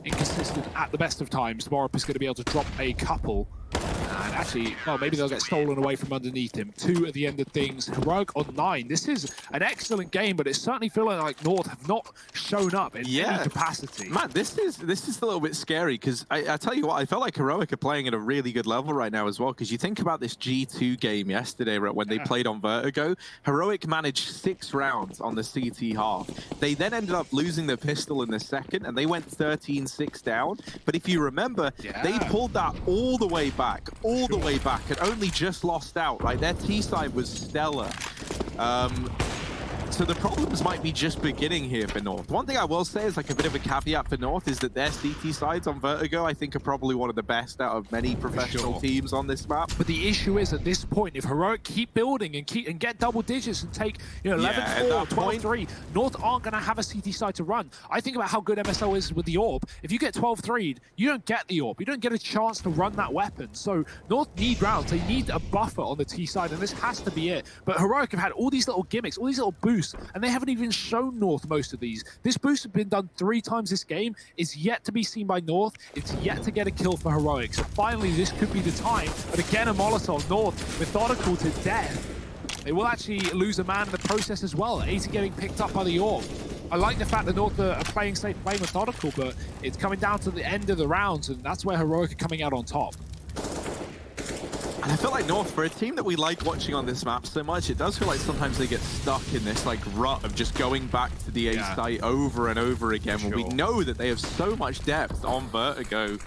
Inconsistent at the best of times. Borup is going to be able to drop a couple. And actually, well, maybe they'll get stolen away from underneath him. 2 at the end of things. Heroic on 9. This is an excellent game, but it's certainly feeling like North have not shown up in any capacity. Man, this is a little bit scary, because I tell you what, I felt like Heroic are playing at a really good level right now as well, because you think about this G2 game yesterday, right, when they played on Vertigo. Heroic managed 6 rounds on the CT half. They then ended up losing the pistol in the second, and they went 13-6 down. But if you remember, they pulled that all the way back, and only just lost out, right? Their T side was stellar. So the problems might be just beginning here for North. One thing I will say is like a bit of a caveat for North is that their CT sides on Vertigo, I think, are probably one of the best out of many professional teams on this map. But the issue is at this point, if Heroic keep building and get double digits and take, you know, 11-4, 12-3, North aren't going to have a CT side to run. I think about how good MSL is with the AWP. If you get 12-3'd, you don't get the AWP. You don't get a chance to run that weapon. So North need rounds. They need a buffer on the T side, and this has to be it. But Heroic have had all these little gimmicks, all these little boosts, and they haven't even shown North most of these. This boost has been done 3 times this game. It's yet to be seen by North. It's yet to get a kill for Heroic. So finally, this could be the time. But again, a Molotov. North methodical to death. They will actually lose a man in the process as well. 80 getting picked up by the Orb. I like the fact that North are playing safe, playing methodical, but it's coming down to the end of the rounds, and that's where Heroic are coming out on top. And I feel like North, for a team that we like watching on this map so much, it does feel like sometimes they get stuck in this like rut of just going back to the A site over and over again. When we know that they have so much depth on Vertigo.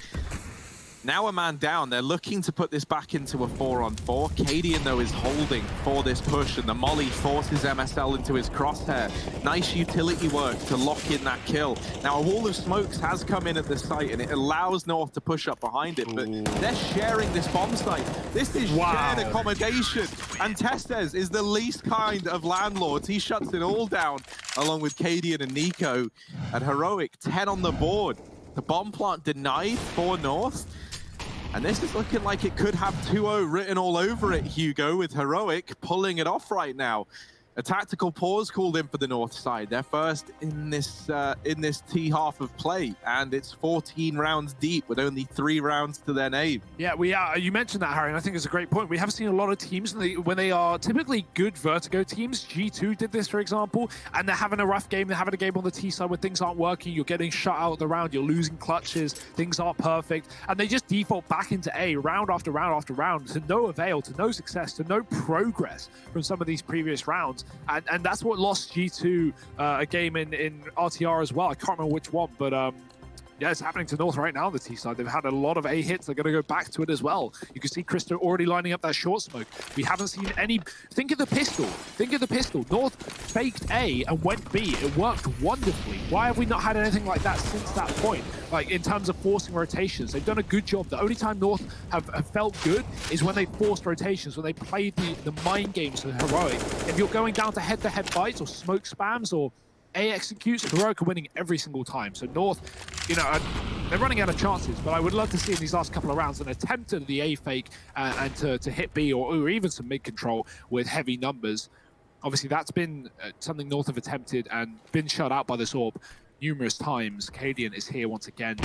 Now a man down, they're looking to put this back into a 4-on-4. Cadian, though, is holding for this push, and the molly forces MSL into his crosshair. Nice utility work to lock in that kill. Now, a wall of smokes has come in at the site, and it allows North to push up behind it, but they're sharing this bomb site. This is shared accommodation, and Testes is the least kind of landlords. He shuts it all down, along with Cadian and Nico. And Heroic, 10 on the board. The bomb plant denied for North. And this is looking like it could have 2-0 written all over it, Hugo, with Heroic pulling it off right now. A tactical pause called in for the North side. They're first in this T half of play, and it's 14 rounds deep with only 3 rounds to their name. Yeah, we are. You mentioned that, Harry, and I think it's a great point. We have seen a lot of teams when they are typically good Vertigo teams. G2 did this, for example, and they're having a rough game. They're having a game on the T side where things aren't working. You're getting shut out of the round. You're losing clutches. Things aren't perfect, and they just default back into A round after round after round to no avail, to no success, to no progress from some of these previous rounds. And that's what lost G2 a game in RTR as well. I can't remember which one, but yeah, it's happening to North right now on the T side. They've had a lot of A hits. They're going to go back to it as well. You can see Christo already lining up that short smoke. We haven't seen any... Think of the pistol. Think of the pistol. North faked A and went B. It worked wonderfully. Why have we not had anything like that since that point? Like, in terms of forcing rotations, they've done a good job. The only time North have felt good is when they forced rotations, when they played the mind games with Heroic. If you're going down to head-to-head fights or smoke spams or A executes, Heroic are winning every single time. So North, you know, they're running out of chances, but I would love to see in these last couple of rounds an attempt at the A fake and to hit B or even some mid control with heavy numbers. Obviously, that's been something North have attempted and been shut out by this Orb numerous times. Cadian is here once again,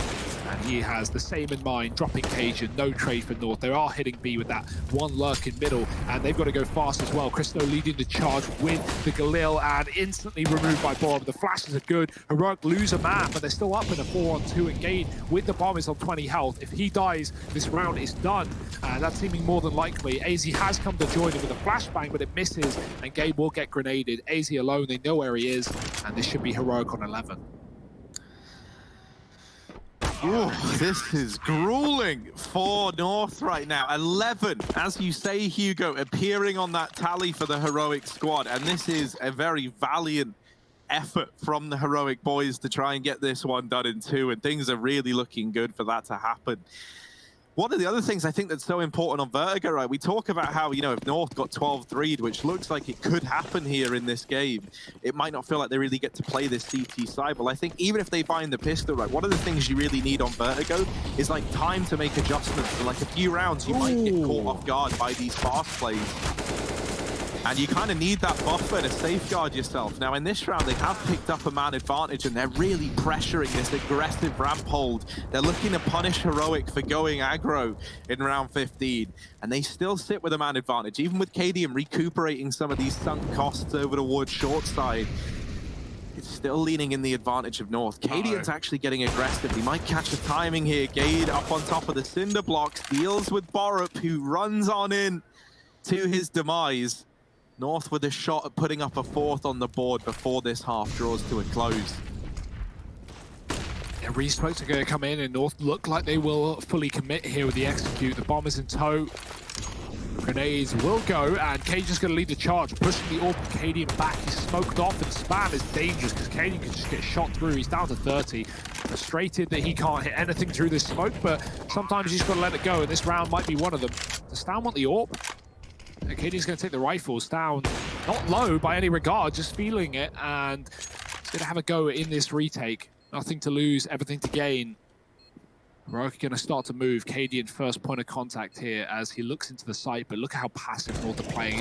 and he has the same in mind, dropping Cajun, no trade for North. They are hitting B with that one lurk in middle, and they've got to go fast as well. Christo leading the charge with the Galil, and instantly removed by Bob. The flashes are good. Heroic lose a man, but they're still up in a 4-on-2, and Gade with the bomb is on 20 health. If he dies, this round is done. That's seeming more than likely. AZ has come to join him with a flashbang, but it misses, and Gade will get grenaded. AZ alone, they know where he is, and this should be Heroic on 11. Ooh, this is grueling for North right now. 11, as you say, Hugo, appearing on that tally for the Heroic squad. And this is a very valiant effort from the Heroic boys to try and get this one done in 2. And things are really looking good for that to happen. One of the other things I think that's so important on Vertigo, right? We talk about how, you know, if North got 12-3'd, which looks like it could happen here in this game, it might not feel like they really get to play this CT side. But I think even if they find the pistol, right, one of the things you really need on Vertigo is like time to make adjustments. For like a few rounds, you might get caught off guard by these fast plays. And you kind of need that buffer to safeguard yourself. Now, in this round, they have picked up a man advantage, and they're really pressuring this aggressive ramp hold. They're looking to punish Heroic for going aggro in round 15. And they still sit with a man advantage, even with Cadian recuperating some of these sunk costs over towards short side. It's still leaning in the advantage of North. Cadian's actually getting aggressive. He might catch the timing here. Gade up on top of the cinder blocks, deals with Borup, who runs on in to his demise. North with a shot at putting up a 4th on the board before this half draws to a close. Yeah, Re-smokes are going to come in, and North look like they will fully commit here with the execute. The bomb is in tow. Grenades will go, and Cajun's going to lead the charge, pushing the Orb of Cadian back. He's smoked off, and spam is dangerous because Cadian can just get shot through. He's down to 30. Frustrated that he can't hit anything through this smoke, but sometimes you just got to let it go, and this round might be one of them. Does Stan want the Orb? Cadian's going to take the rifles down, not low by any regard, just feeling it, and he's going to have a go in this retake. Nothing to lose, everything to gain. Heroic going to start to move. Cadian first point of contact here as he looks into the site, but look at how passive North are playing.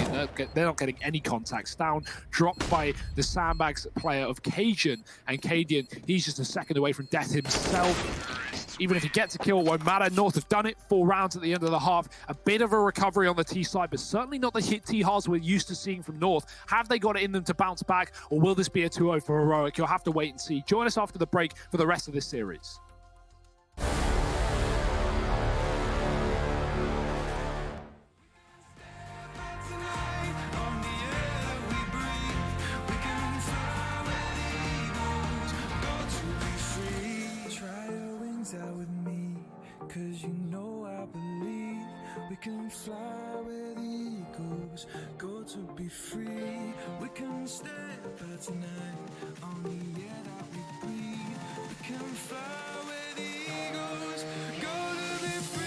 They're not getting any contacts. Down, dropped by the sandbags player of Cajun, and Cadian, he's just a second away from death himself. Even if he gets a kill, it won't matter. North have done it, 4 rounds at the end of the half. A bit of a recovery on the T side, but certainly not the T-Hars we're used to seeing from North. Have they got it in them to bounce back, or will this be a 2-0 for Heroic? You'll have to wait and see. Join us after the break for the rest of this series. Cause you know I believe we can fly where the eagles go to be free. We can step out tonight on the air that we breathe. We can fly where the eagles go to be free.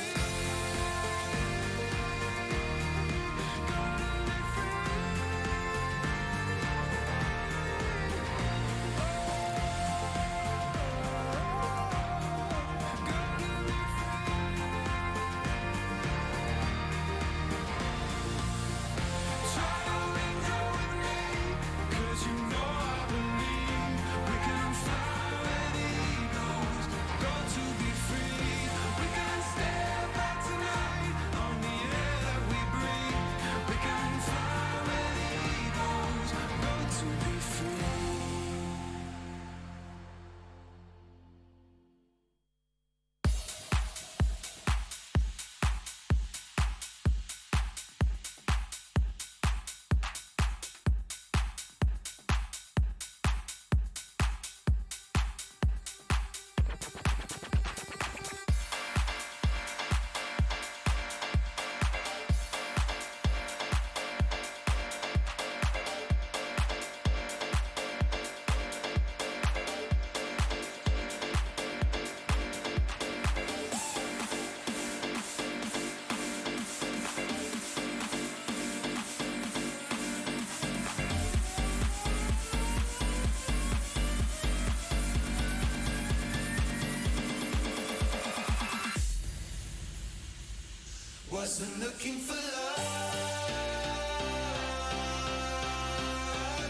Wasn't looking for love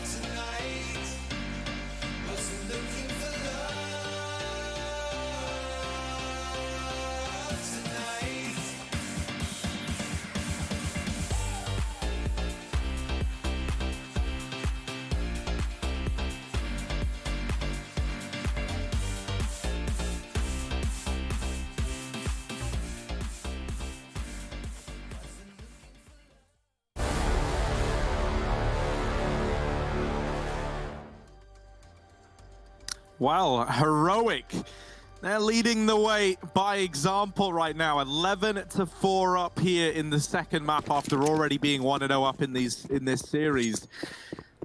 tonight. Wasn't looking for love tonight. Well, Heroic, they're leading the way by example right now. 11-4 up here in the second map after already being 1-0 up in this series.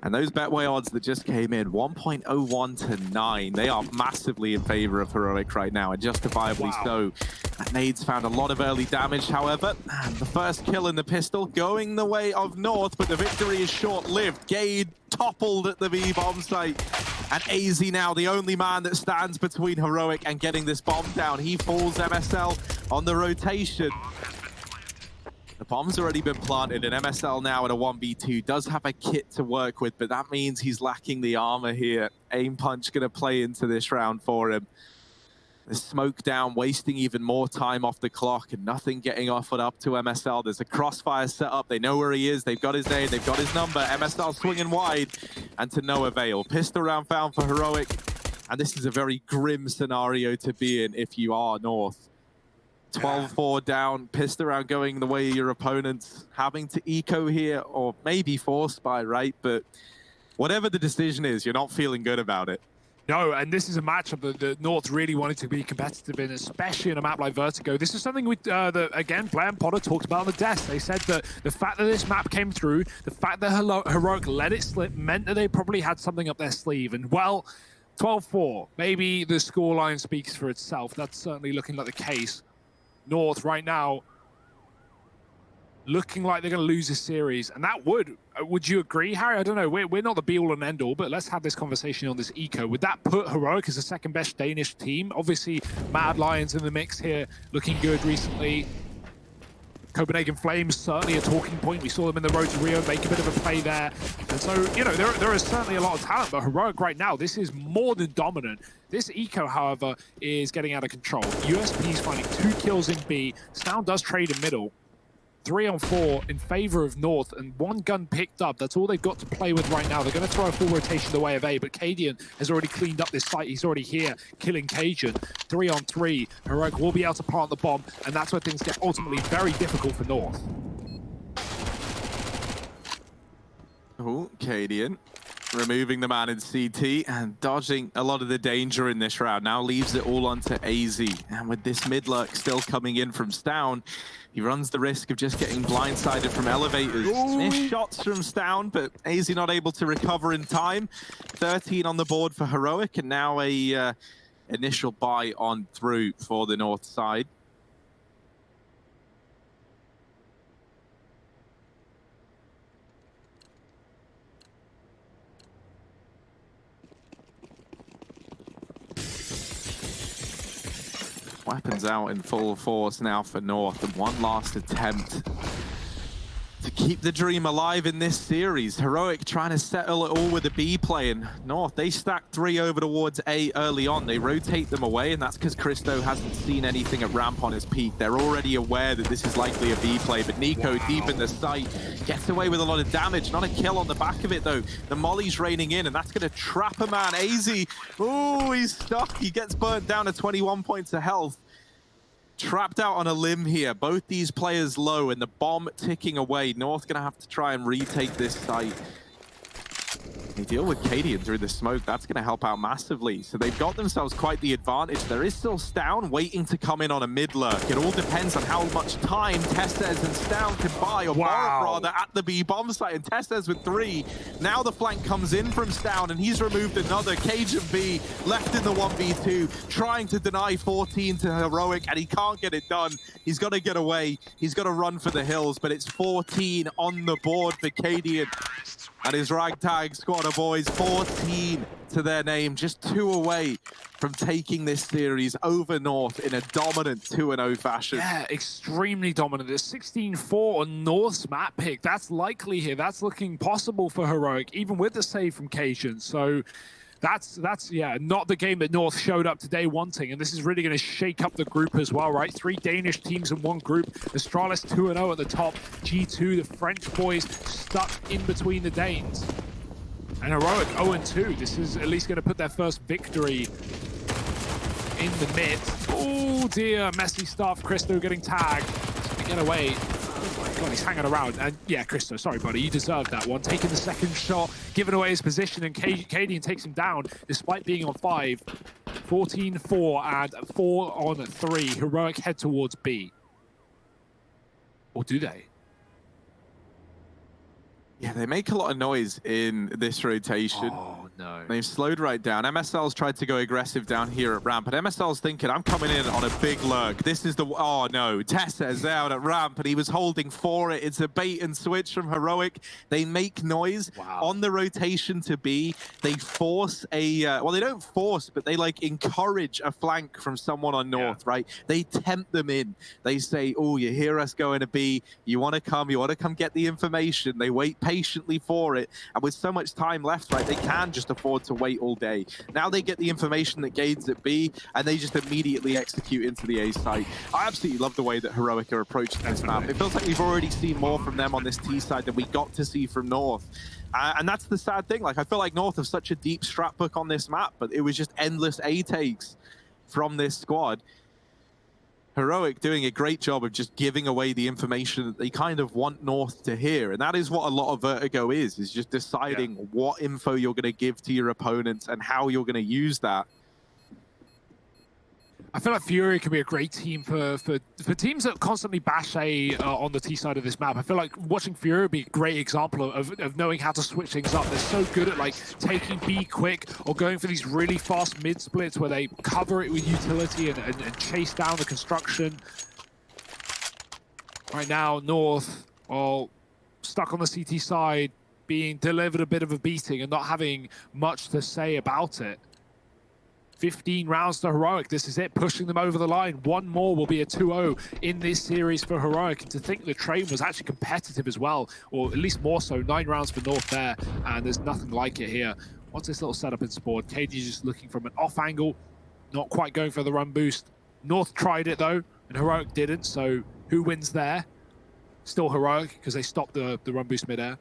And those Betway odds that just came in, 1.01 to 9. They are massively in favor of Heroic right now, and justifiably so. That Nade's found a lot of early damage, however. And the first kill in the pistol going the way of North, but the victory is short-lived. Gade toppled at the B-bomb site. And AZ now the only man that stands between Heroic and getting this bomb down. He falls MSL on the rotation. The bomb's already been planted, and MSL now at a 1v2 does have a kit to work with, but that means he's lacking the armor here. Aim punch gonna play into this round for him. The smoke down, wasting even more time off the clock, and nothing getting offered up to MSL. There's a crossfire set up. They know where he is. They've got his name. They've got his number. MSL swinging wide, and to no avail. Pistol round found for Heroic, and this is a very grim scenario to be in if you are North. 12-4 down, pissed around going the way of your opponents, having to eco here, or maybe force by, right? But whatever the decision is, you're not feeling good about it. No, and this is a matchup that North really wanted to be competitive in, especially in a map like Vertigo. This is something that, again, Blair and Potter talked about on the desk. They said that the fact that this map came through, the fact that Heroic let it slip, meant that they probably had something up their sleeve. And, well, 12-4, maybe the scoreline speaks for itself. That's certainly looking like the case. North right now looking like they're going to lose this series, and that would you agree, Harry? I don't know, we're not the be-all and end-all, but let's have this conversation on this eco. Would that put Heroic as the second best Danish team? Obviously Mad Lions in the mix here, looking good recently. Copenhagen Flames, certainly a talking point. We saw them in the road to Rio make a bit of a play there. And so, you know, there is certainly a lot of talent, but Heroic right now, this is more than dominant. This eco, however, is getting out of control. USP is finding 2 kills in B. Stown does trade in middle. 3-on-4 in favor of North, and 1 gun picked up. That's all they've got to play with right now. They're going to throw a full rotation the way of A, but Cadian has already cleaned up this site. He's already here, killing Cajun. 3-on-3. Heroic will be able to plant the bomb, and that's where things get ultimately very difficult for North. Oh, Cadian removing the man in CT and dodging a lot of the danger in this round. Now leaves it all onto AZ. And with this mid lurk still coming in from Stown, he runs the risk of just getting blindsided from elevators. Missed shots from Stown, but AZ not able to recover in time. 13 on the board for Heroic, and now a initial buy on through for the North side. Weapons out in full force now for North, and one last attempt to keep the dream alive in this series. Heroic trying to settle it all with a B play, and North, they stack 3 over towards A early on. They rotate them away, and that's because Christo hasn't seen anything at ramp on his peak. They're already aware that this is likely a B play, but Nico deep in the site gets away with a lot of damage. Not a kill on the back of it, though. The molly's raining in, and that's going to trap a man. AZ, ooh, he's stuck. He gets burnt down to 21 points of health. Trapped out on a limb here. Both these players low, and the bomb ticking away. North gonna have to try and retake this site. They deal with Cadian through the smoke. That's going to help out massively. So they've got themselves quite the advantage. There is still Stown waiting to come in on a mid lurk. It all depends on how much time Testes and Stown can buy, or Borup rather, at the B bomb site. And Testes with 3. Now the flank comes in from Stown, and he's removed another. Cajun B left in the 1v2, trying to deny 14 to Heroic, and he can't get it done. He's got to get away. He's got to run for the hills, but it's 14 on the board for Cadian and his ragtag squad of boys. 14 to their name, just 2 away from taking this series over North in a dominant 2-0 fashion. Yeah, extremely dominant. It's 16-4 on North's map pick. That's likely here. That's looking possible for Heroic, even with the save from Cajun. So that's yeah, not the game that North showed up today wanting, and this is really going to shake up the group as well, right? 3 Danish teams in one group. Astralis 2-0 at the top. G2, the French boys, stuck in between the Danes. And Heroic 0-2. This is at least going to put their first victory in the mid. Oh dear, messy stuff. Christo getting tagged. Get away. Oh my god, he's hanging around. And yeah, Christo, sorry buddy, you deserved that one. Taking the second shot, giving away his position, and Cadian takes him down despite being on 5. 14-4 and 4-on-3. Heroic head towards B. Or do they? Yeah, they make a lot of noise in this rotation. Oh, no. They've slowed right down. MSL's tried to go aggressive down here at ramp, but MSL's thinking, I'm coming in on a big lurk. This is the... Oh, no. Tessa's out at ramp, and he was holding for it. It's a bait and switch from Heroic. They make noise on the rotation to B. They force a... well, they don't force, but they, like, encourage a flank from someone on North, right? They tempt them in. They say, oh, you hear us going to B. You want to come get the information. They wait patiently for it, and with so much time left, right, they can just afford to wait all day. Now they get the information that Gade's at B, and they just immediately execute into the A site. I absolutely love the way that Heroic are approaching this map. It feels like we've already seen more from them on this T side than we got to see from North. And that's the sad thing. Like, I feel like North have such a deep strat book on this map, but it was just endless A takes from this squad. Heroic doing a great job of just giving away the information that they kind of want North to hear. And that is what a lot of Vertigo is just deciding what info you're going to give to your opponents and how you're going to use that. I feel like Fury could be a great team for teams that constantly bash A on the T side of this map. I feel like watching Fury would be a great example of knowing how to switch things up. They're so good at like taking B quick or going for these really fast mid splits where they cover it with utility and chase down the construction. Right now, North, well, stuck on the CT side, being delivered a bit of a beating and not having much to say about it. 15 rounds to Heroic. This is it, pushing them over the line. One more will be a 2-0 in this series for Heroic. And to think the train was actually competitive as well, or at least more so. 9 rounds for North there, and there's nothing like it here. What's this little setup in Sport? KD just looking from an off angle, not quite going for the run boost. North tried it though, and Heroic didn't, so who wins there? Still Heroic, because they stopped the run boost midair.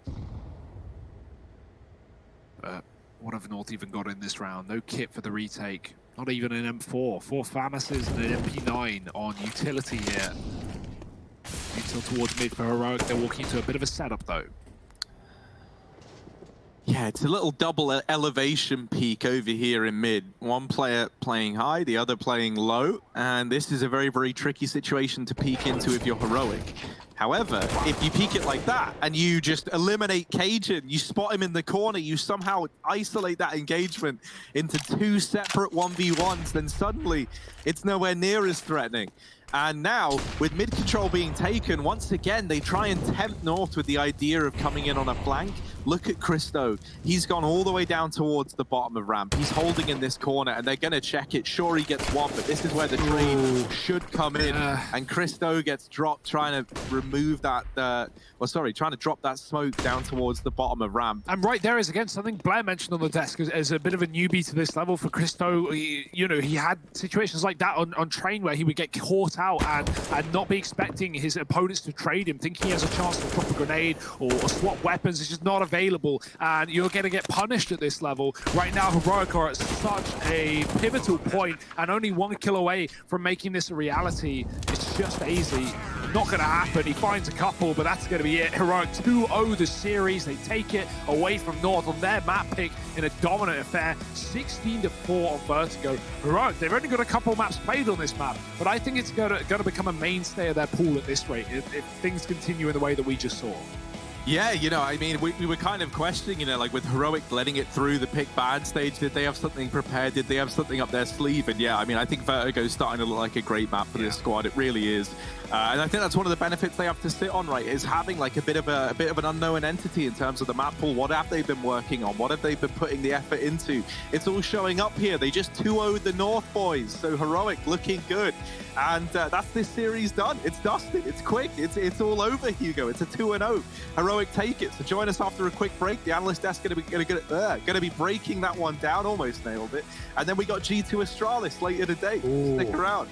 What have North even got in this round? No kit for the retake. Not even an M4. 4 FAMASes and an MP9 on utility here. Until towards mid for Heroic. They're walking into a bit of a setup though. Yeah, it's a little double elevation peak over here in mid. One player playing high, the other playing low. And this is a very, very tricky situation to peek into if you're Heroic. However, if you peek it like that and you just eliminate Cajun, you spot him in the corner, you somehow isolate that engagement into 2 separate 1v1s, then suddenly it's nowhere near as threatening. And now, with mid control being taken, once again, they try and tempt North with the idea of coming in on a flank. Look at Christo. He's gone all the way down towards the bottom of ramp. He's holding in this corner, and they're going to check it. Sure, he gets one, but this is where the trade should come in. And Christo gets dropped, trying to remove that, trying to drop that smoke down towards the bottom of ramp. And right there is, again, something Blair mentioned on the desk as a bit of a newbie to this level for Christo. He had situations like that on train where he would get caught out and not be expecting his opponents to trade him, thinking he has a chance to drop a grenade or swap weapons. It's just not available, and you're going to get punished at this level. Right now, Heroic are at such a pivotal point and only 1 kill away from making this a reality. It's just easy. Not going to happen. He finds a couple, but that's going to be it. Heroic 2-0 the series. They take it away from North on their map pick in a dominant affair. 16-4 on Vertigo. Heroic, they've only got a couple maps played on this map, but I think it's going to become a mainstay of their pool at this rate if things continue in the way that we just saw. Yeah, I mean, we were kind of questioning, like with Heroic letting it through the pick bad stage, did they have something prepared? Did they have something up their sleeve? And yeah, I mean, I think Vertigo's starting to look like a great map for this squad. It really is. And I think that's one of the benefits they have to sit on, right, is having like a bit of an unknown entity in terms of the map pool. What have they been working on? What have they been putting the effort into? It's all showing up here. They just 2-0'd the North boys. So Heroic looking good. And that's this series done. It's dusted. It's quick. It's all over, Hugo. It's a 2-0. Heroic take it. So join us after a quick break. The analyst desk going to be breaking that one down. Almost nailed it. And then we got G2 Astralis later today. Ooh. Stick around.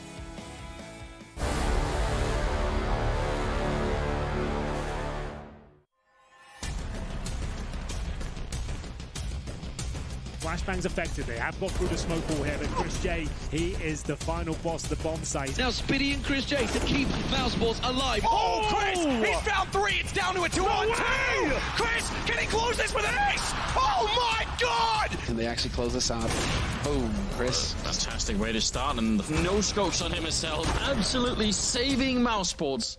Flashbang's affected. They have got through the smoke wall here, but Chris J, he is the final boss of the bomb site. Now Spitty and Chris J to keep Mousesports alive. Oh, Chris! He's found 3. It's down to a 2-on-2. Chris, can he close this with an ace? Oh my God! Can they actually close this out? Boom, Chris. Fantastic way to start, and no scopes on him himself. Absolutely saving Mousesports.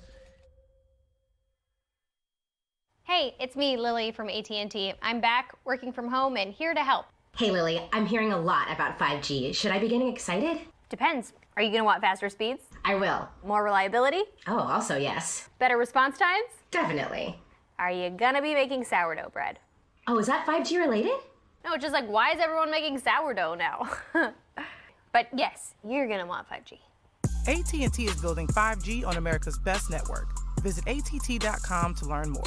Hey, it's me, Lily from AT&T. I'm back, working from home, and here to help. Hey Lily, I'm hearing a lot about 5G. Should I be getting excited? Depends. Are you going to want faster speeds? I will. More reliability? Oh, also yes. Better response times? Definitely. Are you going to be making sourdough bread? Oh, is that 5G related? No, it's just like, why is everyone making sourdough now? But yes, you're going to want 5G. AT&T is building 5G on America's best network. Visit att.com to learn more.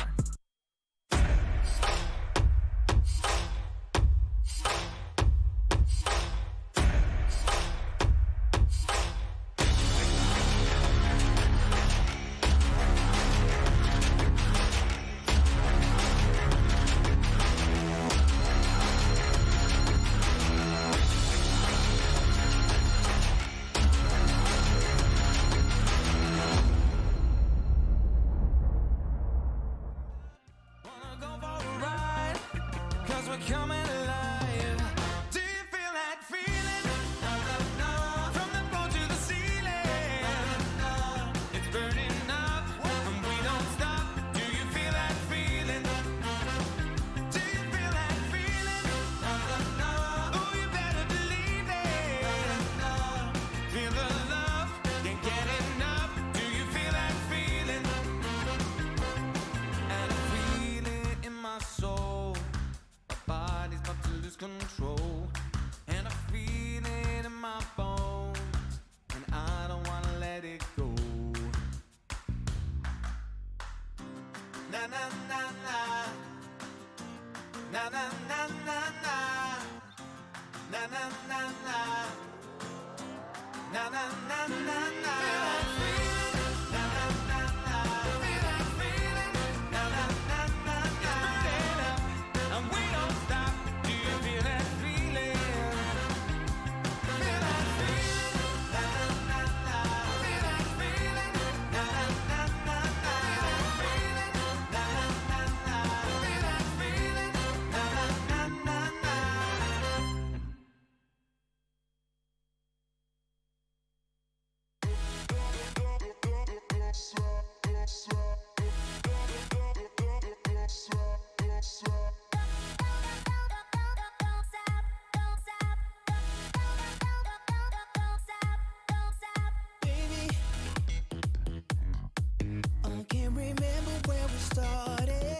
I can't remember where we started,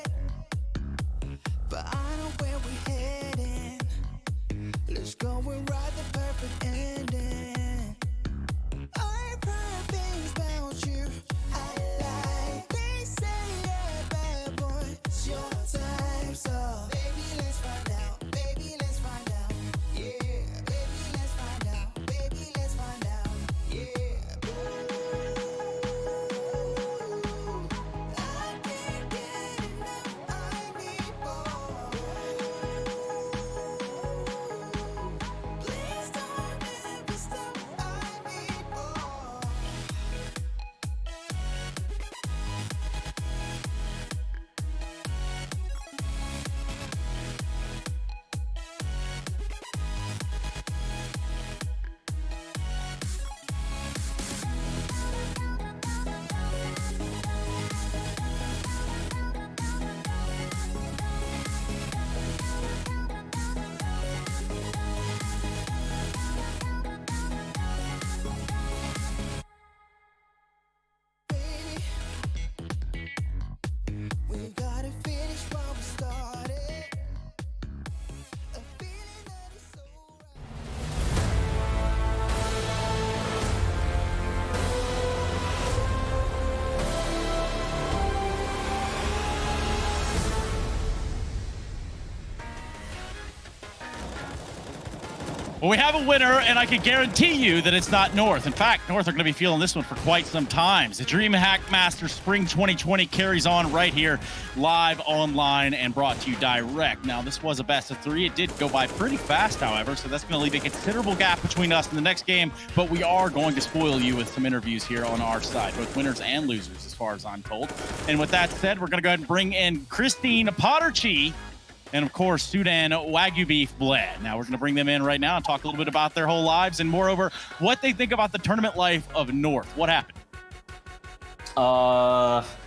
but I know where we're heading. Let's go and write the perfect ending. I've heard things about you I like. They say you're a bad boy, it's your time, so baby, let's find out. Baby, let's find out. Yeah, baby, let's find out. Baby, let's find out. Yeah. We gotta finish what we started. A feeling that is so Well, we have a winner, and I can guarantee you that it's not North. In fact, North are going to be feeling this one for quite some time. The DreamHack Masters Spring 2020 carries on right here, live online and brought to you direct. Now, this was a best of 3. It did go by pretty fast, however, so that's going to leave a considerable gap between us and the next game, but we are going to spoil you with some interviews here on our side, both winners and losers, as far as I'm told. And with that said, we're going to go ahead and bring in Christine Potterchi and, of course, Sudan Wagyu Beef Bled. Now, we're going to bring them in right now and talk a little bit about their whole lives and, moreover, what they think about the tournament life of North. What happened?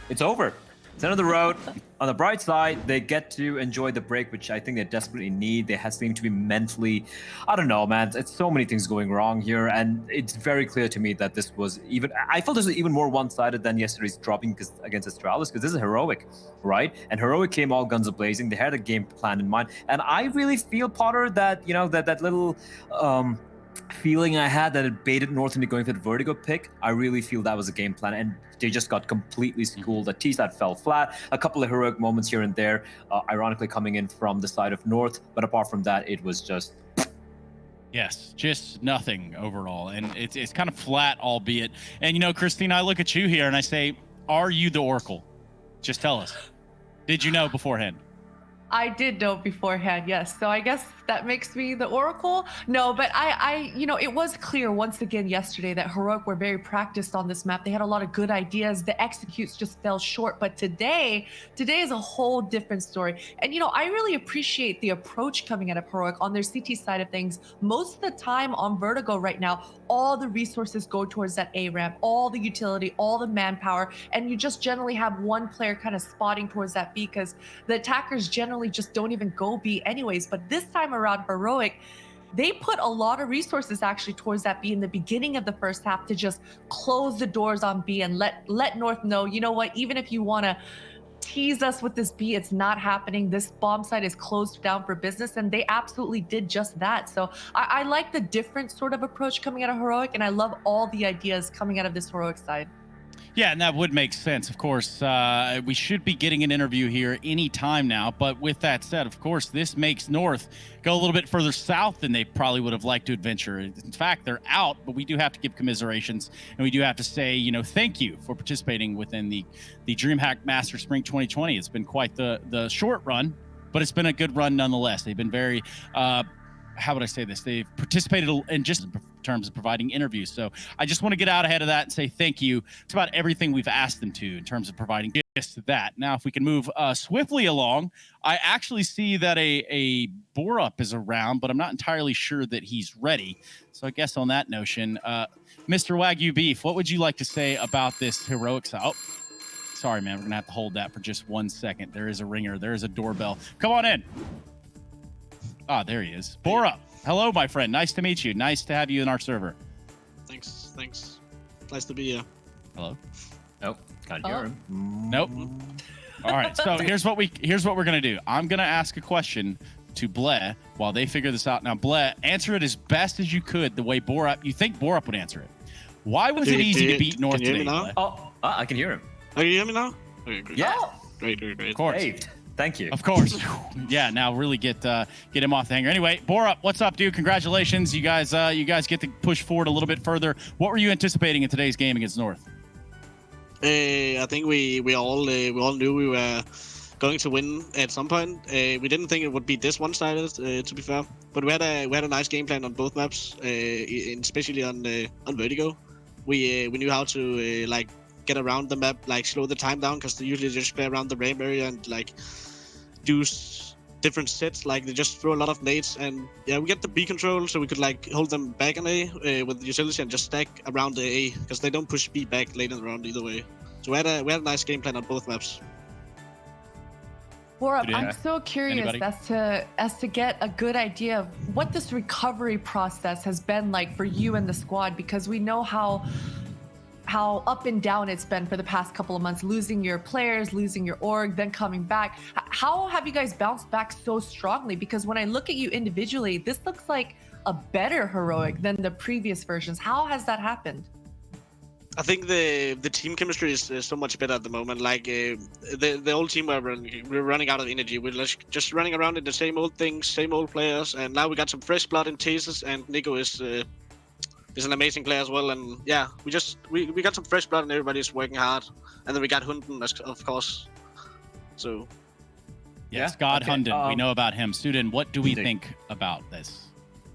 It's over. It's end of the road. On the bright side, they get to enjoy the break, which I think they desperately need. They seem to be mentally, I don't know, man. It's so many things going wrong here, and it's very clear to me that this was even. I felt this was even more one-sided than yesterday's dropping against Astralis, because this is Heroic, right? And Heroic came all guns a-blazing. They had a game plan in mind, and I really feel, Potter, that that little feeling I had that it baited North into going for the Vertigo pick. I really feel that was a game plan, and they just got completely schooled. The T-side fell flat. A couple of heroic moments here and there, ironically coming in from the side of North, but apart from that, it was just... Yes, just nothing overall, and it's kind of flat, albeit. And, Christine, I look at you here and I say, are you the Oracle? Just tell us. Did you know beforehand? I did know beforehand, yes. So I guess that makes me the Oracle. No, but it was clear once again yesterday that Heroic were very practiced on this map. They had a lot of good ideas. The executes just fell short. But today is a whole different story. And, I really appreciate the approach coming out of Heroic on their CT side of things. Most of the time on Vertigo right now, all the resources go towards that A ramp, all the utility, all the manpower, and you just generally have one player kind of spotting towards that B, because the attackers generally just don't even go B anyways. But this time around, Heroic, they put a lot of resources actually towards that B in the beginning of the first half to just close the doors on B and let North know, you know what, even if you want to tease us with this B, it's not happening. This bomb site is closed down for business, and they absolutely did just that. So I like the different sort of approach coming out of Heroic, and I love all the ideas coming out of this Heroic side. Yeah, and that would make sense. Of course, we should be getting an interview here any time now. But with that said, of course, this makes North go a little bit further south than they probably would have liked to adventure. In fact, they're out, but we do have to give commiserations, and we do have to say, thank you for participating within the DreamHack Master Spring 2020. It's been quite the short run, but it's been a good run nonetheless. They've been very how would I say this? They've participated in just in terms of providing interviews. So I just want to get out ahead of that and say thank you. It's about everything we've asked them to in terms of providing just that. Now, if we can move swiftly along, I actually see that a Borup is around, but I'm not entirely sure that he's ready. So I guess on that notion, Mr. Wagyu Beef, what would you like to say about this heroics? Oh, sorry, man. We're going to have to hold that for just 1 second. There is a ringer. There is a doorbell. Come on in. Ah, there he is. Borup. Hello, my friend. Nice to meet you. Nice to have you in our server. Thanks. Nice to be here. Hello. Nope. Can't hear him. Nope. All right. So here's what we're gonna do. I'm gonna ask a question to Blair while they figure this out. Now, Blair, answer it as best as you could the way you think Borup would answer it. Why was it easy to beat North today? Blair? I can hear him. Oh, you hear me now? Okay, great. Yeah. Great. Of course. Saved. Thank you. Of course. Yeah, now really get him off the hanger. Anyway, Borup, what's up, dude? Congratulations. You guys get to push forward a little bit further. What were you anticipating in today's game against North? I think we all knew we were going to win at some point. We didn't think it would be this one-sided, to be fair. But we had a nice game plan on both maps, especially on Vertigo. We knew how to get around the map, slow the time down, because they usually just play around the ramp area and do different sets. They just throw a lot of nades, and yeah, we get the B control, so we could hold them back on A with the utility and just stack around the A, because they don't push B back late in the round either way. So we had a nice game plan on both maps. Borup, I'm so curious as to get a good idea of what this recovery process has been like for you and the squad, because we know how up and down it's been for the past couple of months, losing your players, losing your org, then coming back. How have you guys bounced back so strongly? Because when I look at you individually, this looks like a better heroic than the previous versions. How has that happened? I think the team chemistry is so much better at the moment. The old team we're running out of energy. We're just running around in the same old things, same old players, and now we got some fresh blood in Tesis, and Nico is an amazing player as well. And yeah, we got some fresh blood and everybody's working hard. And then we got Hunden, of course. So yes, God okay. Hunden, we know about him. Sudin, what do we think about this?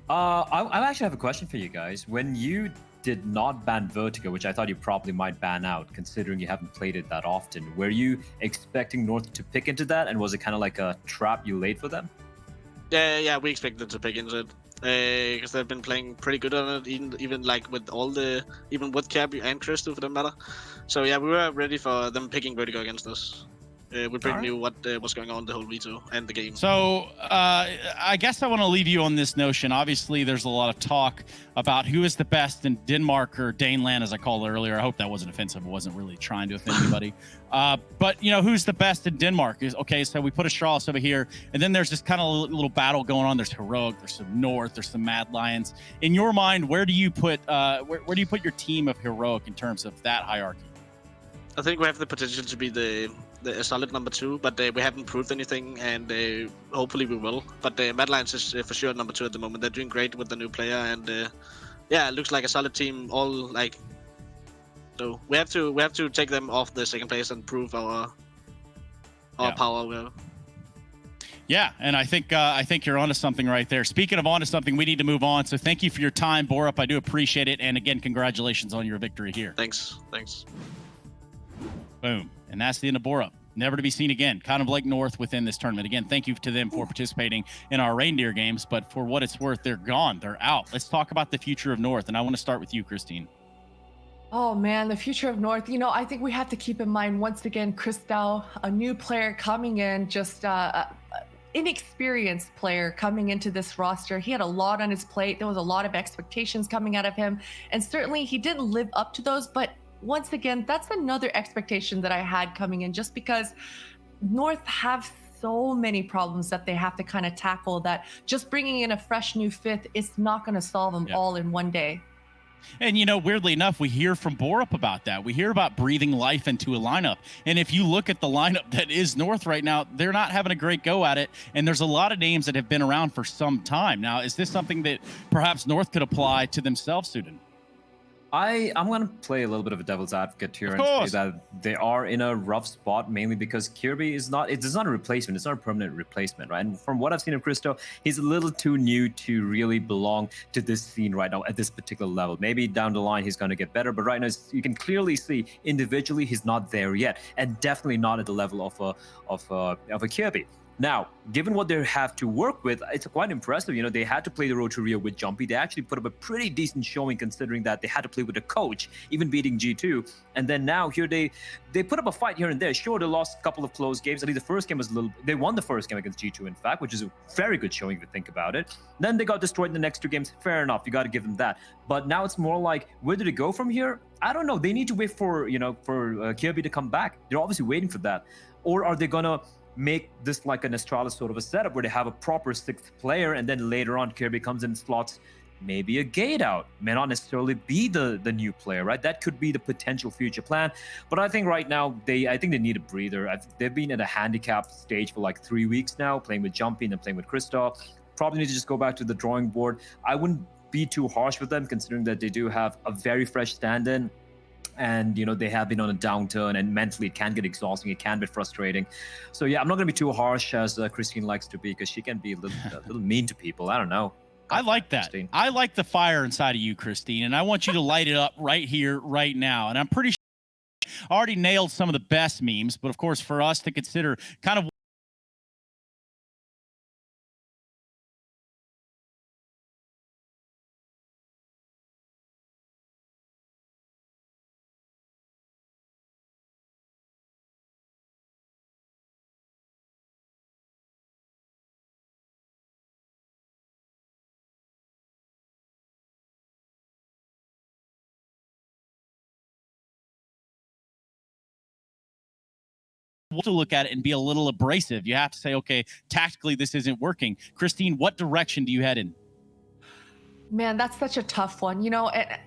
I actually have a question for you guys. When you did not ban Vertigo, which I thought you probably might ban out, considering you haven't played it that often, were you expecting North to pick into that, and was it kind of like a trap you laid for them? Yeah, we expected to pick into it. Because they've been playing pretty good on it, even with Cabby and Crystal for that matter. So yeah, we were ready for them picking Vertigo against us. We pretty knew what was going on the whole veto and the game. So I guess I want to leave you on this notion. Obviously, there's a lot of talk about who is the best in Denmark, or Daneland, as I called it earlier. I hope that wasn't offensive. I wasn't really trying to offend anybody. But who's the best in Denmark? Okay, so we put Astralis over here, and then there's this kind of little battle going on. There's Heroic, there's some North, there's some Mad Lions. In your mind, where do you put where do you put your team of Heroic in terms of that hierarchy? I think we have the potential to be the solid number 2, but we haven't proved anything, and hopefully we will. But Mad Lions is for sure number 2 at the moment. They're doing great with the new player, and yeah, it looks like a solid team. So we have to take them off the second place and prove our power. Yeah, and I think you're onto something right there. Speaking of onto something, we need to move on. So thank you for your time, Borup. I do appreciate it, and again, congratulations on your victory here. Thanks. Boom. And that's the end of Borup. Never to be seen again. Kind of like North within this tournament. Again, thank you to them for participating in our reindeer games, but for what it's worth, they're gone. They're out. Let's talk about the future of North, and I want to start with you, Christine. Oh man, the future of North. I think we have to keep in mind, once again, Christelle, a new player coming in, just inexperienced player coming into this roster. He had a lot on his plate. There was a lot of expectations coming out of him, and certainly he didn't live up to those, but once again, that's another expectation that I had coming in, just because North have so many problems that they have to kind of tackle, that just bringing in a fresh new 5th is not going to solve them all in one day. And, weirdly enough, we hear from Borup about that. We hear about breathing life into a lineup. And if you look at the lineup that is North right now, they're not having a great go at it. And there's a lot of names that have been around for some time. Now, is this something that perhaps North could apply to themselves, Sudin? I'm going to play a little bit of a devil's advocate here and say that they are in a rough spot, mainly because Kirby is not a replacement. It's not a permanent replacement, right? And from what I've seen of Christo, he's a little too new to really belong to this scene right now at this particular level. Maybe down the line he's going to get better, but right now you can clearly see individually he's not there yet, and definitely not at the level of a Kirby. Now, given what they have to work with, it's quite impressive. They had to play the road to Rio with Jumpy. They actually put up a pretty decent showing considering that they had to play with a coach, even beating G2. And then now here they put up a fight here and there. Sure, they lost a couple of close games. I think the first game was they won the first game against G2, in fact, which is a very good showing if you think about it. Then they got destroyed in the next two games. Fair enough. You got to give them that. But now it's more like, where do they go from here? I don't know. They need to wait for Kirby to come back. They're obviously waiting for that. Or are they going to make this like an Astralis sort of a setup where they have a proper sixth player, and then later on Kirby comes in and slots maybe a gate out? May not necessarily be the new player, right? That could be the potential future plan. But I think right now I think they need a breather. They've been at a handicap stage for like 3 weeks now, playing with Jumpy and then playing with Kristoff. Probably need to just go back to the drawing board. I wouldn't be too harsh with them, considering that they do have a very fresh stand-in. And they have been on a downturn, and mentally it can get exhausting, it can be frustrating. So yeah, I'm not going to be too harsh as Christine likes to be, because she can be a little mean to people. I don't know. I like that. Christine. I like the fire inside of you, Christine, and I want you to light it up right here, right now. And I'm pretty sure I already nailed some of the best memes, but of course for us to consider kind of to look at it and be a little abrasive. You have to say, okay, tactically this isn't working. Christine, what direction do you head in? Man, that's such a tough one,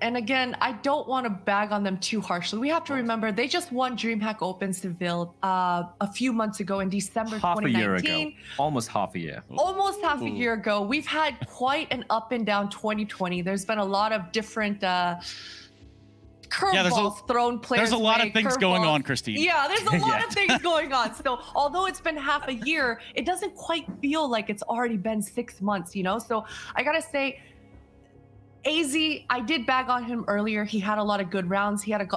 and again, I don't want to bag on them too harshly. We have to remember they just won DreamHack Open Seville a few months ago in December 2019. Half a year ago. Almost half a year. Almost half a year ago. We've had quite an up and down 2020. There's been a lot of different curveballs thrown players. There's a lot of things going on, Christine. Yeah, there's a lot of things going on. So although it's been half a year, it doesn't quite feel like it's already been 6 months, So I gotta say, AZ, I did bag on him earlier. He had a lot of good rounds. He had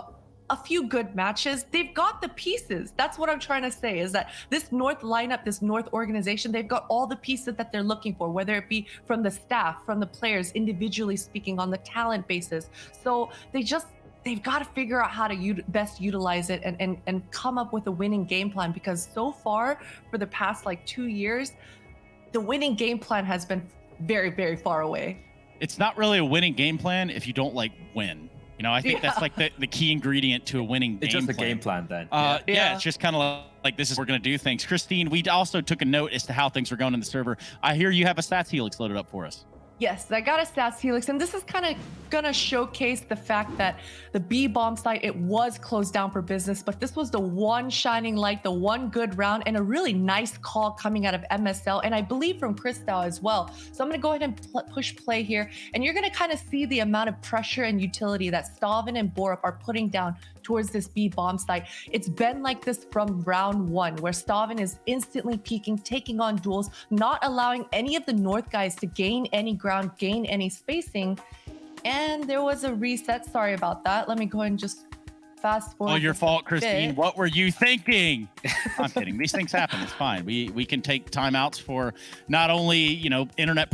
a few good matches. They've got the pieces. That's what I'm trying to say, is that this North lineup, this North organization, they've got all the pieces that they're looking for, whether it be from the staff, from the players, individually speaking, on the talent basis. So they've got to figure out how to best utilize it and come up with a winning game plan, because so far for the past 2 years, the winning game plan has been very, very far away. It's not really a winning game plan if you don't win. I think that's the key ingredient to a winning game plan. It's just a game plan then. Yeah, it's just kind of like this is we're going to do things. Christine, we also took a note as to how things were going in the server. I hear you have a stats helix loaded up for us. Yes, I got a stats helix, and this is kind of gonna showcase the fact that the B bomb site, it was closed down for business, but this was the one shining light, the one good round, and a really nice call coming out of MSL, and I believe from Kristal as well. So I'm gonna go ahead and push play here, and you're gonna kind of see the amount of pressure and utility that Stavin and Borup are putting down towards this B bomb site. It's been like this from round one, where Stavin is instantly peeking, taking on duels, not allowing any of the North guys to gain any ground, gain any spacing. And there was a reset. Sorry about that. Let me go ahead and just fast forward. Oh, your fault, Christine. What were you thinking? I'm kidding. These things happen. It's fine. We can take timeouts for not only, internet